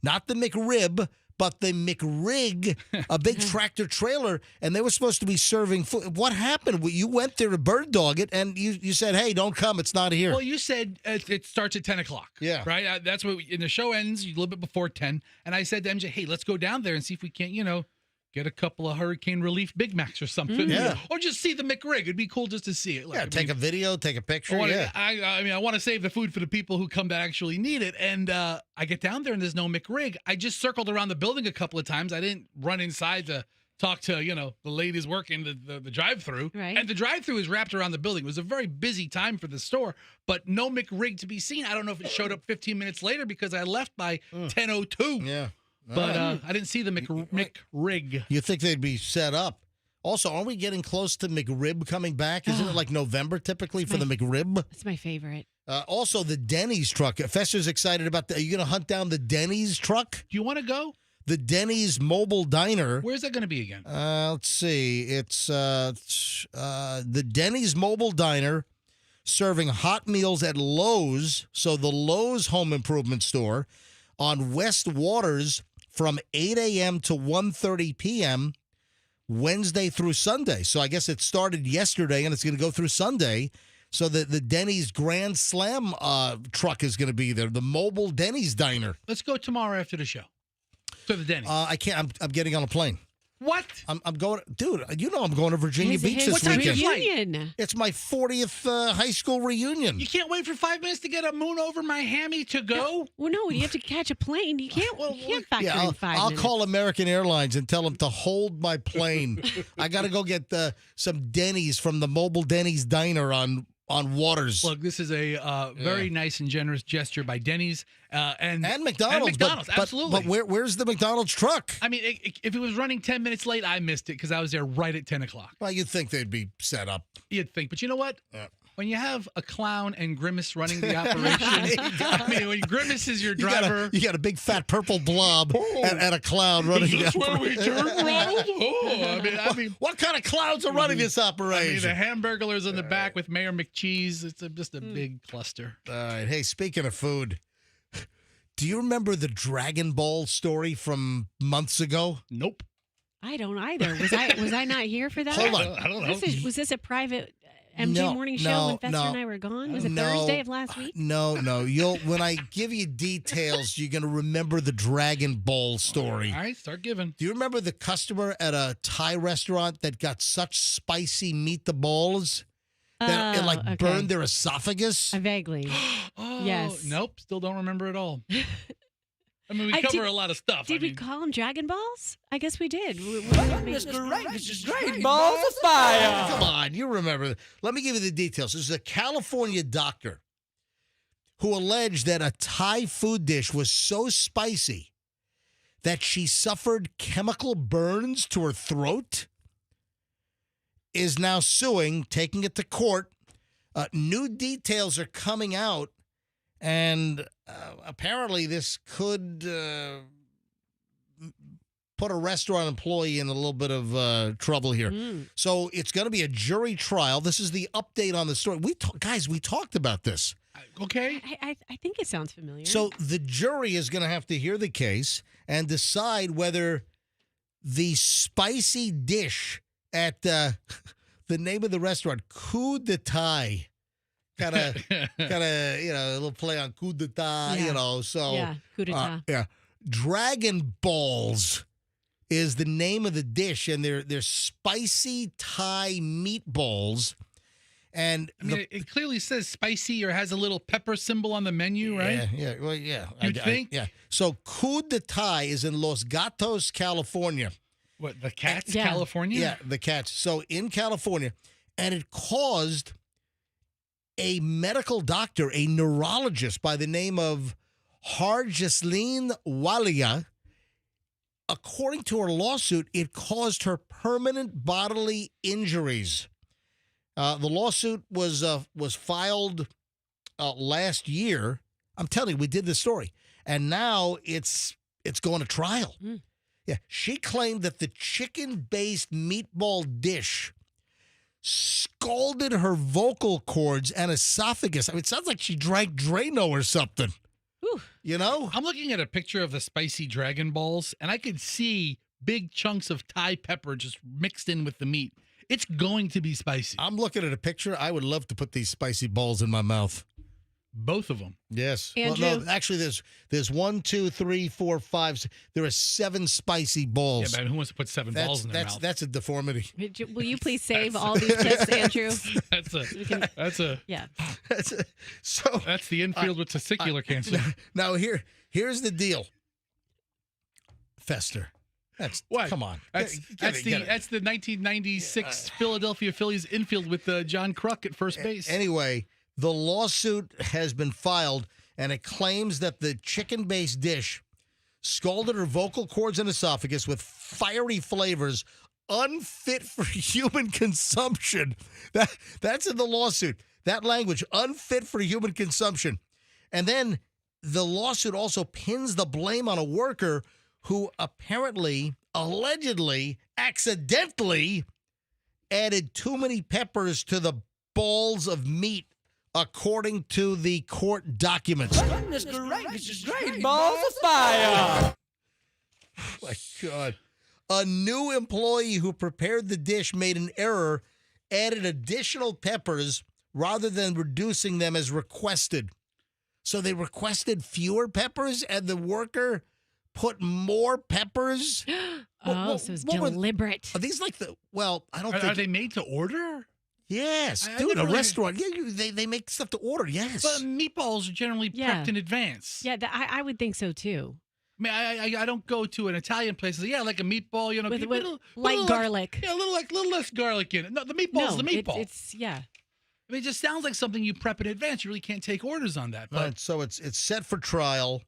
not the McRib, but the McRig, a big tractor trailer, and they were supposed to be serving food. What happened? You went there to bird dog it, and you said, hey, don't come. It's not here. Well, you said it starts at 10 o'clock. Yeah. Right? That's what and the show ends a little bit before 10. And I said to MJ, hey, let's go down there and see if we can't, get a couple of hurricane relief Big Macs or something. Yeah. Or just see the McRig. It'd be cool just to see it. Look, take a video, take a picture. I want to save the food for the people who come to actually need it. And I get down there and there's no McRig. I just circled around the building a couple of times. I didn't run inside to talk to, the ladies working the drive-thru. Right. And the drive-thru is wrapped around the building. It was a very busy time for the store, but no McRig to be seen. I don't know if it showed up 15 minutes later because I left by 10:02. Yeah. But I didn't see the McRig. You think they'd be set up? Also, aren't we getting close to McRib coming back? Isn't it like November typically for the McRib? It's my favorite. Also, the Denny's truck. Fester's excited about that. Are you going to hunt down the Denny's truck? Do you want to go? The Denny's mobile diner. Where's that going to be again? Let's see. It's the Denny's mobile diner serving hot meals at Lowe's. So the Lowe's home improvement store on West Waters from 8 a.m. to 1:30 p.m. Wednesday through Sunday. So I guess it started yesterday and it's going to go through Sunday. So the Denny's Grand Slam truck is going to be there. The mobile Denny's diner. Let's go tomorrow after the show to the Denny's. I can't. I'm getting on a plane. What? I'm going, dude. I'm going to Virginia Beach this weekend. Reunion. It's my 40th high school reunion. You can't wait for 5 minutes to get a moon over my hammy to go? Well, no, you have to catch a plane. You can't. You can't factor in 5 minutes. I'll call American Airlines and tell them to hold my plane. I got to go get some Denny's from the mobile Denny's diner on Waters. Look, this is a very nice and generous gesture by Denny's and McDonald's. And McDonald's, absolutely. But where's the McDonald's truck? I mean, if it was running 10 minutes late, I missed it because I was there right at 10 o'clock. Well, you'd think they'd be set up. You'd think. But you know what? When you have a clown and Grimace running the operation, I mean, when Grimace is your driver. You got a big fat purple blob and a clown running the operation. Where we turn, Ronald? I mean, what kind of clowns are running this operation? I mean, the Hamburglers in the back with Mayor McCheese. It's just a big cluster. All right. Hey, speaking of food, do you remember the Dragon Ball story from months ago? Nope. I don't either. Was I not here for that? Hold on. I don't know. Was this a private MJ morning show when Fester and I were gone? Was it Thursday of last week? No. When I give you details, you're going to remember the Dragon Ball story. All right, start giving. Do you remember the customer at a Thai restaurant that got such spicy meatballs that it burned their esophagus? Vaguely. Yes. Nope, still don't remember at all. I mean, we cover a lot of stuff. Did we call them Dragon Balls? I guess we did. Mr. Great Balls of Fire. Come on, you remember. Let me give you the details. This is a California doctor who alleged that a Thai food dish was so spicy that she suffered chemical burns to her throat. is now suing, taking it to court. New details are coming out, and apparently this could put a restaurant employee in a little bit of trouble here. So it's going to be a jury trial. This is the update on the story. We talked about this. Okay. I think it sounds familiar. So the jury is going to have to hear the case and decide whether the spicy dish at the name of the restaurant, Coup de Thai, kind of, a little play on Coup de Thai, So Coup de Thai. Dragon Balls is the name of the dish, and they're spicy Thai meatballs. And it clearly says spicy or has a little pepper symbol on the menu, right? Yeah. Well, yeah. You'd think? Yeah. So Coup de Thai is in Los Gatos, California. What, the Cats, California? Yeah, the Cats. So in California, and it caused a medical doctor, a neurologist by the name of Harjasleen Walia. According to her lawsuit, it caused her permanent bodily injuries. The lawsuit was filed last year. I'm telling you, we did this story, and now it's going to trial. Yeah, she claimed that the chicken-based meatball dish scalded her vocal cords and esophagus. I mean, it sounds like she drank Drano or something. Whew. You know? I'm looking at a picture of the spicy Dragon Balls, and I could see big chunks of Thai pepper just mixed in with the meat. It's going to be spicy. I'm looking at a picture. I would love to put these spicy balls in my mouth. Both of them. Yes. Andrew? Well, no, actually, there's 1, 2, 3, 4, 5. There are 7 spicy balls. Yeah, but who wants to put 7 balls in their mouth? That's a deformity. Will you please save all these tips, Andrew? That's Yeah. That's the infield with testicular cancer. Now here's the deal. Fester. That's what? Come on. That's the 1996 Philadelphia Phillies infield with John Kruk at first base. Anyway, the lawsuit has been filed, and it claims that the chicken-based dish scalded her vocal cords and esophagus with fiery flavors unfit for human consumption. That's in the lawsuit. That language, unfit for human consumption. And then the lawsuit also pins the blame on a worker who allegedly, accidentally added too many peppers to the balls of meat, according to the court documents. This is great. Balls of fire. Oh, my God. A new employee who prepared the dish made an error, added additional peppers rather than reducing them as requested. So they requested fewer peppers, and the worker put more peppers? So it's deliberate. Are these like I don't think. Are they made to order? Yes, dude, a restaurant. Yeah, they make stuff to order, yes. But meatballs are generally prepped in advance. Yeah, I would think so, too. I mean, I don't go to an Italian place and say, like a meatball, with garlic. A little less garlic in it. No, the meatball's the meatball. It's I mean, it just sounds like something you prep in advance. You really can't take orders on that. But right, so it's set for trial.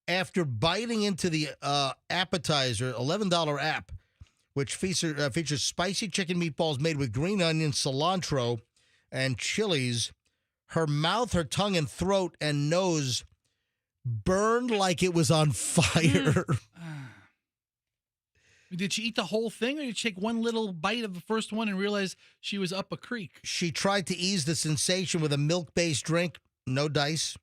After biting into the appetizer, $11 app, which features spicy chicken meatballs made with green onion, cilantro, and chilies, her mouth, her tongue, and throat and nose burned like it was on fire. Did she eat the whole thing, or did she take one little bite of the first one and realize she was up a creek? She tried to ease the sensation with a milk-based drink. No dice.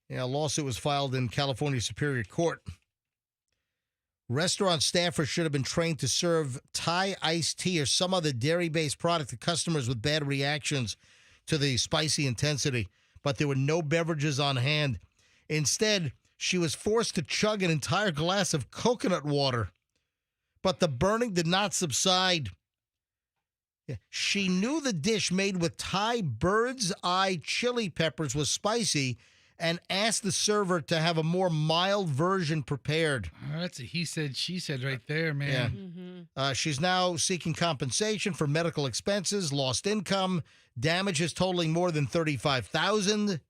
Yeah, a lawsuit was filed in California Superior Court. Restaurant staffers should have been trained to serve Thai iced tea or some other dairy-based product to customers with bad reactions to the spicy intensity, but there were no beverages on hand. Instead, she was forced to chug an entire glass of coconut water, but the burning did not subside. She knew the dish made with Thai bird's eye chili peppers was spicy and asked the server to have a more mild version prepared. Oh, that's a he said, she said right there, man. Yeah. Mm-hmm. She's now seeking compensation for medical expenses, lost income, damages totaling more than $35,000.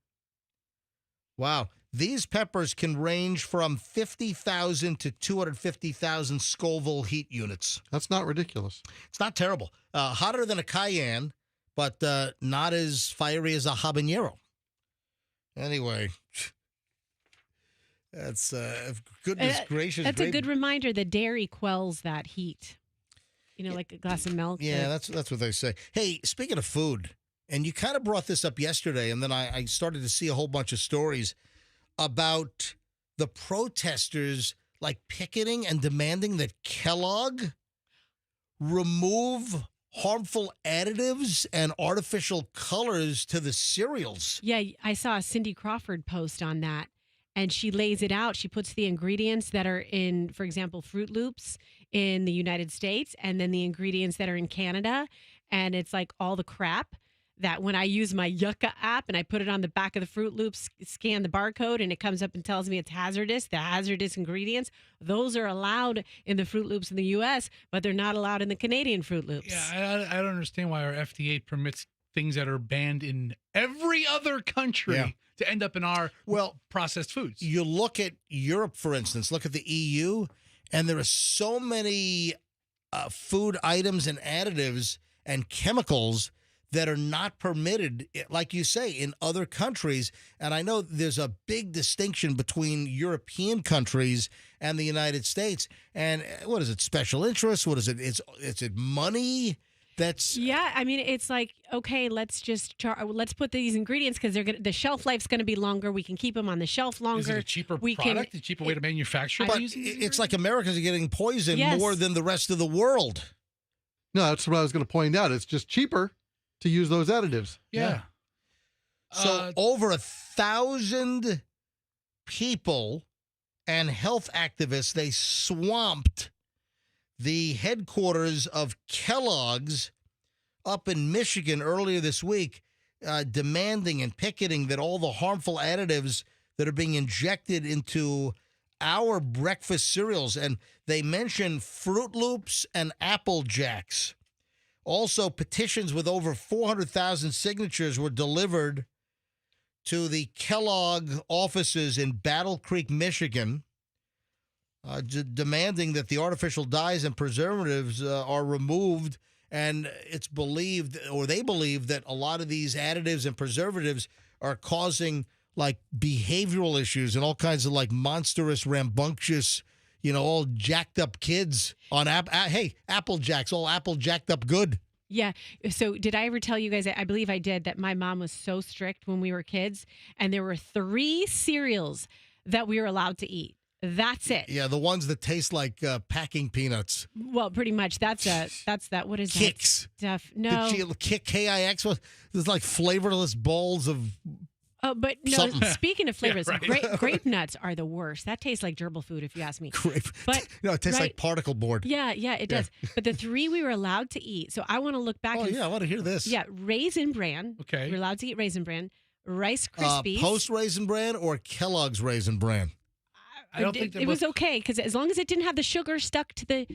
Wow. These peppers can range from 50,000 to 250,000 Scoville heat units. That's not ridiculous. It's not terrible. Hotter than a cayenne, but not as fiery as a habanero. Anyway, that's goodness gracious. That's a good reminder that dairy quells that heat. Like a glass of milk. Yeah, that's what they say. Hey, speaking of food, and you kind of brought this up yesterday, and then I started to see a whole bunch of stories about the protesters picketing and demanding that Kellogg remove harmful additives and artificial colors to the cereals. Yeah, I saw a Cindy Crawford post on that, and she lays it out. She puts the ingredients that are in, for example, Fruit Loops in the United States, and then the ingredients that are in Canada, and it's all the crap that when I use my Yucca app and I put it on the back of the Fruit Loops, scan the barcode, and it comes up and tells me it's hazardous, the hazardous ingredients, those are allowed in the Fruit Loops in the U.S., but they're not allowed in the Canadian Fruit Loops. Yeah, I don't understand why our FDA permits things that are banned in every other country to end up in our processed foods. You look at Europe, for instance, look at the EU, and there are so many food items and additives and chemicals that are not permitted, like you say, in other countries. And I know there's a big distinction between European countries and the United States. And what is it, special interests? What is it? Is it money? Yeah, I mean, it's okay, let's let's put these ingredients because the shelf life's going to be longer. We can keep them on the shelf longer. Is it a cheaper product, a cheaper way to manufacture? But it's like Americans are getting poisoned more than the rest of the world. No, that's what I was going to point out. It's just cheaper to use those additives. Yeah. So over 1,000 people and health activists, they swamped the headquarters of Kellogg's up in Michigan earlier this week, demanding and picketing that all the harmful additives that are being injected into our breakfast cereals, and they mentioned Fruit Loops and Apple Jacks. Also, petitions with over 400,000 signatures were delivered to the Kellogg offices in Battle Creek, Michigan, demanding that the artificial dyes and preservatives are removed. And it's believed, or they believe, that a lot of these additives and preservatives are causing behavioral issues and all kinds of monstrous, rambunctious, all jacked up kids on Apple Jacks, all Apple jacked up good. Yeah. So did I ever tell you guys, I believe I did, that my mom was so strict when we were kids, and there were 3 cereals that we were allowed to eat. That's it. Yeah, the ones that taste like packing peanuts. Well, pretty much. That's that. What is Kix. that stuff? No. Kick, K-I-X. There's flavorless balls of Oh, but no, something. Speaking of flavors, Yeah, right. grape nuts are the worst. That tastes like gerbil food, if you ask me. Grape. But it tastes like particle board. Yeah, it does. But the 3 we were allowed to eat. So I want to look back. Oh, I want to hear this. Yeah, Raisin Bran. Okay. We were allowed to eat Raisin Bran. Rice Krispies. Post Raisin Bran or Kellogg's Raisin Bran? I don't think it was okay because as long as it didn't have the sugar stuck to the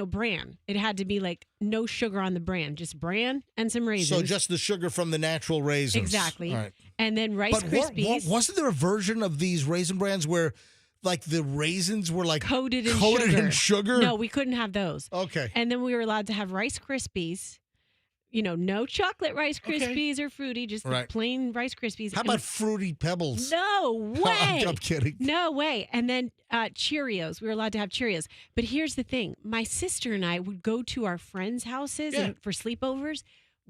bran, it had to be no sugar on the bran, just bran and some raisins. So just the sugar from the natural raisins. Exactly. All right. And then Rice Krispies. Wasn't there a version of these Raisin Brans where the raisins were coated in sugar? No, we couldn't have those. Okay. And then we were allowed to have Rice Krispies. No chocolate Rice Krispies or fruity, just the plain Rice Krispies. How about Fruity Pebbles? No way. I'm kidding. No way. And then Cheerios. We were allowed to have Cheerios. But here's the thing. My sister and I would go to our friends' houses for sleepovers.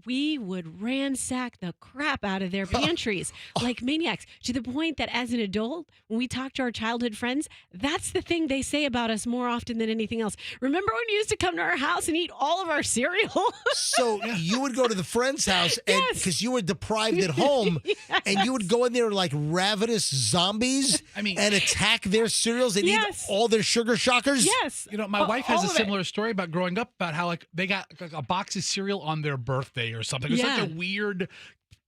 We would ransack the crap out of their pantries like maniacs, to the point that as an adult, when we talk to our childhood friends, that's the thing they say about us more often than anything else. Remember when you used to come to our house and eat all of our cereal? So you would go to the friend's house because you were deprived at home, and you would go in there like ravenous zombies and attack their cereals and eat all their sugar shockers? Yes. My wife has a similar story about growing up, about how they got a box of cereal on their birthday or something. It was such a weird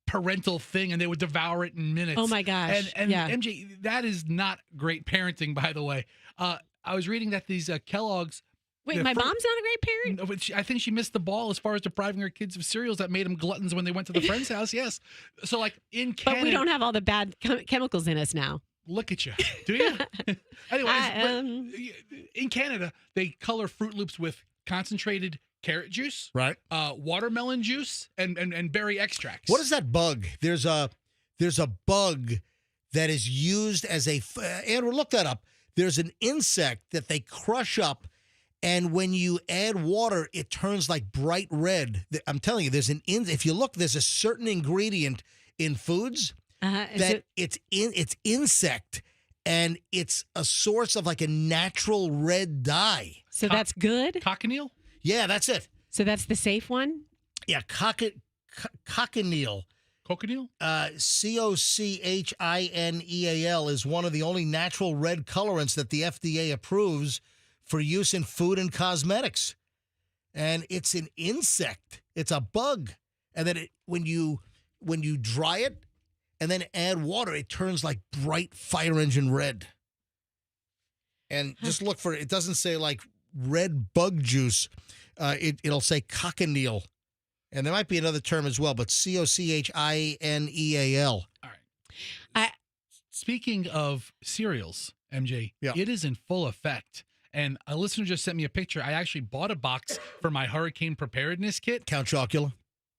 parental thing, and they would devour it in minutes. Oh my gosh. And MJ, that is not great parenting, by the way. I was reading that these Kellogg's, Wait, my mom's not a great parent? No, but I think she missed the ball as far as depriving her kids of cereals that made them gluttons when they went to the friend's house. Yes. So, like, in Canada. But we don't have all the bad chemicals in us now. Look at you. Do you? Anyways, in Canada, they color Fruit Loops with concentrated carrot juice, right? Watermelon juice, and berry extracts. What is that bug? There's a bug that is used as a Andrew, look that up. There's an insect that they crush up, and when you add water, it turns like bright red. I'm telling you, if you look, there's a certain ingredient in foods that it's insect, and it's a source of like a natural red dye. So that's good? Cochineal? Yeah, that's it. So that's the safe one? Yeah, cochineal. Cochineal? Cochineal is one of the only natural red colorants that the FDA approves for use in food and cosmetics. And it's an insect. It's a bug. And then when you dry it and then add water, it turns like bright fire engine red. And just look for it. It doesn't say like red bug juice. It'll say cochineal. And there might be another term as well, but Cochineal. All right. Speaking of cereals, MJ, It is in full effect. And a listener just sent me a picture. I actually bought a box for my hurricane preparedness kit. Count Chocula.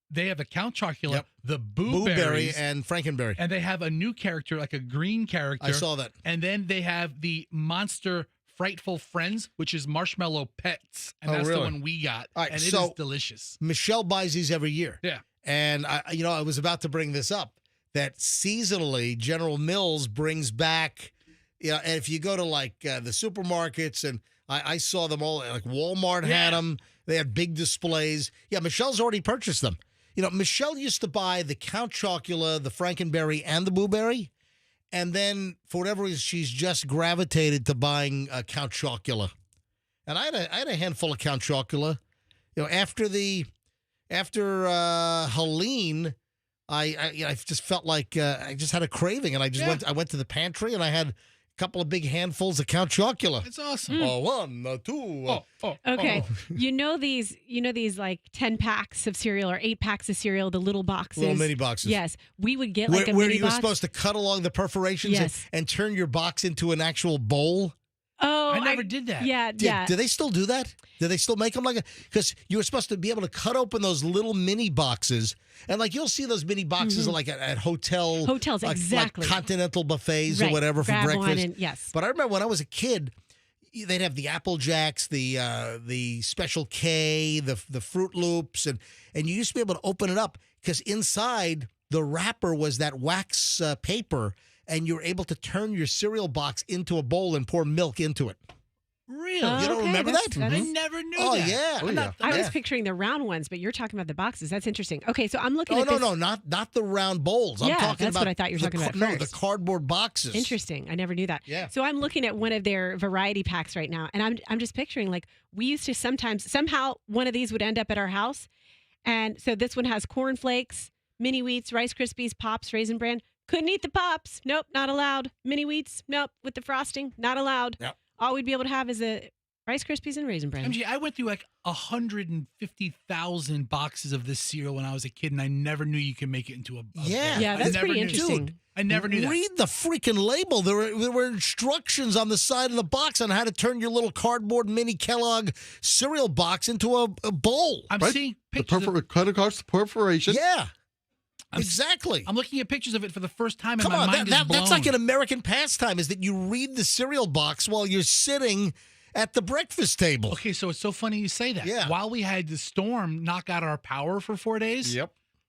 They have a Count Chocula, the Boo Berry Berries, and Frankenberry. And they have a new character, like a green character. I saw that. And then they have the Monster Frightful Friends, which is Marshmallow Pets. And that's the one we got. All right, and it is delicious. Michelle buys these every year. Yeah. And I was about to bring this up, that seasonally General Mills brings back, and if you go to like the supermarkets, and I saw them all, like Walmart had them. They had big displays. Yeah, Michelle's already purchased them. Michelle used to buy the Count Chocula, the Frankenberry, and the Boo Berry. And then, for whatever reason, she's just gravitated to buying Count Chocula. And I had a handful of Count Chocula. After Helene, I just felt like I just had a craving, and I went to the pantry, and I had a couple of big handfuls of Count Chocula. It's awesome. One, two. Okay. You know these like 10 packs of cereal or 8 packs of cereal, the little boxes. Little mini boxes. Yes. We would get like a where mini you were box. supposed to cut along the perforations and turn your box into an actual bowl. Oh, I never did that. Yeah, Do they still do that? Do they still make them like because you were supposed to be able to cut open those little mini boxes, and like you'll see those mini boxes like at hotels, like, exactly, like continental buffets or whatever for breakfast. Yes, but I remember when I was a kid, they'd have the Apple Jacks, the Special K, the Fruit Loops, and you used to be able to open it up because inside the wrapper was that wax paper. And you're able to turn your cereal box into a bowl and pour milk into it. Really? Oh, you don't remember that? I never knew that. Oh, yeah. I was picturing the round ones, but you're talking about the boxes. That's interesting. Okay, so I'm looking at this. No, not the round bowls. I'm talking that's about what I thought you were talking about No, first. the cardboard boxes. Interesting. I never knew that. Yeah. So I'm looking at one of their variety packs right now, and I'm just picturing, like, we used to somehow one of these would end up at our house. And so this one has Corn Flakes, Mini Wheats, Rice Krispies, Pops, Raisin Bran. Couldn't eat the Pops. Nope, not allowed. Mini Wheats. Nope, with the frosting. Not allowed. Yep. All we'd be able to have is a Rice Krispies and Raisin Bran. MG, I went through like 150,000 boxes of this cereal when I was a kid, and I never knew you could make it into a yeah, that's pretty interesting. Dude, I never knew that. Read the freaking label. There were instructions on the side of the box on how to turn your little cardboard mini Kellogg cereal box into a bowl. I'm seeing pictures cut across the perforation. Yeah. Exactly. I'm looking at pictures of it for the first time, and Come my on, mind is blown. that's like an American pastime, is that you read the cereal box while you're sitting at the breakfast table. Okay, so it's so funny you say that. Yeah. While we had the storm knock out our power for 4 days,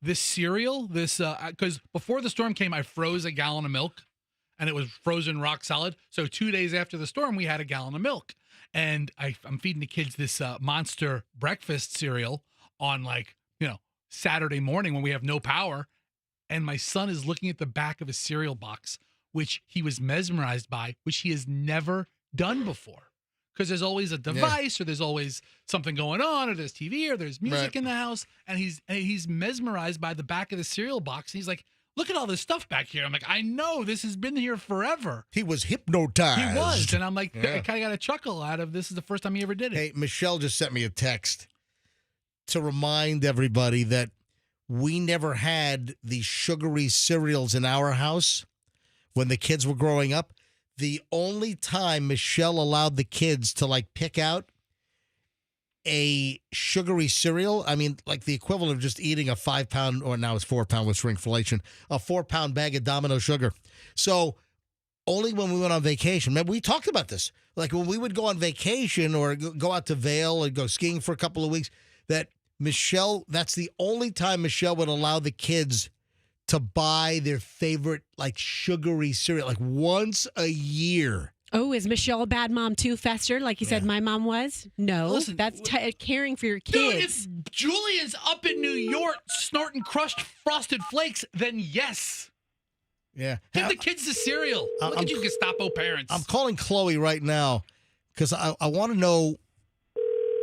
this cereal, because before the storm came, I froze a gallon of milk, and it was frozen rock solid. So 2 days after the storm, we had a gallon of milk. And I'm feeding the kids this Monster breakfast cereal on Saturday morning when we have no power, and my son is looking at the back of a cereal box, which he was mesmerized by, which he has never done before. Because there's always a device, or there's always something going on, or there's TV, or there's music in the house, and he's mesmerized by the back of the cereal box. And he's like, look at all this stuff back here. I'm like, I know this has been here forever. He was hypnotized. He was. And I'm like, I kind of got a chuckle out of this is the first time he ever did it. Hey, Michelle just sent me a text to remind everybody that we never had the sugary cereals in our house when the kids were growing up. The only time Michelle allowed the kids to like pick out a sugary cereal, I mean, like the equivalent of just eating a 5-pound, or now it's 4-pound with shrinkflation, a 4-pound bag of Domino sugar. So only when we went on vacation, remember we talked about this, like when we would go on vacation or go out to Vail or go skiing for a couple of weeks, that Michelle, that's the only time Michelle would allow the kids to buy their favorite like sugary cereal, like once a year. Oh, is Michelle a bad mom too, Fester? Like you said, my mom was? No, Listen, that's caring for your Dude, kids. if Julian's up in New York snorting crushed Frosted Flakes, then yes. Yeah. Give the kids the cereal. Look at you Gestapo parents. I'm calling Chloe right now because I want to know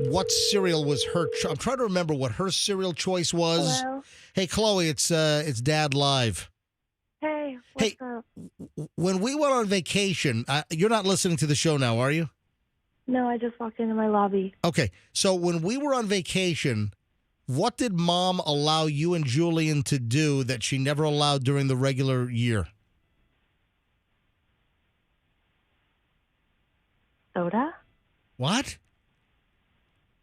what cereal was her. I'm trying to remember what her cereal choice was. Hello? Hey, Chloe, it's Dad Live. Hey, what's up? When we went on vacation, you're not listening to the show now, are you? No, I just walked into my lobby. Okay, so when we were on vacation, what did Mom allow you and Julian to do that she never allowed during the regular year? Soda? What?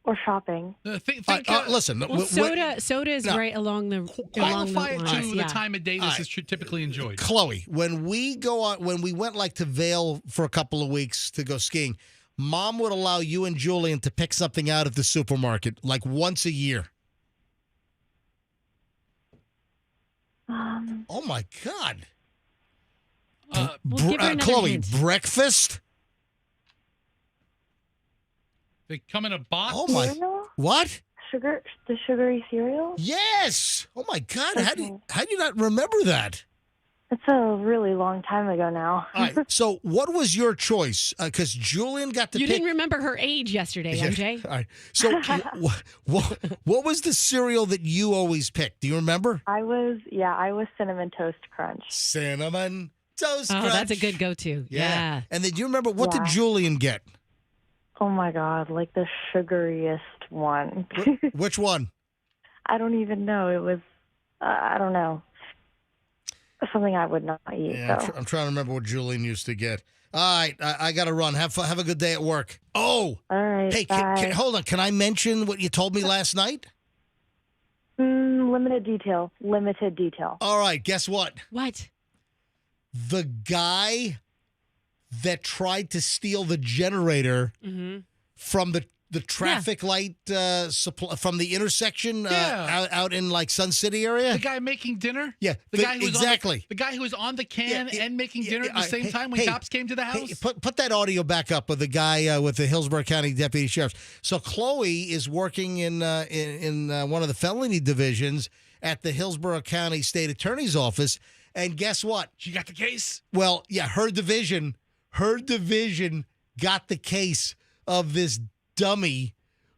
Or shopping? Listen. Well, soda is right along the qualify it lines. to the time of day this is typically enjoyed. Chloe, when we went like to Vail for a couple of weeks to go skiing, Mom would allow you and Julian to pick something out at the supermarket like once a year. Oh my God. We'll give her another Chloe, hint. breakfast? They come in a box. Oh my! Cereal? What? The sugary cereal? Yes. Oh my God! Okay. How do you not remember that? It's a really long time ago now. All right. So, what was your choice? Because Julian got to You pick. didn't remember her age yesterday, MJ. All right. So, what was the cereal that you always picked? Do you remember? I was Cinnamon Toast Crunch. Cinnamon Toast Crunch. Oh, that's a good go-to. Yeah. And then do you remember what did Julian get? Oh my God, like the sugariest one. Which one? I don't even know. It was, I don't know. Something I would not eat. Yeah, so. I'm trying to remember what Julian used to get. All right, I got to run. Have a good day at work. Oh, all right. Hey, bye. hold on. Can I mention what you told me last night? Limited detail. All right, guess what? What? The guy that tried to steal the generator from the traffic light supply from the intersection out in like Sun City area. The guy making dinner? Yeah, The guy who was exactly. the guy who was on the can and making dinner at the same time when cops came to the house? Hey, put that audio back up of the guy with the Hillsborough County Deputy Sheriff. So Chloe is working in one of the felony divisions at the Hillsborough County State Attorney's Office, and guess what? She got the case? Well, yeah, her division got the case of this dummy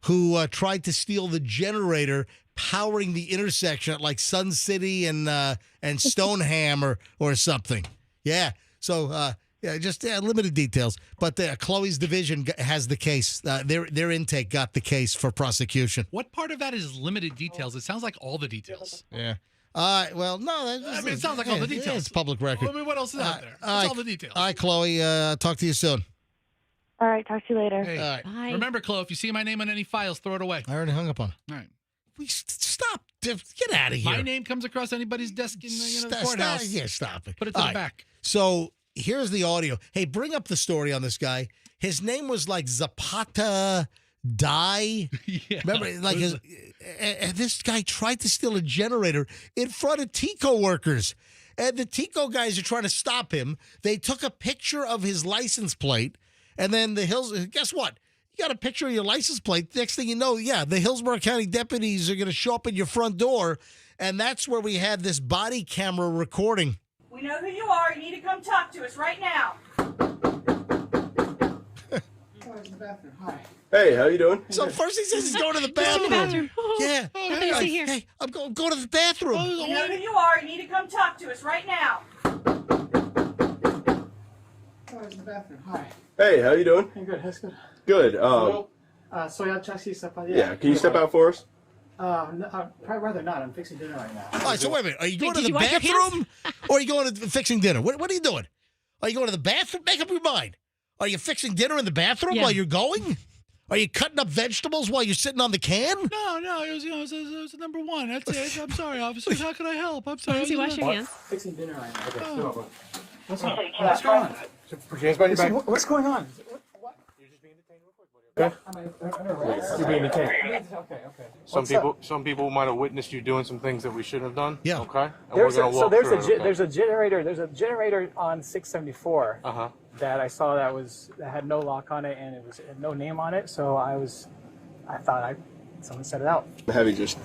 who tried to steal the generator powering the intersection at like Sun City and Stoneham or something. Yeah. So just limited details. But Chloe's division has the case. Their intake got the case for prosecution. What part of that is limited details? It sounds like all the details. Yeah. Well, no. It sounds like all the details. It's public record. I mean, what else is out there? It's all the details. All right, Chloe. Talk to you soon. All right, talk to you later. Hey, All right. Bye. remember, Chloe, if you see my name on any files, throw it away. I already hung up on her. All right. Stop. Get out of here. My name comes across anybody's desk in the courthouse. Stop it. Put it to the back. So here's the audio. Hey, bring up the story on this guy. His name was like Zapata Die. Yeah. Remember, like this guy tried to steal a generator in front of Tico workers. And the Tico guys are trying to stop him. They took a picture of his license plate. And then guess what? You got a picture of your license plate. Next thing you know, the Hillsborough County deputies are going to show up at your front door. And that's where we had this body camera recording. We know who you are. You need to come talk to us right now. Hey, how you doing? So first he says he's going to the bathroom. Yeah. Hey, I'm going to the bathroom. You know who you are. You need to come talk to us right now. Hey, how you doing? I'm good. That's good. Good. Yeah, can you step out for us? No, I'd rather not. I'm fixing dinner right now. All right, so wait a minute. Are you going to did the you wash your bathroom or are you going to fixing dinner? What are you doing? Are you going to the bathroom? Make up your mind. Are you fixing dinner in the bathroom while you're going? Are you cutting up vegetables while you're sitting on the can? No, it was number one. That's it. I'm sorry, officer. How can I help? I'm sorry. Does he wash your hands? Fixing dinner right now. Okay. Oh. What's going on? What's going on? You're being detained. Okay. Some people might have witnessed you doing some things that we shouldn't have done. Yeah. Okay. And we're gonna walk there's through it, there's a generator on 674 Uh-huh. that I saw that had no lock on it and it had no name on it. So I thought someone set it out. Have you just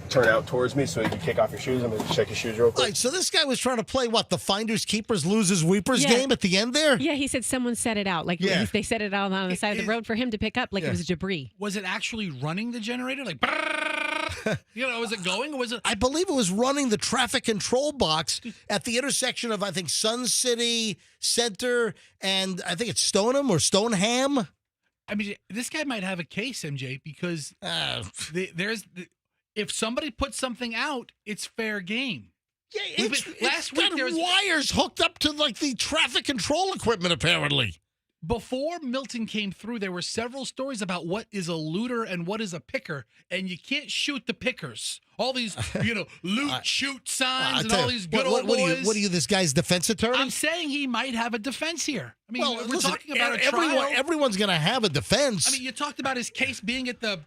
turn out towards me so you can kick off your shoes? I'm gonna check your shoes real All quick. right, so this guy was trying to play the finders keepers losers weepers game at the end there? Yeah, he said someone set it out. Like they set it out on the side of the road for him to pick up, like it was debris. Was it actually running the generator? Like, was it going? Or was it? I believe it was running the traffic control box at the intersection of, I think, Sun City Center and I think it's Stoneham or Stoneham. I mean, this guy might have a case, MJ, because if somebody puts something out, it's fair game. Yeah, last week there was wires hooked up to the traffic control equipment, apparently. Before Milton came through, there were several stories about what is a looter and what is a picker, and you can't shoot the pickers. All these, loot, shoot signs and all these good old boys. What are you, this guy's defense attorney? I'm saying he might have a defense here. I mean, we're talking about a trial. Everyone's going to have a defense. I mean, you talked about his case being at the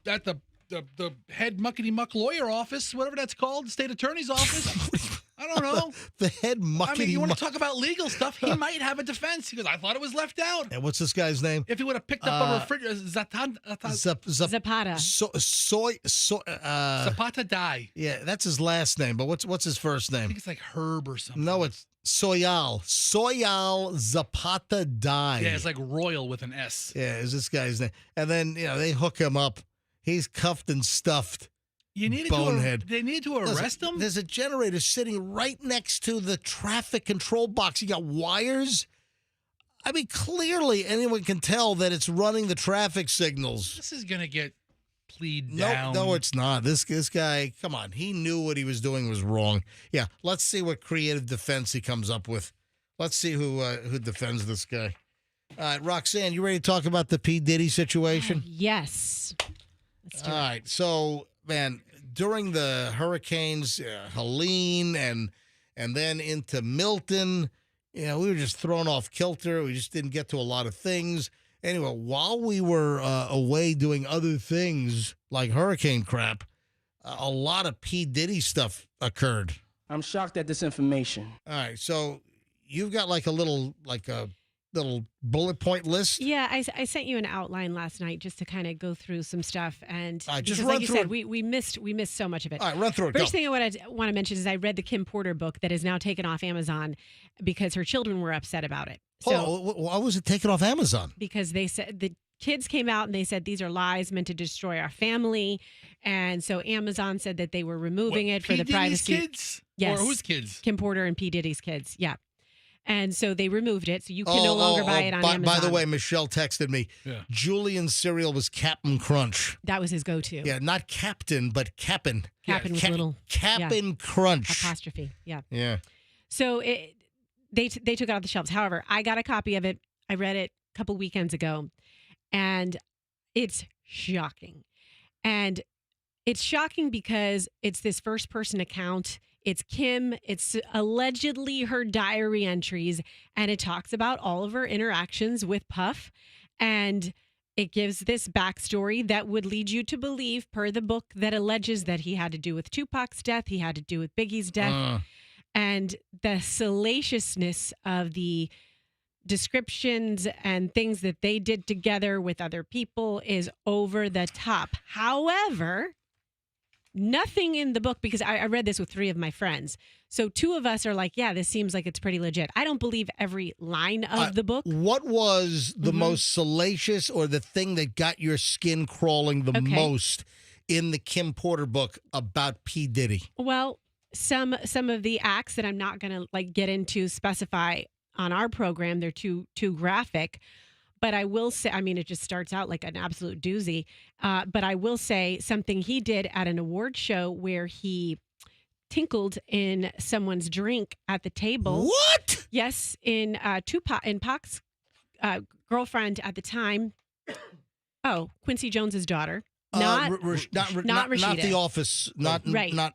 head muckety-muck lawyer office, whatever that's called, the state attorney's office. I don't know. The head muckety-muck. I mean, you want to talk about legal stuff, he might have a defense because I thought it was left out. And what's this guy's name? If he would have picked up a refrigerator, Zapata. Zapata die. Yeah, that's his last name, but what's his first name? I think it's like Herb or something. No, it's Soyal Zapata die. Yeah, it's like Royal with an S. Yeah, is this guy's name. And then, they hook him up. He's cuffed and stuffed. They needed to arrest him? There's a generator sitting right next to the traffic control box. You got wires. I mean, clearly anyone can tell that it's running the traffic signals. This is going to get plead down. No, it's not. This guy, come on. He knew what he was doing was wrong. Yeah, let's see what creative defense he comes up with. Let's see who defends this guy. All right, Roxanne, you ready to talk about the P. Diddy situation? Yes. Let's do it. All right, so, man, during the hurricanes, Helene and then into Milton, we were just thrown off kilter. We just didn't get to a lot of things. Anyway, while we were away doing other things like hurricane crap, a lot of P. Diddy stuff occurred. I'm shocked at this information. All right, so you've got a little bullet point list. Yeah, I sent you an outline last night just to kind of go through some stuff, and just like you said, we missed so much of it. All right, run through it. First thing I want to mention is I read the Kim Porter book that is now taken off Amazon because her children were upset about it. So why was it taken off Amazon? Because they said the kids came out and they said these are lies meant to destroy our family, and so Amazon said that they were removing it for the privacy. Kids? Yes. Or whose kids? Kim Porter and P. Diddy's kids. Yeah. And so they removed it, so you can no longer buy it on Amazon. By the way, Michelle texted me. Yeah. Julian's cereal was Cap'n Crunch. That was his go-to. Yeah, not Captain, but Cap'n. Cap'n was little. Cap'n Crunch. Apostrophe. Yeah. Yeah. So they took it off the shelves. However, I got a copy of it. I read it a couple weekends ago, and it's shocking. And it's shocking because it's this first-person account. It's Kim. It's allegedly her diary entries, and it talks about all of her interactions with Puff, and it gives this backstory that would lead you to believe, per the book, that alleges that he had to do with Tupac's death, he had to do with Biggie's death, and the salaciousness of the descriptions and things that they did together with other people is over the top. However, nothing in the book, because I read this with 3 of my friends. So two of us are like, yeah, this seems like it's pretty legit. I don't believe every line of the book. What was the most salacious or the thing that got your skin crawling the most in the Kim Porter book about P. Diddy? Well, some of the acts that I'm not going to like get into specify on our program. They're too graphic. But I will say, I mean, it just starts out like an absolute doozy. But I will say something he did at an award show where he tinkled in someone's drink at the table. What? Yes, in Pac's girlfriend at the time. Oh, Quincy Jones's daughter. Not Rashida. Not The Office. Not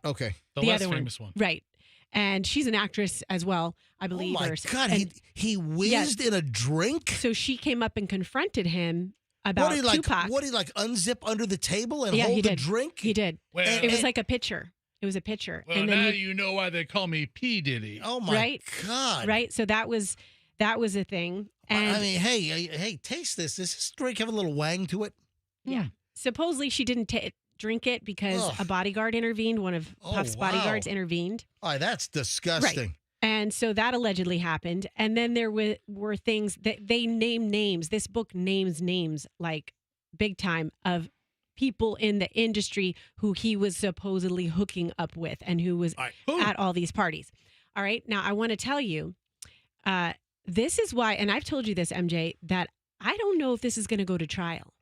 okay. The less other famous one. Right. And she's an actress as well, I believe. Oh my God, he whizzed in a drink? So she came up and confronted him about Tupac. What, he like unzip under the table and he hold did. the drink? He did. It was like a pitcher. It was a pitcher. Well, and then now you know why they call me P. Diddy. Oh my God. Right. So that was a thing. And I mean, hey, taste this. Does this drink have a little wang to it? Yeah. Supposedly she didn't drink it because a bodyguard intervened. One of Puff's bodyguards intervened. Oh, that's disgusting. Right. And so that allegedly happened. And then there were things that they name names. This book names names like big time of people in the industry who he was supposedly hooking up with and who was at all these parties. All right. Now, I want to tell you, this is why, and I've told you this, MJ, that I don't know if this is going to go to trial.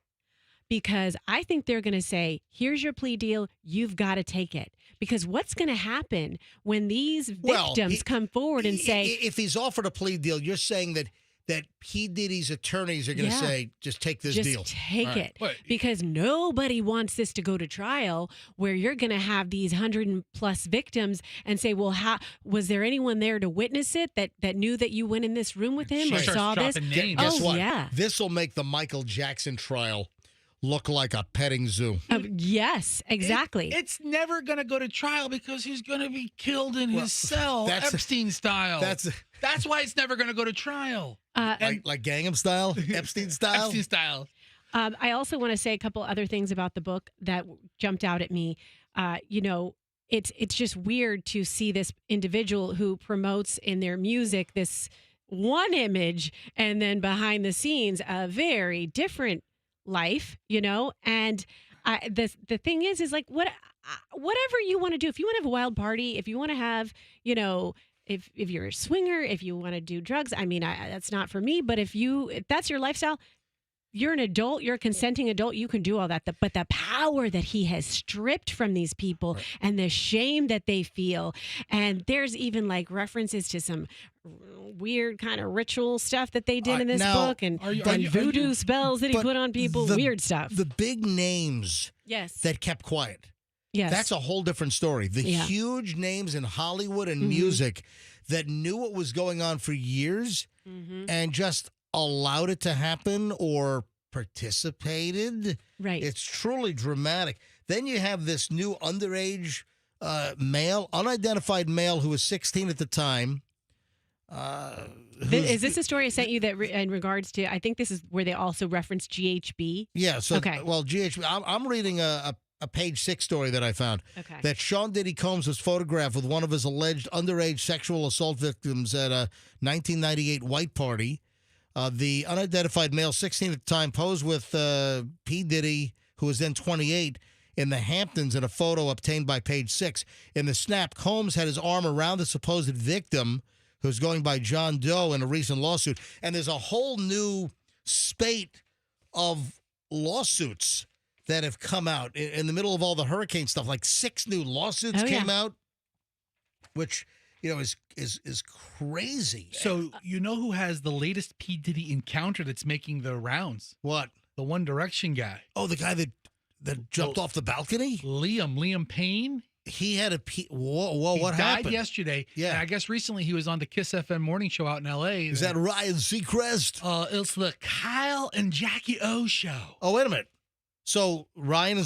Because I think they're going to say, here's your plea deal. You've got to take it. Because what's going to happen when these victims come forward and say... If he's offered a plea deal, you're saying that P. Diddy's attorneys are going to say, just take this deal. Just take it. Because nobody wants this to go to trial where you're going to have these 100+ victims and say, well, was there anyone there to witness it that knew that you went in this room with him or saw this? Guess what? Yeah. This will make the Michael Jackson trial look like a petting zoo. Yes, exactly. It's never going to go to trial because he's going to be killed in his cell, Epstein style. That's why it's never going to go to trial. Like Gangnam Style? Epstein Style? Epstein Style. I also want to say a couple other things about the book that jumped out at me. It's just weird to see this individual who promotes in their music this one image and then behind the scenes a very different life, and the thing is like whatever you want to do. If you want to have a wild party, if you want to have, if you're a swinger, if you want to do drugs, I mean, that's not for me. But if that's your lifestyle, you're an adult, you're a consenting adult, you can do all that. But the power that he has stripped from these people and the shame that they feel, and there's even like references to some weird kind of ritual stuff that they did in this book and voodoo spells that he put on people, weird stuff. The big names that kept quiet. Yes. That's a whole different story. The huge names in Hollywood and music that knew what was going on for years and just allowed it to happen or participated. Right. It's truly dramatic. Then you have this new underage male, unidentified male who was 16 at the time. Is this a story I sent you that in regards to, I think this is where they also reference GHB? Yeah. So, okay. Well, GHB, I'm reading a Page 6 story that I found. Okay. That Sean Diddy Combs was photographed with one of his alleged underage sexual assault victims at a 1998 white party. The unidentified male, 16 at the time, posed with P. Diddy, who was then 28, in the Hamptons in a photo obtained by Page 6. In the snap, Combs had his arm around the supposed victim, who's going by John Doe in a recent lawsuit. And there's a whole new spate of lawsuits that have come out in the middle of all the hurricane stuff. Like 6 new lawsuits came out, which... is crazy. So you know who has the latest P. Diddy encounter that's making the rounds? What? The One Direction guy. Oh, the guy that jumped off the balcony? Liam Payne. He had whoa, what happened? He died yesterday. Yeah. And I guess recently he was on the Kiss FM morning show out in L.A. Is that Ryan Seacrest? It's the Kyle and Jackie O show. Oh, wait a minute. So Ryan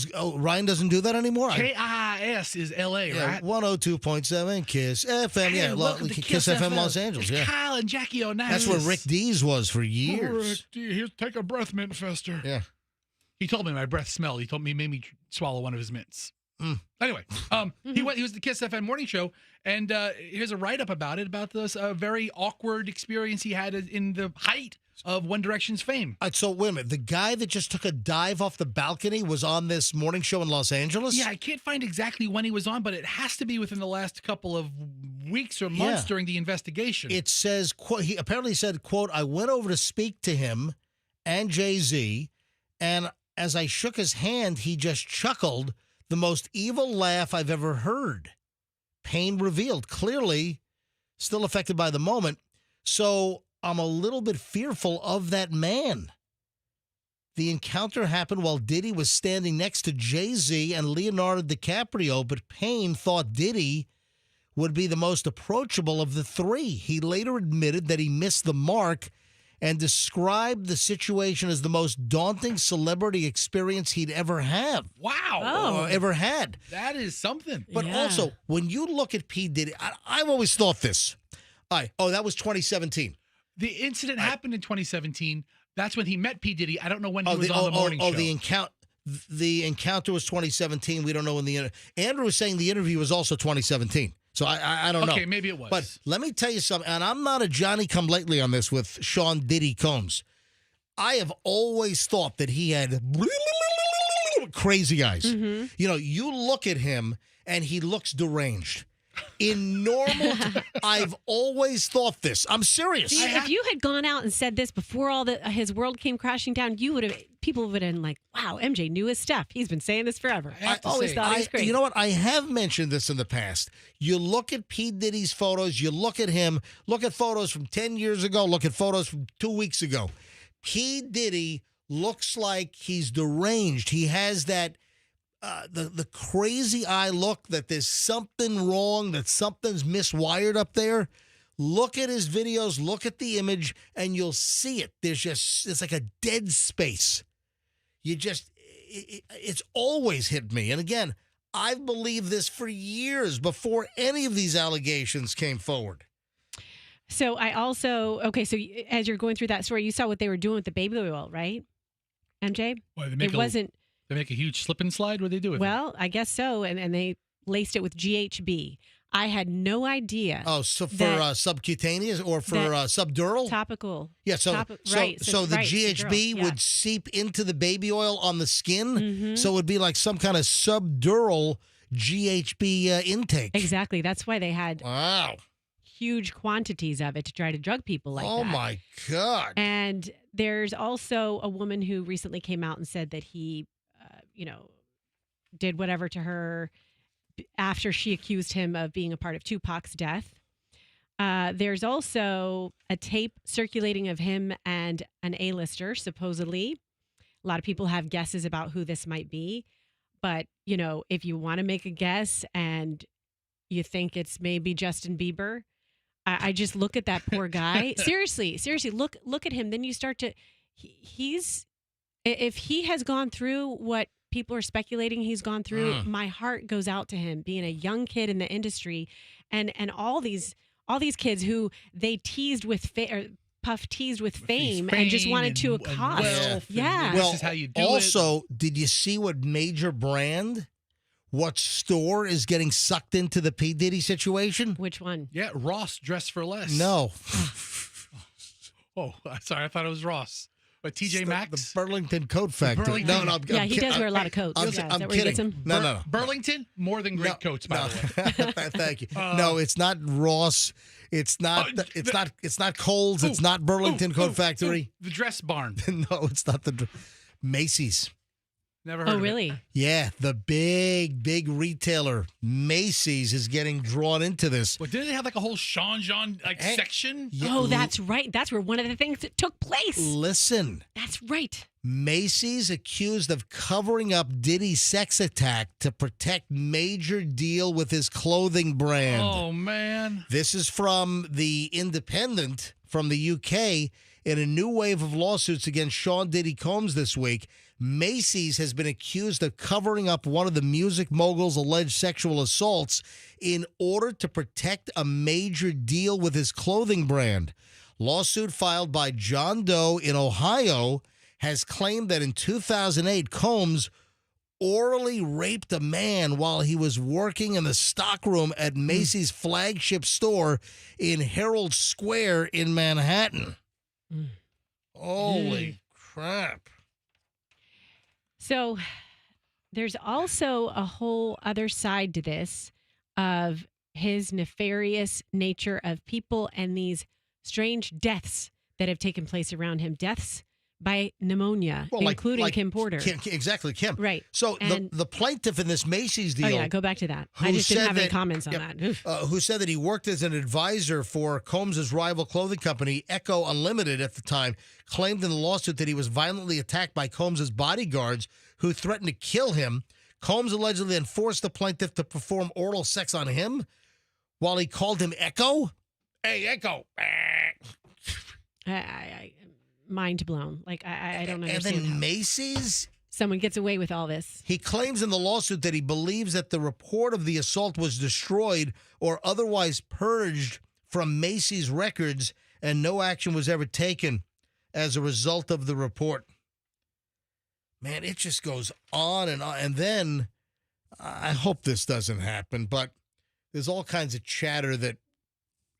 doesn't do that anymore? KIS is L.A., right? 102.7 Kiss FM. Hey, Kiss FM Los Angeles. It's Kyle and Jackie O. That's where Rick Dees was for years. Here's take a breath, mint fester. Yeah. He told me my breath smelled. He made me swallow one of his mints. Anyway, he was the Kiss FM morning show, and here's a write-up about it, about this very awkward experience he had in the height of One Direction's fame. All right, so wait a minute. The guy that just took a dive off the balcony was on this morning show in Los Angeles? Yeah, I can't find exactly when he was on, but it has to be within the last couple of weeks or months during the investigation. It says, quote, he apparently said, quote, I went over to speak to him and Jay-Z, and as I shook his hand, he just chuckled, the most evil laugh I've ever heard. Payne revealed, clearly still affected by the moment. So I'm a little bit fearful of that man. The encounter happened while Diddy was standing next to Jay-Z and Leonardo DiCaprio, but Payne thought Diddy would be the most approachable of the three. He later admitted that he missed the mark and described the situation as the most daunting celebrity experience he'd ever have. Wow. Ever had. That is something. But also, when you look at P. Diddy, I've always thought this. That was 2017. The incident happened in 2017. That's when he met P. Diddy. I don't know when he was on the morning show. The encounter was 2017. We don't know when Andrew was saying the interview was also 2017. So I don't know. Okay, maybe it was. But let me tell you something, and I'm not a Johnny-come-lately on this with Sean Diddy Combs. I have always thought that he had crazy eyes. Mm-hmm. You know, you look at him, and he looks deranged. In normal, I've always thought this. I'm serious. See, if you had gone out and said this before his world came crashing down, people would have been like, "Wow, MJ knew his stuff. He's been saying this forever." I always thought he was great. You know what? I have mentioned this in the past. You look at P. Diddy's photos. You look at him. Look at photos from 10 years ago. Look at photos from 2 weeks ago. P. Diddy looks like he's deranged. He has that. The crazy eye look, that there's something wrong, that something's miswired up there. Look at his videos, look at the image, and you'll see it. It's like a dead space. It's always hit me. And again, I've believed this for years before any of these allegations came forward. So so as you're going through that story, you saw what they were doing with the baby oil, right? MJ? They make a huge slip and slide? What do they do with it? Well, I guess so. And they laced it with GHB. I had no idea. Oh, so for subcutaneous or for subdural? Topical. Yeah, so the GHB would yes. seep into the baby oil on the skin. Mm-hmm. So it would be like some kind of subdural GHB intake. Exactly. That's why they had huge quantities of it to try to drug people like that. Oh, my God. And there's also a woman who recently came out and said that he did whatever to her after she accused him of being a part of Tupac's death. There's also a tape circulating of him and an A-lister, supposedly. A lot of people have guesses about who this might be. But, if you want to make a guess and you think it's maybe Justin Bieber, I just look at that poor guy. Seriously, look at him. Then you start to, if he has gone through what people are speculating he's gone through, my heart goes out to him, being a young kid in the industry, and all these kids who they teased with Puff teased with fame and just wanted to accost. This is how you do it. Did you see what major brand? What store is getting sucked into the P. Diddy situation? Which one? Yeah, Ross Dress for Less. No. Oh, sorry. I thought it was Ross. But TJ Maxx? The Burlington Coat Factory. No, he does wear a lot of coats. I'm kidding. No. Burlington? More than great coats, by the way. Thank you. No, it's not Ross. It's not. It's not Kohl's. It's not Burlington Coat Factory. The Dress Barn. No, it's not Macy's. Never heard of really? it. Yeah, the big retailer Macy's is getting drawn into this. Well, didn't they have like a whole Sean John section? Yeah, oh, that's right. That's where one of the things that took place. Listen. That's right. Macy's accused of covering up Diddy's sex attack to protect major deal with his clothing brand. Oh, man. This is from The Independent from the UK. In a new wave of lawsuits against Sean Diddy Combs this week, Macy's has been accused of covering up one of the music mogul's alleged sexual assaults in order to protect a major deal with his clothing brand. Lawsuit filed by John Doe in Ohio has claimed that in 2008, Combs orally raped a man while he was working in the stockroom at Macy's flagship store in Herald Square in Manhattan. Holy crap. So there's also a whole other side to this of his nefarious nature of people and these strange deaths that have taken place around him. Deaths by pneumonia, including like Kim Porter. Exactly, Kim. Right. So the plaintiff in this Macy's deal. Oh, yeah, go back to that. I just didn't have any comments on that. Who said that he worked as an advisor for Combs' rival clothing company, Echo Unlimited at the time, claimed in the lawsuit that he was violently attacked by Combs' bodyguards who threatened to kill him. Combs allegedly then forced the plaintiff to perform oral sex on him while he called him Echo. Hey, Echo. Mind blown. Like, I don't understand. And then Macy's? Someone gets away with all this. He claims in the lawsuit that he believes that the report of the assault was destroyed or otherwise purged from Macy's records and no action was ever taken as a result of the report. Man, it just goes on and on. And then, I hope this doesn't happen, but there's all kinds of chatter that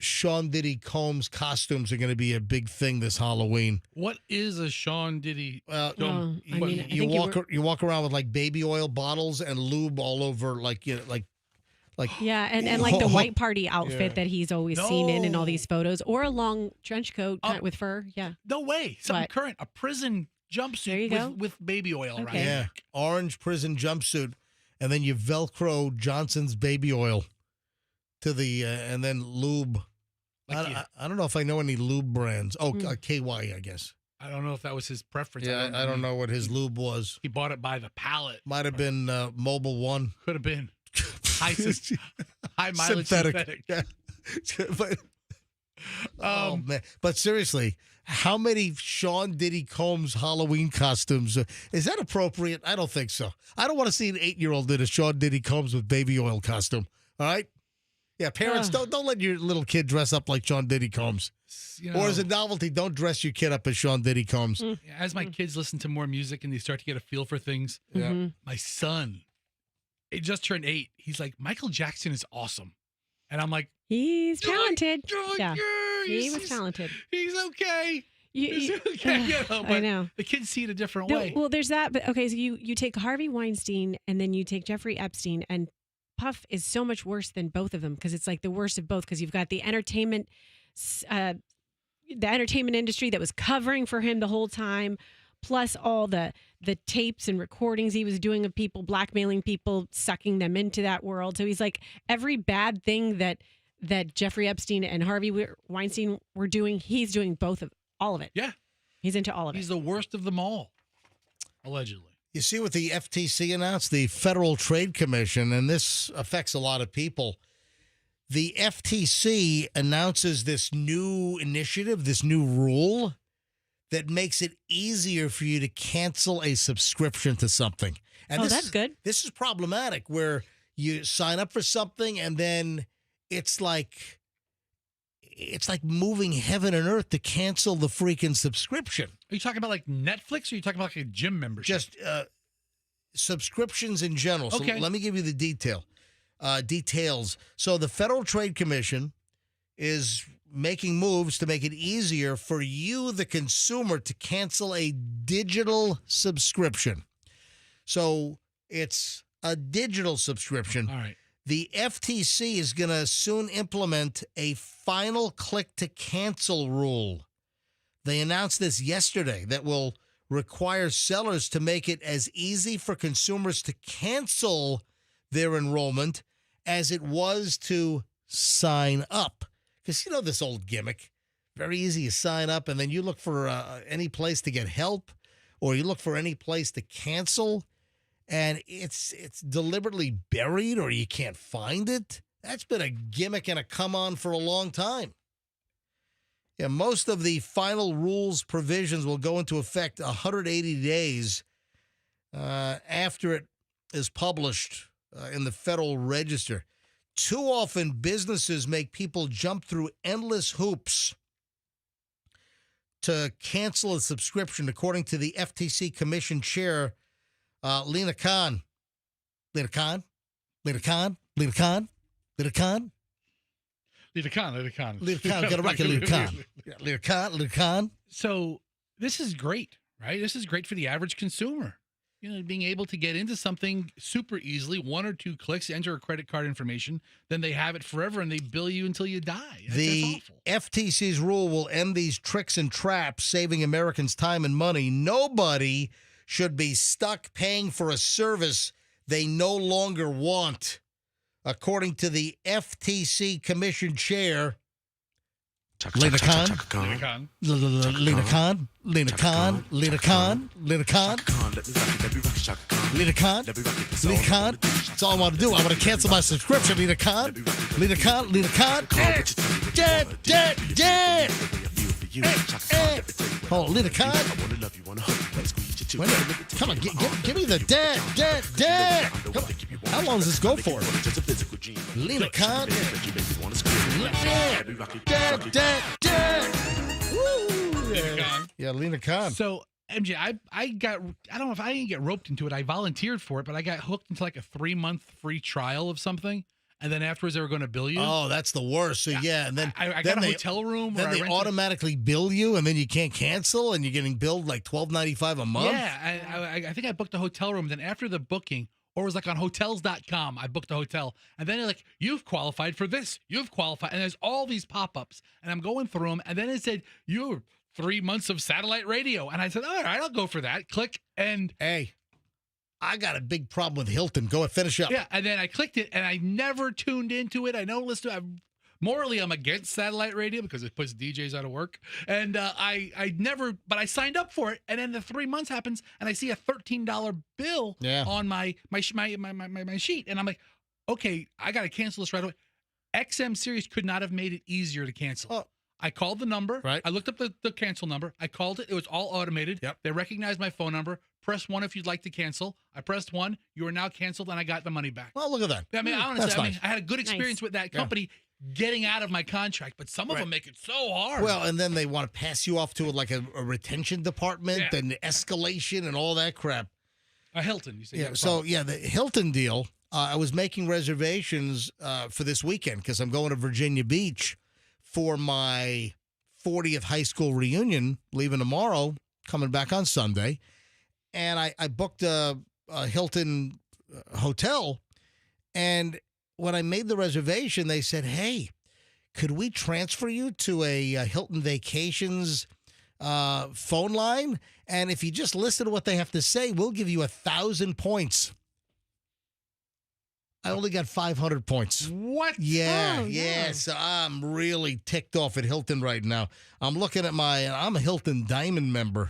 Sean Diddy Combs costumes are going to be a big thing this Halloween. What is a Sean Diddy? You walk around with like baby oil bottles and lube all over, like yeah, and like the white party outfit that he's always seen in all these photos, or a long trench coat with fur. Yeah, no way, something current, a prison jumpsuit with baby oil around. Yeah, orange prison jumpsuit, and then you Velcro Johnson's baby oil to the and then lube. I don't know if I know any lube brands. Oh, KY, I guess. I don't know if that was his preference. Yeah, I don't know what his lube was. He bought it by the pallet. Might have been Mobile One. Could have been high mileage synthetic. Yeah. But, man. But seriously, how many Sean Diddy Combs Halloween costumes? Is that appropriate? I don't think so. I don't want to see an 8-year-old in a Sean Diddy Combs with baby oil costume. All right? Yeah, parents, don't let your little kid dress up like Sean Diddy Combs. Or as a novelty, don't dress your kid up as Sean Diddy Combs. As my kids listen to more music and they start to get a feel for things, my son, he just turned 8. He's like, Michael Jackson is awesome. And I'm like, he's talented. Yeah, he was talented. He's okay. He's okay. But I know. The kids see it a different way. Well, there's that. But okay, so you take Harvey Weinstein and then you take Jeffrey Epstein, and Puff is so much worse than both of them because it's like the worst of both, because you've got the entertainment industry that was covering for him the whole time, plus all the tapes and recordings he was doing of people blackmailing people, sucking them into that world. So he's like every bad thing that Jeffrey Epstein and Harvey Weinstein were doing, he's doing all of it. Yeah. He's into all of it. He's the worst of them all, allegedly. You see what the FTC announced, the Federal Trade Commission, and this affects a lot of people. The FTC announces this new initiative, this new rule that makes it easier for you to cancel a subscription to something. And that's good. This is problematic, where you sign up for something and then it's like moving heaven and earth to cancel the freaking subscription. Are you talking about like Netflix, or are you talking about like a gym membership? Just subscriptions in general. So let me give you the details. So the Federal Trade Commission is making moves to make it easier for you, the consumer, to cancel a digital subscription. So it's a digital subscription. All right. The FTC is going to soon implement a final click to cancel rule. They announced this yesterday, that will require sellers to make it as easy for consumers to cancel their enrollment as it was to sign up. Because you know this old gimmick, very easy to sign up and then you look for any place to get help, or you look for any place to cancel, and it's deliberately buried or you can't find it. That's been a gimmick and a come on for a long time. Yeah, most of the final rules provisions will go into effect 180 days after it is published in the Federal Register. Too often, businesses make people jump through endless hoops to cancel a subscription, according to the FTC Commission Chair, Lena Khan. Leader Khan. Leader Khan. Leader Khan. Leader Khan. Leader Khan. Leader Khan. Leader Khan. Got a rocket, Leader Khan. Leader Khan. Leader Khan. So this is great, right? This is great for the average consumer. You know, being able to get into something super easily, 1 or 2 clicks, enter a credit card information, then they have it forever and they bill you until you die. The FTC's rule will end these tricks and traps, saving Americans time and money. Nobody should be stuck paying for a service they no longer want, according to the FTC Commission Chair, Leader Khan. Leader Khan. Leader Khan. Leader Khan. Leader Khan. Leader Khan. Leader Khan. That's all I want to do. I want to cancel my subscription. Leader Khan. Leader Khan. Leader Khan. Dead. Oh, Leader Khan. Come on, give me the dead. Come on. How long does this go for? Leader Khan. Dead. Woo. Yeah, Leader Khan. So, MJ, I don't know if I didn't get roped into it. I volunteered for it, but I got hooked into like a 3-month free trial of something. And then afterwards, they were going to bill you. Oh, that's the worst. So, yeah. And then I got a hotel room. Then they automatically bill you, and then you can't cancel, and you're getting billed like $12.95 a month. Yeah. I think I booked a hotel room. Then after the booking, or it was like on hotels.com, I booked a hotel. And then they're like, you've qualified for this. You've qualified. And there's all these pop-ups. And I'm going through them. And then it said, you're 3 months of satellite radio. And I said, all right, I'll go for that. Click. And hey, I got a big problem with Hilton. Go ahead, finish up. Yeah, and then I clicked it, and I never tuned into it. I don't listen to it. Morally, I'm against satellite radio because it puts DJs out of work. And I never, but I signed up for it. And then the 3 months happens, and I see a $13 bill on my sheet. And I'm like, okay, I got to cancel this right away. XM Series could not have made it easier to cancel. Oh. I called the number. Right. I looked up the cancel number. I called it. It was all automated. Yep. They recognized my phone number. Press 1 if you'd like to cancel. I pressed 1. You are now canceled, and I got the money back. Well, look at that. I mean, honestly, nice. I had a good experience with that company getting out of my contract, but some of them make it so hard. Well, and then they want to pass you off to like a retention department and escalation and all that crap. A Hilton, you say. Yeah. So the Hilton deal. I was making reservations for this weekend because I'm going to Virginia Beach for my 40th high school reunion, leaving tomorrow, coming back on Sunday. And I booked a Hilton hotel. And when I made the reservation, they said, hey, could we transfer you to a Hilton Vacations phone line? And if you just listen to what they have to say, we'll give you 1,000 points. I only got 500 points. What? Yeah, yeah. So I'm really ticked off at Hilton right now. I'm looking at I'm a Hilton Diamond member.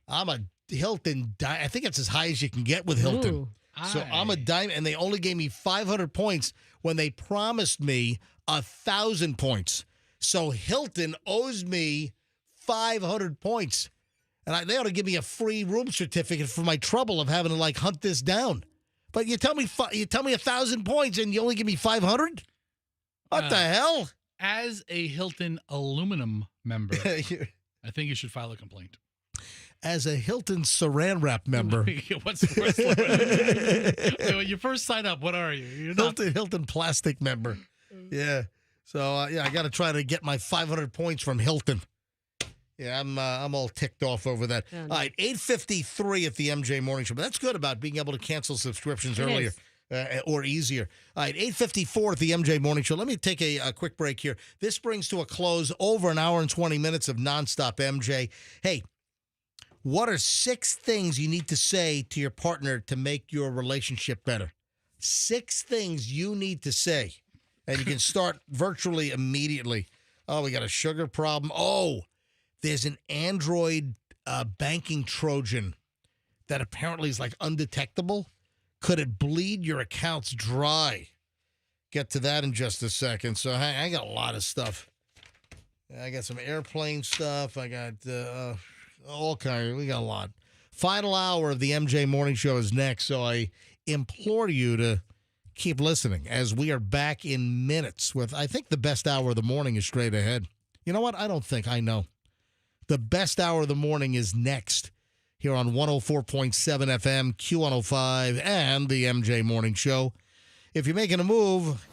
I'm a Hilton, I think it's as high as you can get with Hilton. Ooh. So I'm a Diamond, and they only gave me 500 points when they promised me 1,000 points. So Hilton owes me 500 points. And they ought to give me a free room certificate for my trouble of having to hunt this down. But you tell me 1,000 points and you only give me 500? What the hell? As a Hilton aluminum member, I think you should file a complaint. As a Hilton Saran Wrap member. What's when you first sign up, what are you? You're Hilton Plastic member. Yeah. So I got to try to get my 500 points from Hilton. Yeah, I'm all ticked off over that. Oh, no. All right, 8:53 at the MJ Morning Show. But that's good about being able to cancel subscriptions earlier or easier. All right, 8:54 at the MJ Morning Show. Let me take a quick break here. This brings to a close over an hour and 20 minutes of nonstop MJ. Hey, what are 6 things you need to say to your partner to make your relationship better? 6 things you need to say. And you can start virtually immediately. Oh, we got a sugar problem. Oh, there's an Android banking Trojan that apparently is undetectable. Could it bleed your accounts dry? Get to that in just a second. So I got a lot of stuff. I got some airplane stuff. I got all kinds. We got a lot. Final hour of the MJ Morning Show is next. So I implore you to keep listening as we are back in minutes with, I think the best hour of the morning is straight ahead. You know what? I don't think I know. The best hour of the morning is next here on 104.7 FM, Q105, and the MJ Morning Show. If you're making a move,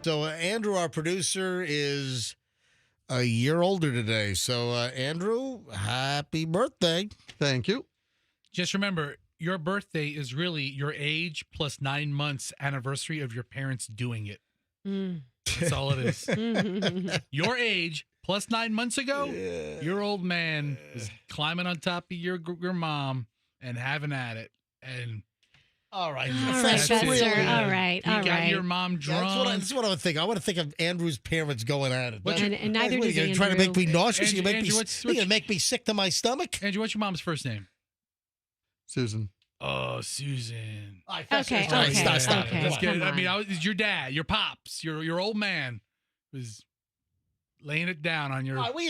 So Andrew, our producer, is a year older today. So Andrew, happy birthday. Thank you. Just remember, your birthday is really your age plus 9 months anniversary of your parents doing it. That's all it is. Your age plus 9 months ago, your old man was climbing on top of your mom and having at it. And all right, Fester. All right. You got your mom drunk. That's what I would think. I want to think of Andrew's parents going at it. And neither does Andrew. Trying to make me nauseous. Andrew, you going to make me sick to my stomach. Andrew, what's your mom's first name? Susan. Oh, Susan. Okay. Stop. That's good. I mean, it's your dad, your pops, your old man was laying it down on your. That's what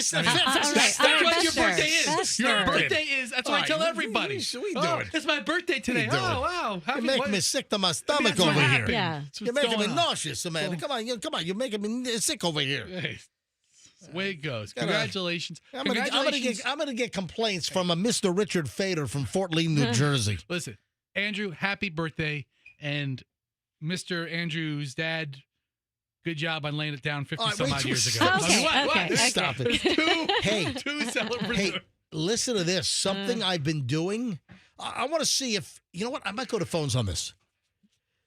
your birthday is. Fester. Your birthday is. That's what I tell everybody. What are you doing? It's my birthday today. Oh, wow. You're making me sick to my stomach over here. Yeah. You're making me nauseous, Amanda. Come on. You're making me sick over here. Hey, that's the way it goes. Congratulations. I'm gonna get complaints from a Mr. Richard Fader from Fort Lee, New Jersey. Listen, Andrew, happy birthday. And Mr. Andrew's dad, good job on laying it down 50-some-odd years ago. Okay. Stop it. Two celebratory. Hey, listen to this. Something I've been doing. I want to see if, you know what? I might go to phones on this.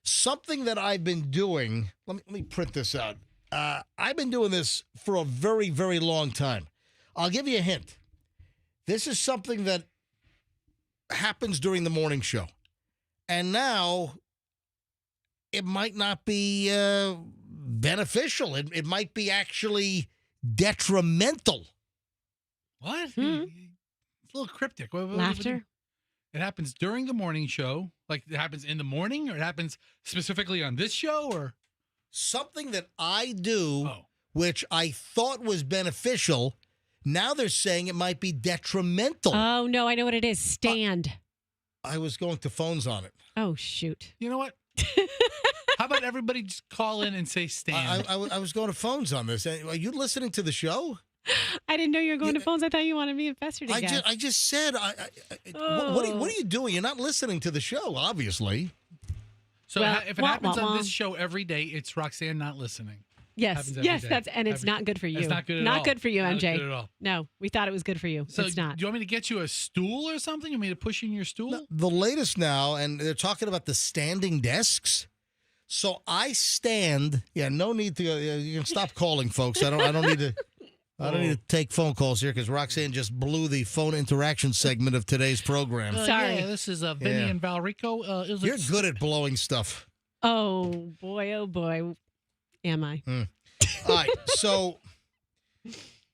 Something that I've been doing. Let me print this out. I've been doing this for a very, very long time. I'll give you a hint. This is something that happens during the morning show. And now it might not be beneficial. It might be actually detrimental. What? It's a little cryptic. Laughter? It happens during the morning show? Like it happens in the morning? Or it happens specifically on this show? Or something that I do, which I thought was beneficial, now they're saying it might be detrimental. Oh, no, I know what it is. Stand. I was going to phones on it. Oh, shoot. You know what? How about everybody just call in and say stand? I was going to phones on this. Are you listening to the show? I didn't know you were going to phones. I thought you wanted me and Fester to guess. I just said, what are you doing? You're not listening to the show, obviously. So if it happens on this show every day, it's Roxanne not listening. Yes, it's not good for you. It's not good at all. Not good for you, MJ. Not good at all. No, we thought it was good for you. So it's not. Do you want me to get you a stool or something? You want me to push in your stool? No, the latest now, and they're talking about the standing desks. So I stand. Yeah, no need to. You can stop calling, folks. I don't need to. I don't need to take phone calls here because Roxanne just blew the phone interaction segment of today's program. Sorry. Yeah, this is Vinny and Valrico. You're good at blowing stuff. Oh, boy. Am I? All right. So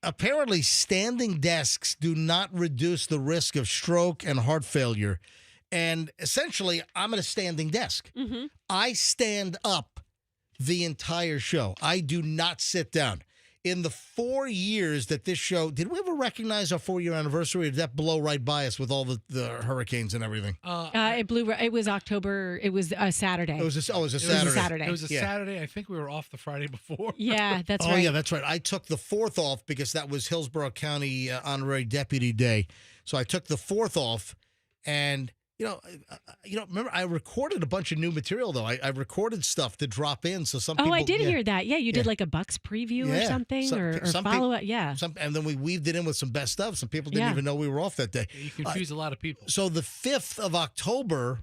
apparently standing desks do not reduce the risk of stroke and heart failure. And essentially, I'm at a standing desk. Mm-hmm. I stand up the entire show. I do not sit down. In the 4 years that this show, did we ever recognize our 4-year anniversary? Or did that blow right by us with all the hurricanes and everything? It blew. It was October. It was a Saturday. It was a Saturday. It was a Saturday. It was a Saturday. I think we were off the Friday before. Yeah, that's right. Oh, yeah, that's right. I took the 4th off because that was Hillsborough County Honorary Deputy Day. So I took the 4th off, and remember, I recorded a bunch of new material, though. I recorded stuff to drop in, so some people... Oh, I did hear that. Yeah, you did like a Bucks preview or something, or follow-up. Yeah. And then we weaved it in with some best stuff. Some people didn't even know we were off that day. You confuse a lot of people. So the 5th of October...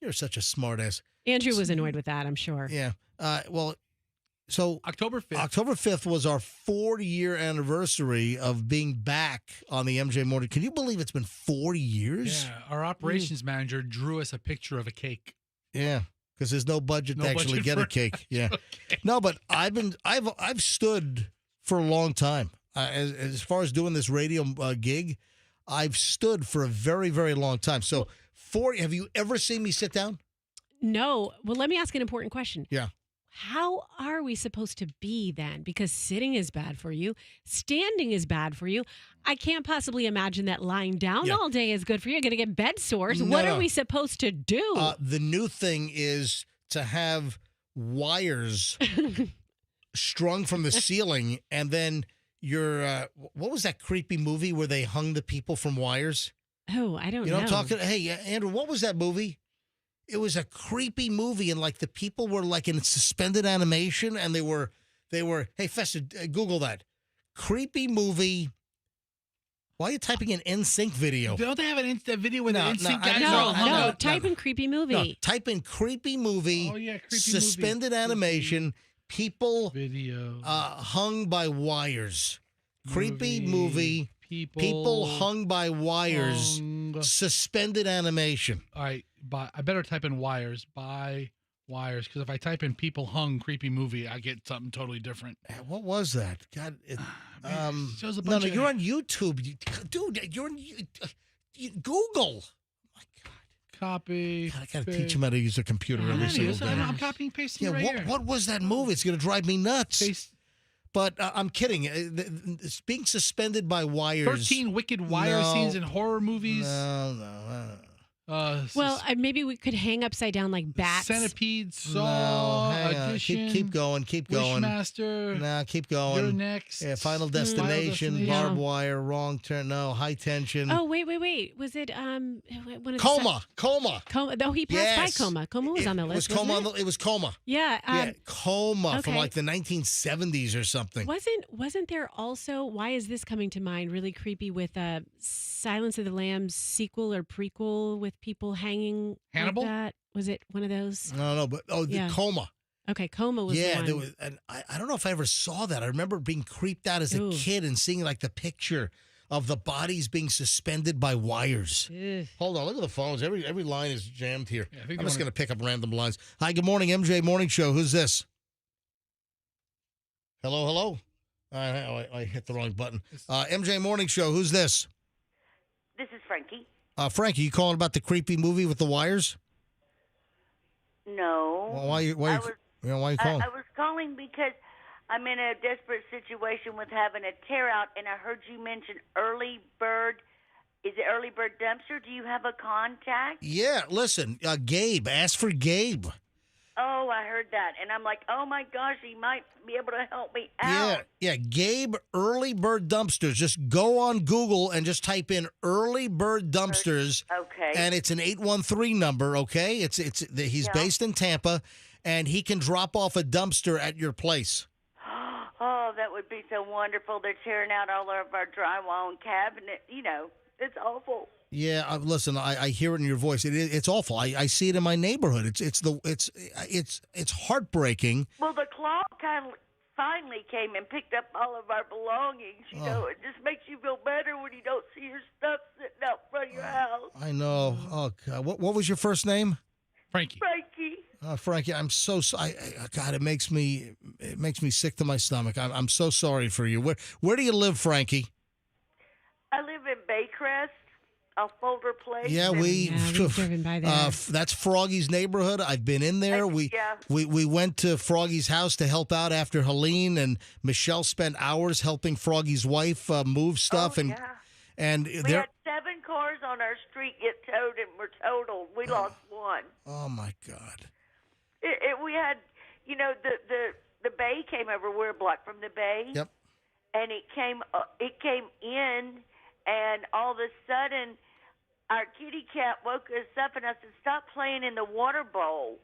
You're such a smartass. Andrew was annoyed with that, I'm sure. Yeah. So October 5th. October 5th was our 4-year anniversary of being back on the MJ Morning. Can you believe it's been 40 years? Yeah, our operations manager drew us a picture of a cake. Yeah, because there's no budget to actually get a cake. Yeah. No, but I've stood for a long time. As far as doing this radio gig, I've stood for a very, very long time. So have you ever seen me sit down? No. Well, let me ask an important question. Yeah. How are we supposed to be then? Because sitting is bad for you. Standing is bad for you. I can't possibly imagine that lying down all day is good for you. You're going to get bed sores. No. What are we supposed to do? The new thing is to have wires strung from the ceiling, and then what was that creepy movie where they hung the people from wires? Oh, I don't know. You know what I'm talking? Hey, Andrew, what was that movie? It was a creepy movie, and like the people were like in suspended animation, and they were. Hey, Fester, Google that creepy movie. Why are you typing in NSYNC video? Don't they have a video with an NSYNC guys? No. Type in creepy movie. No, type in creepy movie. Oh yeah, creepy suspended movie. animation. People video hung by wires. Creepy movie. People hung by wires. Suspended animation. All right. I better type in wires, by wires, because if I type in people hung creepy movie, I get something totally different. What was that? God, shows a bunch of... you're on YouTube, dude. You're on Google. Oh my God. Copy. God, I got to teach him how to use a computer every single day. I'm copying and pasting right here. What was that movie? It's going to drive me nuts. But I'm kidding. It's being suspended by wires. 13 wicked wire scenes in horror movies. No. Maybe we could hang upside down like bats. Centipede, Saw, Audition. Keep going. Wishmaster. No, keep going. You're next. Yeah, Final Destination, Barbed Wire, Wrong Turn. No, High Tension. Oh, wait. Was it one of Coma? Oh, he passed by Coma. Coma was on the list. It was Coma. Yeah. Coma from like the 1970s or something. Wasn't there also? Why is this coming to mind? Really creepy with Silence of the Lambs sequel or prequel with people hanging. Hannibal? Like that? Was it one of those? No, but the Coma. Okay, Coma was the one. There was, and I don't know if I ever saw that. I remember being creeped out as a kid and seeing like the picture of the bodies being suspended by wires. Ugh. Hold on, look at the phones. Every line is jammed here. Yeah, I'm just going to pick up random lines. Hi, good morning, MJ Morning Show. Who's this? Hello. I hit the wrong button. MJ Morning Show. Who's this? This is Frankie. Frankie, you calling about the creepy movie with the wires? No. Well, why are you calling? I was calling because I'm in a desperate situation with having a tear out, and I heard you mention Early Bird. Is it Early Bird Dumpster? Do you have a contact? Yeah, listen, Gabe. Ask for Gabe. Oh, I heard that. And I'm like, oh, my gosh, he might be able to help me out. Yeah. Gabe, Early Bird Dumpsters. Just go on Google and just type in Early Bird Dumpsters. Okay. And it's an 813 number, okay? He's based in Tampa, and he can drop off a dumpster at your place. Oh, that would be so wonderful. They're tearing out all of our drywall and cabinet. It's awful. Yeah, listen, I hear it in your voice. It's awful. I see it in my neighborhood. It's heartbreaking. Well, the claw finally came and picked up all of our belongings. It just makes you feel better when you don't see your stuff sitting out front of your house. I know. Oh God, what was your first name? Frankie. Frankie, I'm so sorry. God, it makes me sick to my stomach. I'm so sorry for you. Where do you live, Frankie? I live in Baycrest, a Folder Place. Yeah, we've driven by there. That's Froggy's neighborhood. I've been in there. We went to Froggy's house to help out after Helene, and Michelle spent hours helping Froggy's wife move stuff. And we had 7 cars on our street get towed and were totaled. We lost one. Oh my God! We had, the bay came over. We're a block from the bay. Yep. And it came in. And all of a sudden, our kitty cat woke us up, and I said, "Stop playing in the water bowl."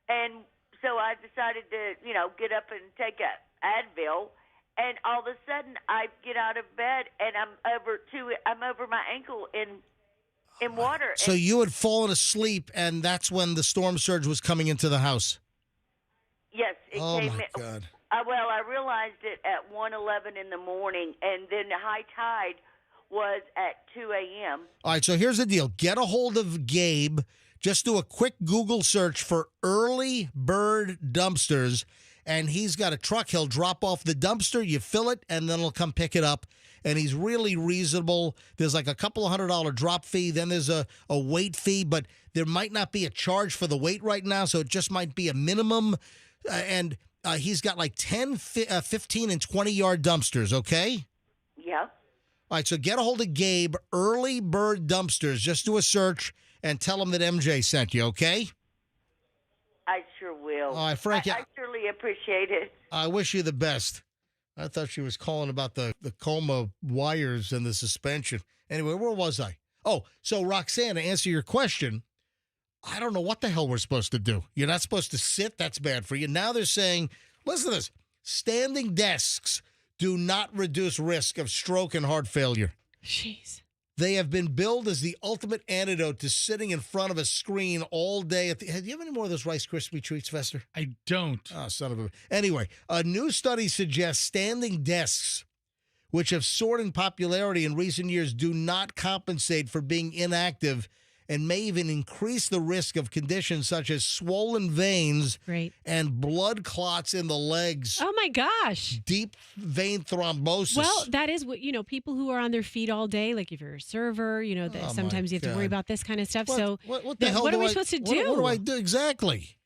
And so I decided to, get up and take a Advil. And all of a sudden, I get out of bed, and I'm over my ankle in water. So you had fallen asleep, and that's when the storm surge was coming into the house. Yes, it oh came my in. God! Well, I realized it at 1:11 in the morning, and then the high tide was at 2 a.m. All right, so here's the deal. Get a hold of Gabe. Just do a quick Google search for early bird dumpsters, and he's got a truck. He'll drop off the dumpster, you fill it, and then he'll come pick it up. And he's really reasonable. There's like a couple of $100 drop fee. Then there's a weight fee, but there might not be a charge for the weight right now, so it just might be a minimum. And he's got like 10, 15, and 20-yard dumpsters, okay? Yep. All right, so get a hold of Gabe, Early Bird Dumpsters. Just do a search and tell him that MJ sent you, okay? I sure will. All right, Frankie. I surely appreciate it. I wish you the best. I thought she was calling about the coma wires and the suspension. Anyway, where was I? Oh, so Roxanne, to answer your question, I don't know what the hell we're supposed to do. You're not supposed to sit. That's bad for you. Now they're saying, listen to this, standing desks do not reduce risk of stroke and heart failure. Jeez. They have been billed as the ultimate antidote to sitting in front of a screen all day. Do you have any more of those Rice Krispie treats, Fester? I don't. Oh, son of a... Anyway, a new study suggests standing desks, which have soared in popularity in recent years, do not compensate for being inactive and may even increase the risk of conditions such as swollen veins and blood clots in the legs. Oh, my gosh. Deep vein thrombosis. Well, that is what, people who are on their feet all day, like if you're a server, sometimes you have to worry about this kind of stuff. What the hell what are we supposed to do? What do I do exactly?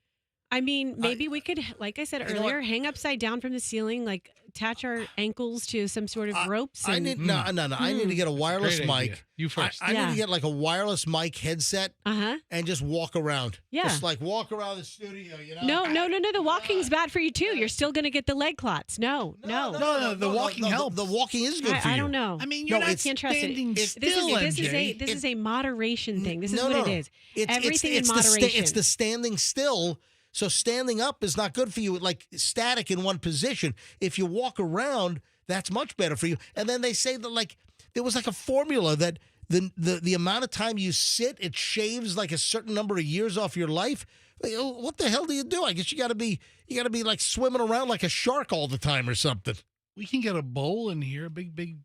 I mean, maybe we could, like I said earlier, hang upside down from the ceiling, like attach our ankles to some sort of ropes. I need I need to get a wireless mic. Idea. You first. I need to get like a wireless mic headset and just walk around. Yeah. Just like walk around the studio, No. No. The walking's bad for you too. You're still going to get the leg clots. No. The walking helps. The walking is good for you. I don't know. I mean, you're not can't trust standing it. still, MJ. This is a moderation thing. This is what it is. Everything in it's moderation. It's the standing still. So standing up is not good for you, like static in one position. If you walk around, that's much better for you. And then they say that like there was like a formula that the amount of time you sit, it shaves like a certain number of years off your life. What the hell do you do? I guess you got to be like swimming around like a shark all the time or something. We can get a bowl in here, a big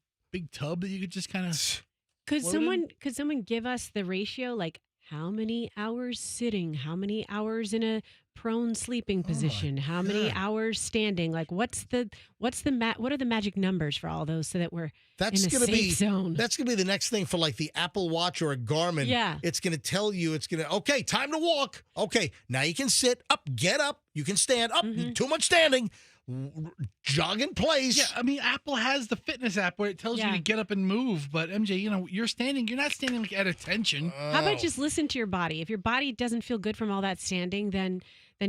tub that you could just kind of. Could someone give us the ratio, like how many hours sitting, how many hours in a prone sleeping position, how many hours standing? Like what are the magic numbers for all those so that we're in a safe zone? That's gonna be the next thing for like the Apple Watch or a Garmin. Yeah. It's gonna tell you, okay, time to walk. Okay, now you can sit up, get up, you can stand up, too much standing. Jog in place. Yeah, I mean, Apple has the fitness app where it tells you to get up and move. But MJ, you're not standing like at attention. How about just listen to your body? If your body doesn't feel good from all that standing, then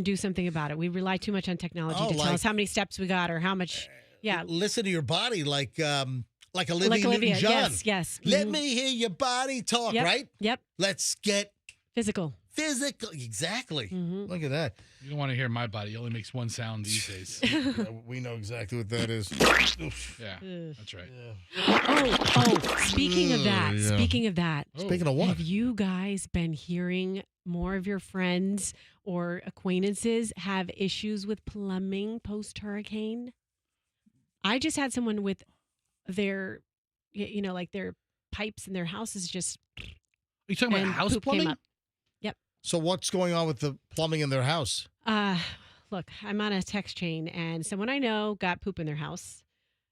do something about it. We rely too much on technology to tell us how many steps we got or how much. Yeah, listen to your body like Olivia Newton-John. Yes. Let me hear your body talk. Right. Yep. Let's get physical. Exactly. Look at that. You don't want to hear my body. It only makes one sound these days. We know exactly what that is. Yeah, that's right. Oh, speaking of that. Speaking of what? Have you guys been hearing more of your friends or acquaintances have issues with plumbing post-hurricane? I just had someone with their, like their pipes in their houses just. Are you talking about house plumbing? Yep. So what's going on with the plumbing in their house? Look, I'm on a text chain, and someone I know got poop in their house.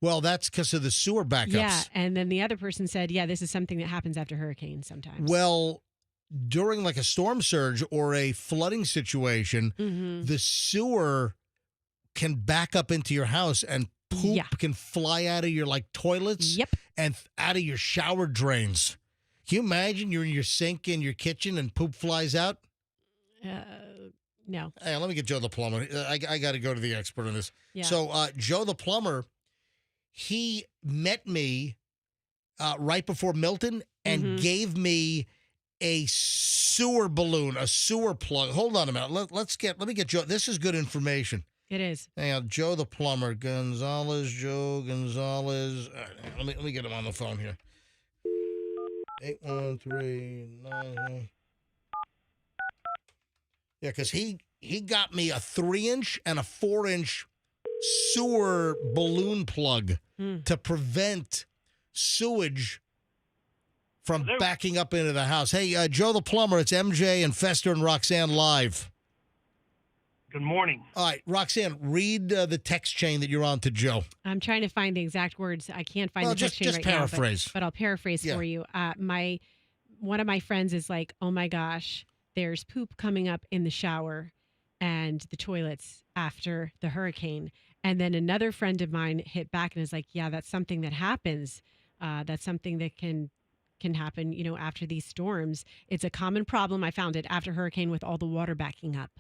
Well, that's because of the sewer backups. Yeah, and then the other person said, yeah, this is something that happens after hurricanes sometimes. Well, during like a storm surge or a flooding situation, the sewer can back up into your house and poop can fly out of your like toilets and out of your shower drains. Can you imagine you're in your sink in your kitchen and poop flies out? No. Hey, let me get Joe the plumber. I got to go to the expert on this. Yeah. So Joe the plumber, he met me right before Milton and gave me a sewer balloon, a sewer plug. Hold on a minute. Let me get Joe. This is good information. It is. Hang on, Joe the plumber, Joe Gonzalez. All right, let me get him on the phone here. 813-9. Yeah, because he got me a 3-inch and a 4-inch sewer balloon plug to prevent sewage from backing up into the house. Hey, Joe the plumber, it's MJ and Fester and Roxanne live. Good morning. All right, Roxanne, read the text chain that you're on to Joe. I'm trying to find the exact words. I can't find the text chain just right paraphrase. now, but I'll paraphrase for you. One of my friends is like, oh my gosh, there's poop coming up in the shower and the toilets after the hurricane. And then another friend of mine hit back and is like, yeah, that's something that happens. That's something that can happen, after these storms. It's a common problem. I found it after hurricane with all the water backing up.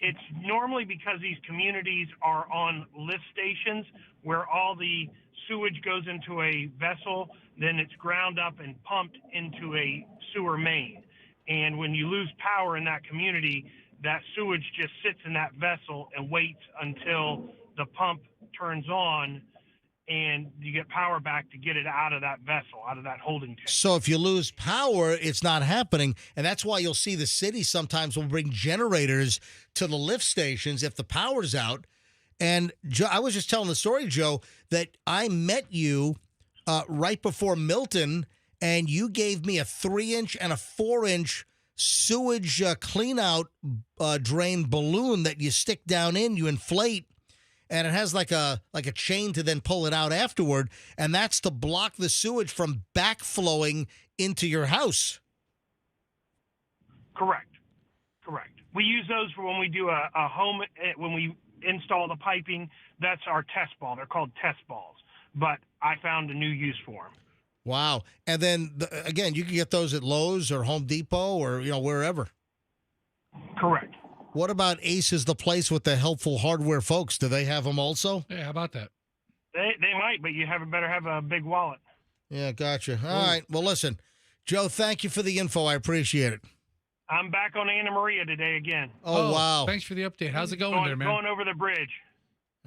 It's normally because these communities are on lift stations where all the sewage goes into a vessel, then it's ground up and pumped into a sewer main. And when you lose power in that community, that sewage just sits in that vessel and waits until the pump turns on and you get power back to get it out of that vessel, out of that holding tank. So if you lose power, it's not happening. And that's why you'll see the city sometimes will bring generators to the lift stations if the power's out. And Joe, I was just telling the story, Joe, that I met you right before Milton, and you gave me a 3-inch and a 4-inch sewage clean-out drain balloon that you stick down in, you inflate, and it has like a chain to then pull it out afterward, and that's to block the sewage from backflowing into your house. Correct. We use those for when we do a home, when we install the piping. That's our test ball. They're called test balls, but I found a new use for them. Wow. And then, again, you can get those at Lowe's or Home Depot or, wherever. Correct. What about Ace is the place with the helpful hardware folks? Do they have them also? Yeah, how about that? They might, but you better have a big wallet. Yeah, gotcha. All right. Well, listen, Joe, thank you for the info. I appreciate it. I'm back on Anna Maria today again. Oh, wow. Thanks for the update. How's it going there, man? Going over the bridge.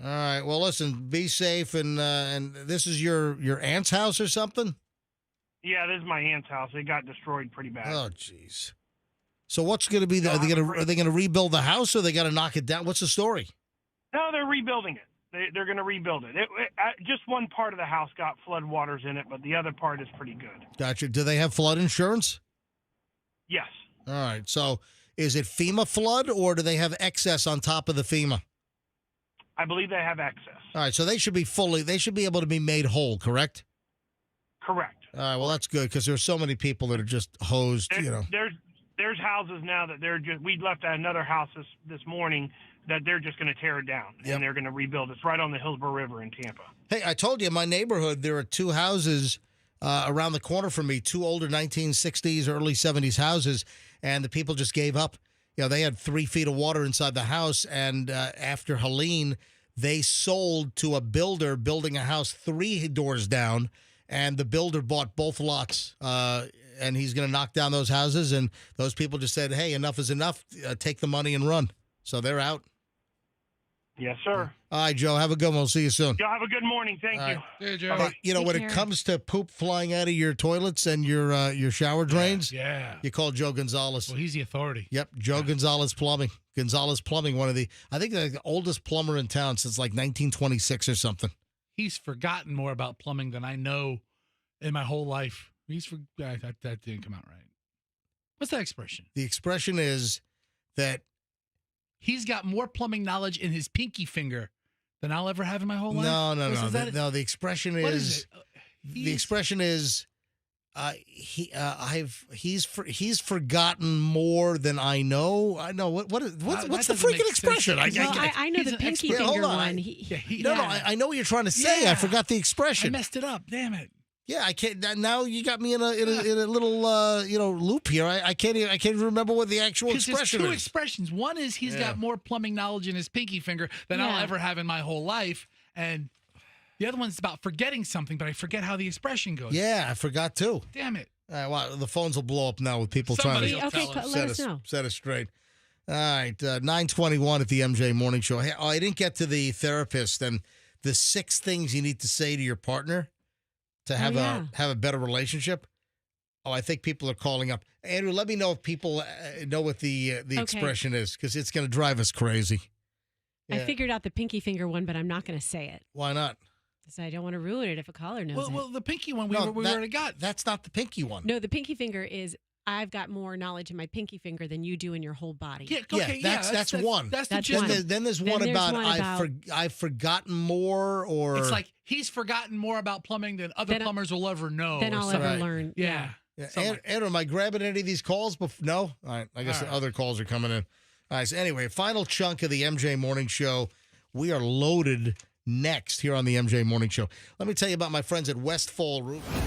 All right. Well, listen, be safe. And this is your aunt's house or something? Yeah, this is my aunt's house. It got destroyed pretty bad. Oh, jeez. So what's going to be? Are they going to rebuild the house, or they got to knock it down? What's the story? No, they're rebuilding it. They're going to rebuild it. Just one part of the house got flood waters in it, but the other part is pretty good. Gotcha. Do they have flood insurance? Yes. All right. So is it FEMA flood, or do they have excess on top of the FEMA? I believe they have excess. All right. So they should be able to be made whole, correct? Correct. All right. Well, that's good because there's so many people that are just hosed, There's houses now that we left at another house this morning that they're just going to tear it down and they're going to rebuild. It's right on the Hillsborough River in Tampa. Hey, I told you in my neighborhood there are 2 houses around the corner from me, 2 older 1960s, early 70s houses, and the people just gave up. They had 3 feet of water inside the house, and after Helene, they sold to a builder building a house 3 doors down, and the builder bought both lots, and he's going to knock down those houses, and those people just said, hey, enough is enough, take the money and run. So they're out. Yes, sir. All right, Joe, have a good one. We'll see you soon. Y'all have a good morning. Thank you. Hey, Joe. Hey, when it comes to poop flying out of your toilets and your shower drains, you call Joe Gonzalez. Well, he's the authority. Yep, Joe Gonzalez Plumbing. Gonzalez Plumbing, I think the oldest plumber in town since like 1926 or something. He's forgotten more about plumbing than I know in my whole life. That didn't come out right. What's that expression? The expression is that he's got more plumbing knowledge in his pinky finger than I'll ever have in my whole life. No. The expression what is it? The expression is he's forgotten more than I know. I know what's the freaking expression? I know the pinky finger one. I know what you're trying to say. Yeah. I forgot the expression. I messed it up. Damn it. Yeah, I can't. Now you got me in a little loop here. I can't even remember what the actual expression there's two is. expressions. One is he's got more plumbing knowledge in his pinky finger than I'll ever have in my whole life, and the other one's about forgetting something, but I forget how the expression goes. Yeah, I forgot too. Damn it. All right, well, the phones will blow up now with people Somebody trying to let us know. set us straight. All right, 9:21 at the MJ Morning Show. Hey, I didn't get to the therapist and the 6 things you need to say to your partner to have a better relationship. Oh, I think people are calling up. Andrew, let me know if people know what the expression is, because it's going to drive us crazy. I figured out the pinky finger one, but I'm not going to say it. Why not? Because I don't want to ruin it if a caller knows it. Well, the pinky one we already got. That's not the pinky one. No, the pinky finger is I've got more knowledge in my pinky finger than you do in your whole body. Yeah, okay, that's one. That's the gist. Then there's one about I've forgotten more, or it's like he's forgotten more about plumbing than other plumbers will ever know. Than I'll ever learn. Yeah. Andrew, am I grabbing any of these calls? No? All right. I guess the other calls are coming in. All right. So anyway, final chunk of the MJ Morning Show. We are loaded next here on the MJ Morning Show. Let me tell you about my friends at Westfall Roofing.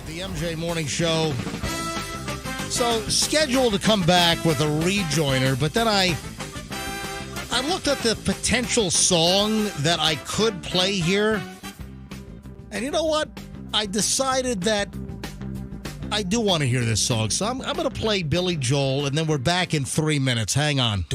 The MJ Morning Show. So, scheduled to come back with a rejoiner, but then I looked at the potential song that I could play here. And you know what? I decided that I do want to hear this song. So I'm going to play Billy Joel, and then we're back in 3 minutes. Hang on.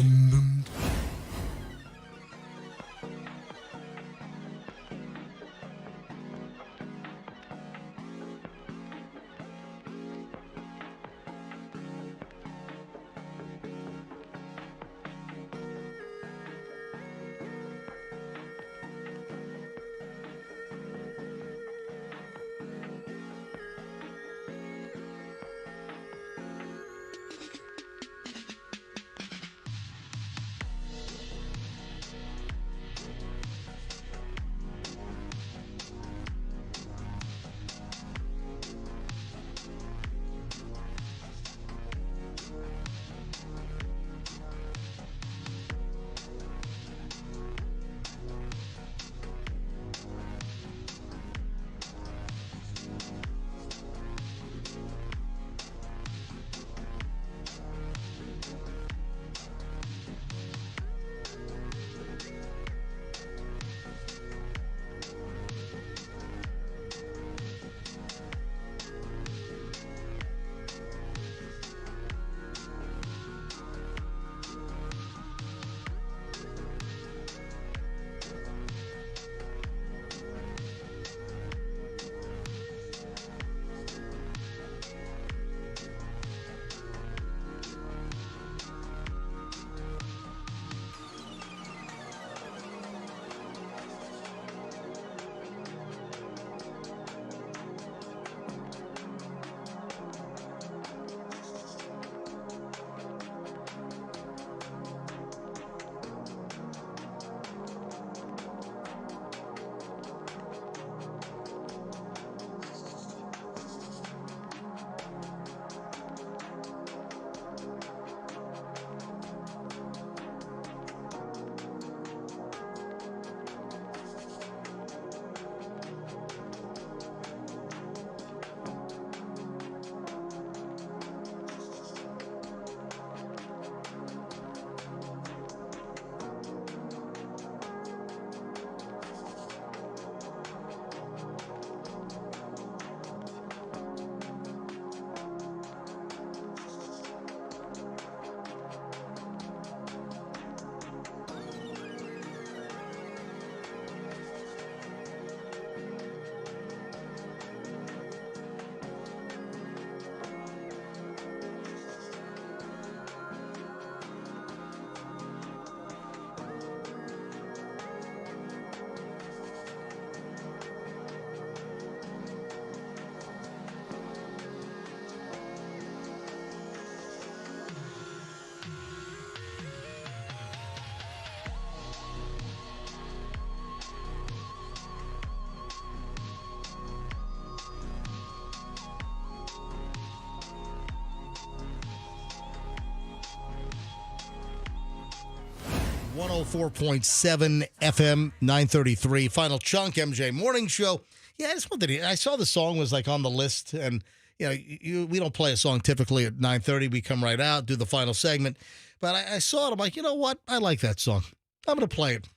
104.7 FM 933. Final chunk, MJ Morning Show. Yeah, I just wanted to, I saw the song was like on the list, and we don't play a song typically at 9:30. We come right out, do the final segment. But I saw it. I'm like, you know what? I like that song. I'm going to play it.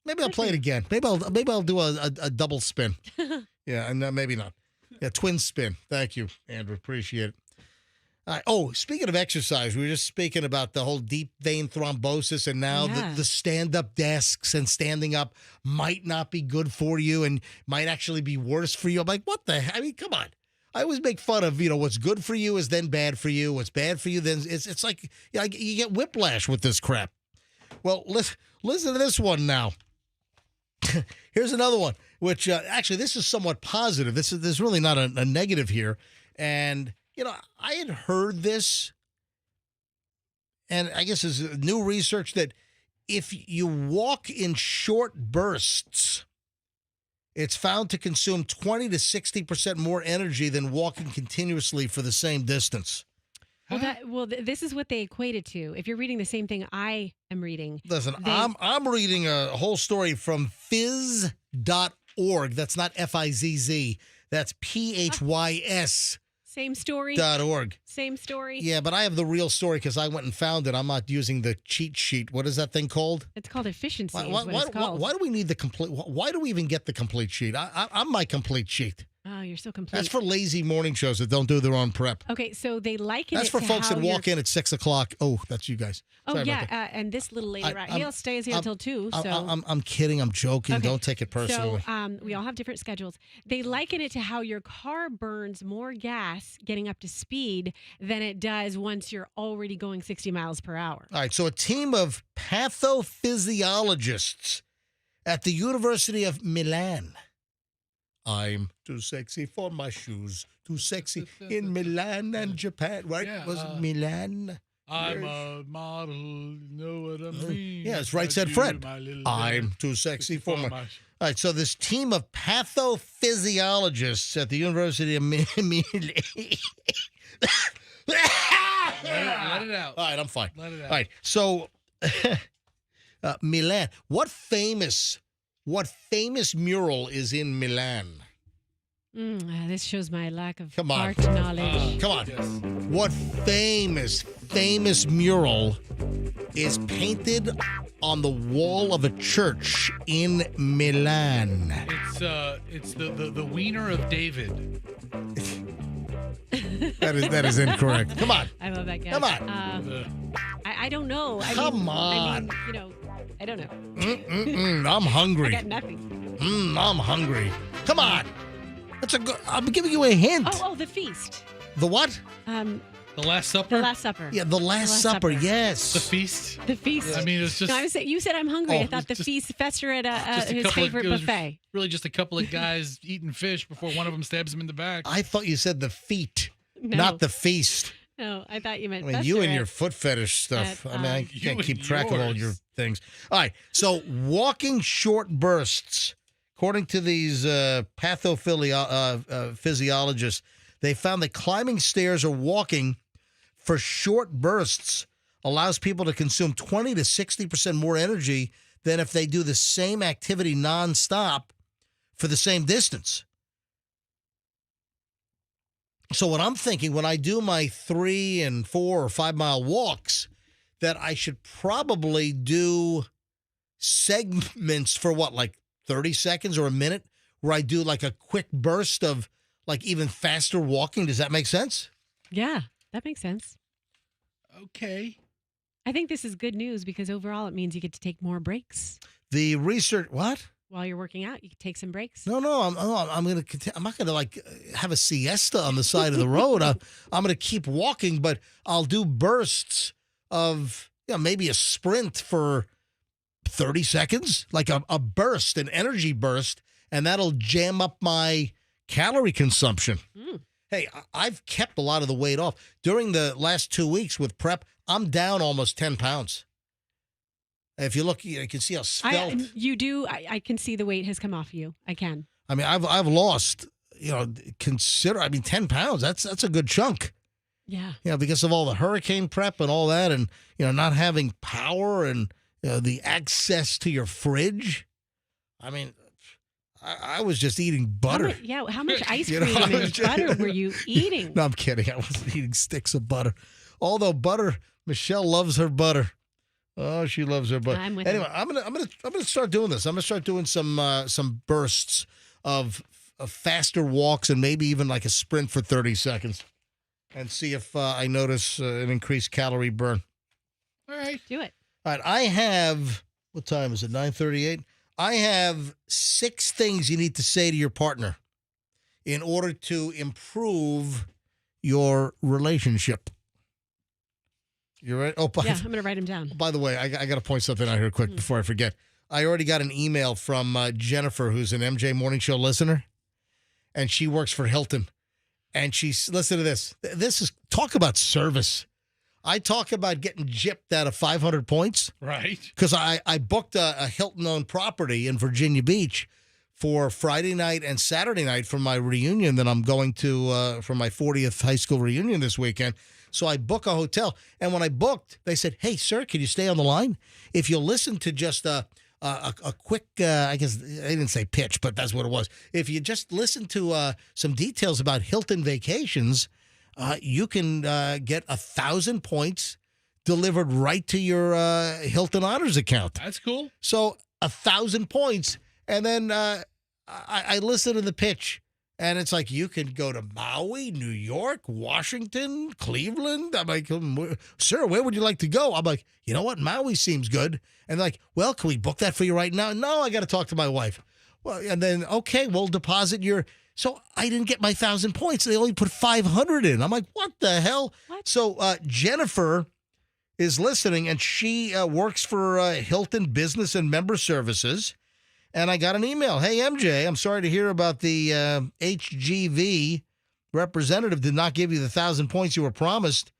Maybe I'll play it again. Maybe I'll do a double spin. Yeah, and maybe not. Yeah, twin spin. Thank you, Andrew. Appreciate it. Speaking of exercise, we were just speaking about the whole deep vein thrombosis, and now the stand-up desks and standing up might not be good for you and might actually be worse for you. I'm like, what the heck? I mean, come on. I always make fun of, what's good for you is then bad for you. What's bad for you, then it's like you get whiplash with this crap. Well, listen to this one now. Here's another one, which actually this is somewhat positive. This is really not a negative here. And I had heard this, and I guess there's new research that if you walk in short bursts, it's found to consume 20 to 60% more energy than walking continuously for the same distance. This is what they equate it to. If you're reading the same thing I am reading. Listen, I'm reading a whole story from phys.org. That's not F-I-Z-Z. That's P-H-Y-S. Same story. .org. Same story. Yeah, but I have the real story because I went and found it. I'm not using the cheat sheet. What is that thing called? It's called efficiency. Why do we need the complete? Why do we even get the complete sheet? I'm my complete sheet. Oh, you're so complete. That's for lazy morning shows that don't do their own prep. Okay, so they liken That's it for to folks how that walk in at 6 o'clock. Oh, that's you guys. Sorry and this little lady right here stays here until 2. So I'm kidding. I'm joking. Okay. Don't take it personally. So we all have different schedules. They liken it to how your car burns more gas getting up to speed than it does once you're already going 60 miles per hour. All right, so a team of pathophysiologists at the University of Milan. I'm too sexy for my shoes, too sexy in Milan and Japan, right? Yeah, Was it Milan? I'm a model, you know what I mean? Yeah, it's right, said Fred. I'm too sexy for my... All right, so this team of pathophysiologists at the University of Milan... Let it out. All right, I'm fine. Let it out. All right, so Milan. What famous mural is in Milan? This shows my lack of Come on. art knowledge. Come on. What famous mural is painted on the wall of a church in Milan? It's the wiener of David. That is incorrect. Come on. I love that guy. Come on. I don't know. Come on. I don't know. I'm hungry. I got nothing. I'm hungry. Come on. I'm giving you a hint. Oh, the feast. The what? The Last Supper? The Last Supper. Yeah, the Last Supper, yes. The feast? The feast. Yeah. I mean, it's just... No, you said I'm hungry. I thought the feast fester at his favorite buffet. Really just a couple of guys eating fish before one of them stabs him in the back. I thought you said the feet, not the feast. No, I thought you meant I mean, you and your foot fetish stuff. I can't keep track of all your things. All right, so walking short bursts, according to these pathophysiologists, they found that climbing stairs or walking for short bursts allows people to consume 20 to 60% more energy than if they do the same activity nonstop for the same distance. So what I'm thinking when I do my 3 and 4 or 5 mile walks, that I should probably do segments for like 30 seconds or a minute, where I do like a quick burst of like even faster walking. Does that make sense? Yeah, that makes sense. Okay. I think this is good news because overall it means you get to take more breaks. The research, what? While you're working out, you can take some breaks. No, I'm going to. I'm not going to like have a siesta on the side of the road. I'm going to keep walking, but I'll do bursts of maybe a sprint for 30 seconds, like a burst, an energy burst, and that'll jam up my calorie consumption. Hey, I've kept a lot of the weight off during the last 2 weeks with prep. I'm down almost 10 pounds. If you look, you can see how svelte. You do. I can see the weight has come off you. I can. I mean, I've lost, 10 pounds. That's a good chunk. Yeah. Because of all the hurricane prep and all that, and not having power and the access to your fridge. I mean, I was just eating butter. How much ice cream and butter were you eating? No, I'm kidding. I wasn't eating sticks of butter. Although butter, Michelle loves her butter. Oh, she loves her butter. I'm with anyway, her. I'm gonna start doing this. I'm gonna start doing some bursts of faster walks and maybe even like a sprint for 30 seconds, and see if I notice an increased calorie burn. All right, do it. All right, I have. What time is it? 9:38. I have 6 things you need to say to your partner in order to improve your relationship. You ready? Oh, I'm going to write them down. By the way, I got to point something out here quick before I forget. I already got an email from Jennifer, who's an MJ Morning Show listener, and she works for Hilton. And listen to this. This is, talk about service. I talk about getting gypped out of 500 points. Right. Because I booked a Hilton-owned property in Virginia Beach for Friday night and Saturday night for my reunion that I'm going to for my 40th high school reunion this weekend. So I book a hotel. And when I booked, they said, hey, sir, can you stay on the line? If you'll listen to just a quick, I guess they didn't say pitch, but that's what it was. If you just listen to some details about Hilton vacations, you can get 1,000 points delivered right to your Hilton Honors account. That's cool. So 1,000 points. And then I listened to the pitch, and it's like, you can go to Maui, New York, Washington, Cleveland. I'm like, sir, where would you like to go? I'm like, you know what? Maui seems good. And they're like, well, can we book that for you right now? No, I got to talk to my wife. Well, and then, okay, we'll deposit your... So I didn't get my 1,000 points. They only put 500 in. I'm like, what the hell? What? So Jennifer is listening, and she works for Hilton Business and Member Services. And I got an email. Hey, MJ, I'm sorry to hear about the HGV representative did not give you the 1,000 points you were promised.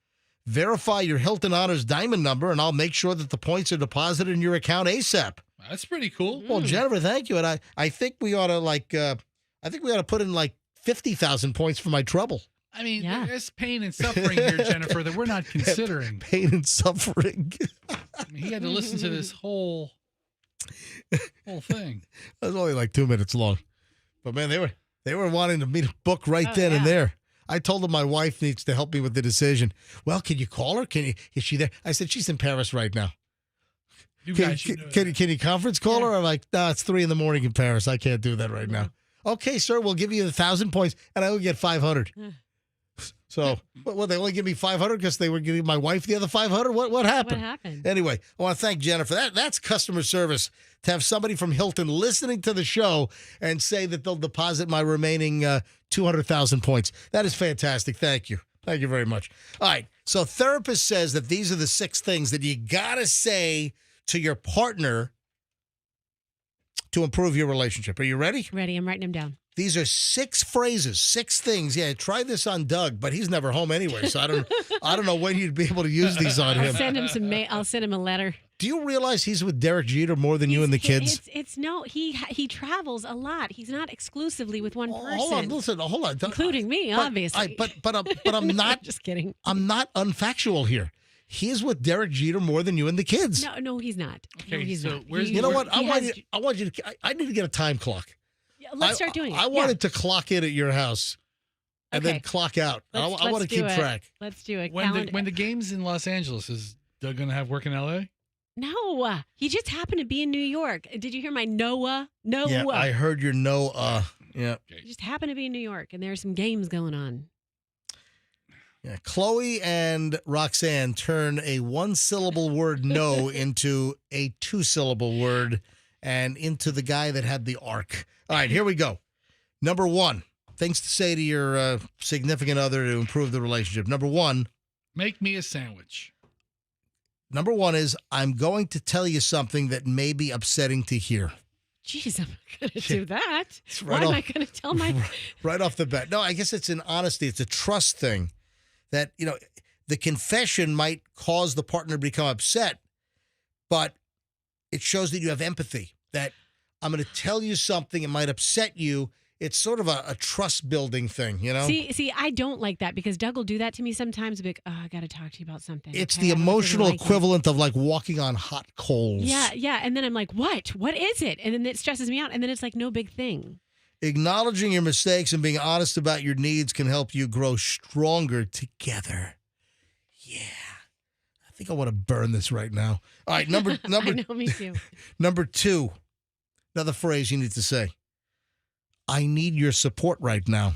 Verify your Hilton Honors Diamond number, and I'll make sure that the points are deposited in your account ASAP. That's pretty cool. Well, Jennifer, thank you. And I think we ought to put in like 50,000 points for my trouble. I mean, there's pain and suffering here, Jennifer, that we're not considering. Pain and suffering. I mean, he had to listen to this whole thing. It was only like 2 minutes long. But man, they were wanting to meet a book right then and there. I told them my wife needs to help me with the decision. Well, can you call her? Is she there? I said, she's in Paris right now. Can you conference call her? I'm like, no, it's 3 a.m. in Paris. I can't do that right now. Okay, sir, we'll give you 1,000 points, and I will get 500. So, well, they only give me 500 because they were giving my wife the other 500? What happened? What happened? Anyway, I want to thank Jennifer. That's customer service, to have somebody from Hilton listening to the show and say that they'll deposit my remaining 200,000 points. That is fantastic. Thank you. Thank you very much. All right, so therapist says that these are the 6 things that you got to say to your partner to improve your relationship. Are you ready? Ready. I'm writing them down. These are 6 phrases, 6 things. Yeah, try this on Doug, but he's never home anyway, so I don't know when you'd be able to use these on him. I'll send him some I'll send him a letter. Do you realize he's with Derek Jeter more than you and the kids? He travels a lot. He's not exclusively with one person. Hold on. Including me, obviously. But I'm not just kidding. I'm not unfactual here. He is with Derek Jeter more than you and the kids. No, he's not. Okay, no, he's so not. You know what? I want you to. I need to get a time clock. Let's start doing it. I wanted to clock in at your house and then clock out. I want to keep track. Let's do it. When the game's in Los Angeles, is Doug going to have work in L.A.? No, he just happened to be in New York. Did you hear my Noah? Yeah, I heard your Noah. Yeah. He just happened to be in New York, and there's some games going on. Yeah, Chloe and Roxanne turn a 1-syllable word no into a 2-syllable word and into the guy that had the arc. All right, here we go. Number 1, things to say to your significant other to improve the relationship. Number 1. Make me a sandwich. Number 1 is, I'm going to tell you something that may be upsetting to hear. Jeez, I'm not going to do that. Right Why am I going to tell my... Right off the bat. No, I guess it's an honesty. It's a trust thing. That, the confession might cause the partner to become upset, but it shows that you have empathy, that I'm going to tell you something. It might upset you. it's sort of a trust building thing, you know? See, I don't like that because Doug will do that to me sometimes. I'll be like, I got to talk to you about something. It's okay? the emotional equivalent of like walking on hot coals. Yeah. And then I'm like, what? What is it? And then it stresses me out. And then it's like no big thing. Acknowledging your mistakes and being honest about your needs can help you grow stronger together. Yeah. I think I want to burn this right now. All right, number I know, me too. Number 2. Another phrase you need to say. I need your support right now.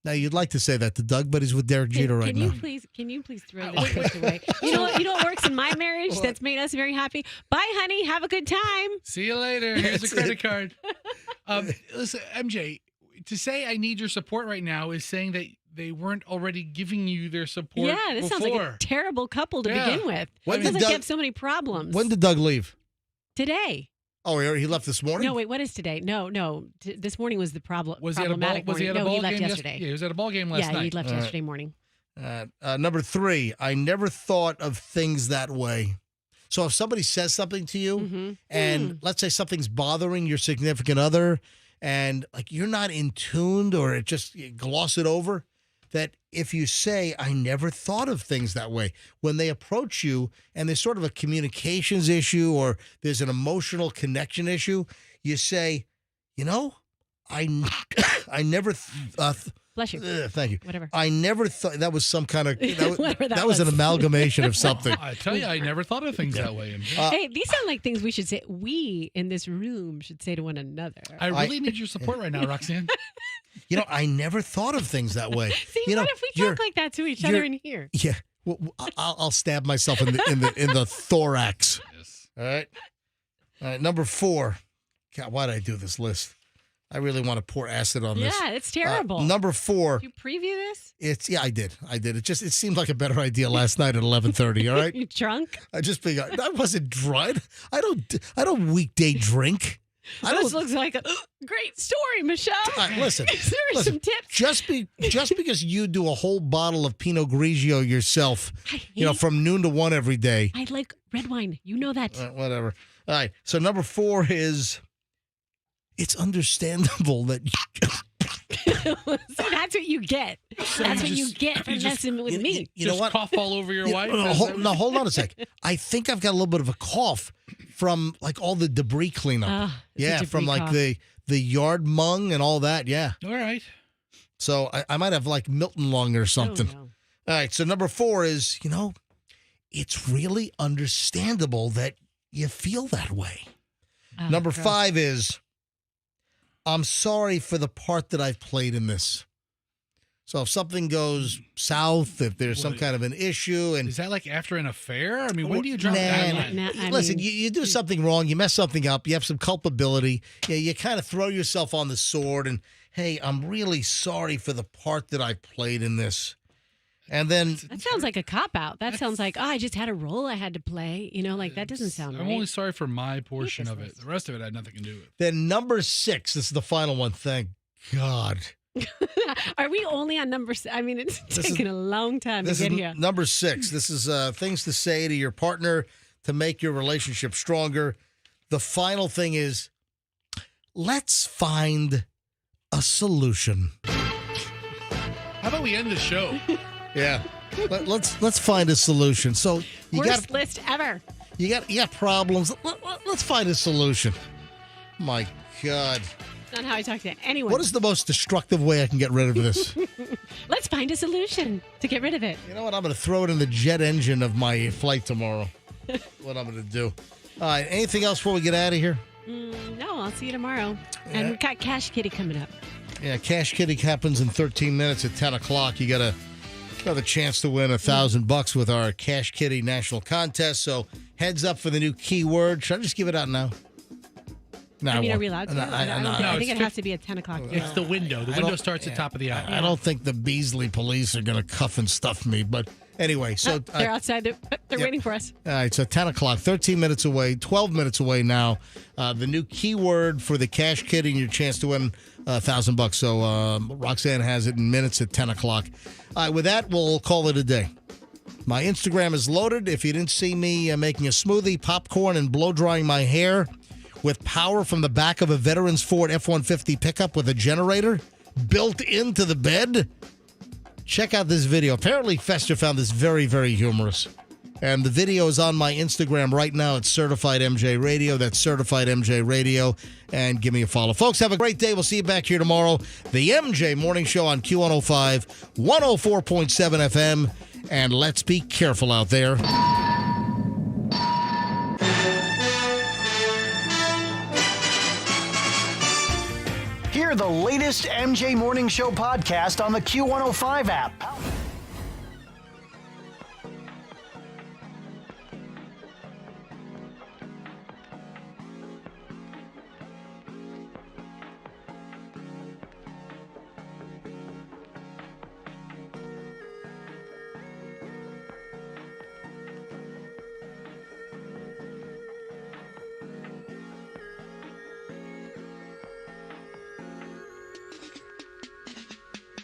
Now, you'd like to say that to Doug, but he's with Derek Jeter right now. Can you please throw this gift away? You know what works in my marriage that's made us very happy? Bye, honey. Have a good time. See you later. Here's a credit card. Listen, MJ, to say I need your support right now is saying that they weren't already giving you their support this before. sounds like a terrible couple to begin with. When Because did they Doug- have so many problems. When did Doug leave? Today. Oh, he left this morning? No, wait, what is today? No. This morning was the Was he at a ball? problematic Was he at morning. a ball No, he left game yesterday. Yeah, he was at a ball game last night. Yeah, he left yesterday morning. Number 3, I never thought of things that way. So if somebody says something to you and let's say something's bothering your significant other and like you're not in tuned or you gloss it over, that if you say, I never thought of things that way, when they approach you and there's sort of a communications issue or there's an emotional connection issue, you say, I never Bless you. Thank you. Whatever. I never thought that was some kind of Whatever that was an amalgamation of something. I tell you, I never thought of things that way. MJ. Hey, these sound like things we should say. We in this room should say to one another. I really need your support right now, Roxanne. I never thought of things that way. See, what if we talk like that to each other in here? Yeah, well, I'll stab myself in the thorax. Yes. All right. Number 4. God, why did I do this list? I really want to pour acid on this. Yeah, it's terrible. Number 4. Did you preview this? I did. It seemed like a better idea last night at 11:30. All right. You drunk? I wasn't drunk. I don't weekday drink. This looks like a great story, Michelle. Listen, There are some tips. Just because you do a whole bottle of Pinot Grigio yourself, from noon to 1 every day. I like red wine. You know that. Whatever. All right. So number 4 is, it's understandable that. See, that's what you get. That's what you get for messing with me. You know what? Cough all over your wife? Hold on a sec. I think I've got a little bit of a cough from like all the debris cleanup. From like the yard mung and all that. Yeah. All right. So I might have like Milton lung or something. Oh, no. All right. So number 4 is, it's really understandable that you feel that way. Number 5 is, I'm sorry for the part that I've played in this. So if something goes south, if there's some kind of an issue, and is that like after an affair? I mean, when do you drop that line? Listen, you do something wrong, you mess something up, you have some culpability, you kind of throw yourself on the sword, and hey, I'm really sorry for the part that I played in this. And then that sounds like a cop out. That sounds like, I just had a role I had to play. That doesn't sound right. I'm only sorry for my portion of it. The rest of it had nothing to do with. Then number 6, this is the final one. Thank God. Are we only on number 6? I mean, it's taken a long time to get here. Number 6. This is things to say to your partner to make your relationship stronger. The final thing is, let's find a solution. How about we end the show? Yeah, let's find a solution. So Worst list ever. You got problems. Let's find a solution. My God. That's not how I talk to anyone. What is the most destructive way I can get rid of this? Let's find a solution to get rid of it. You know what? I'm going to throw it in the jet engine of my flight tomorrow. What I'm going to do. All right. Anything else before we get out of here? No, I'll see you tomorrow. Yeah. And we've got Cash Kitty coming up. Yeah, Cash Kitty happens in 13 minutes at 10 o'clock. You got a chance to win $1,000 with our Cash Kitty National Contest. So heads up for the new keyword. Should I just give it out now? No, are we allowed to? I think it has to be at 10 o'clock. It's the window. The window starts at the top of the hour. I don't think the Beasley police are going to cuff and stuff me. But anyway, so they're outside. They're waiting for us. All right, so 10 o'clock, 13 minutes away, 12 minutes away now. The new keyword for the Cash Kitty and your chance to win $1,000. So Roxanne has it in minutes at 10 o'clock. All right, with that, we'll call it a day. My Instagram is loaded. If you didn't see me making a smoothie, popcorn, and blow drying my hair with power from the back of a veteran's Ford F-150 pickup with a generator built into the bed? Check out this video. Apparently, Fester found this very, very humorous. And the video is on my Instagram right now. It's Certified MJ Radio. That's Certified MJ Radio. And give me a follow. Folks, have a great day. We'll see you back here tomorrow. The MJ Morning Show on Q105, 104.7 FM. And let's be careful out there. Hear the latest MJ Morning Show podcast on the Q105 app.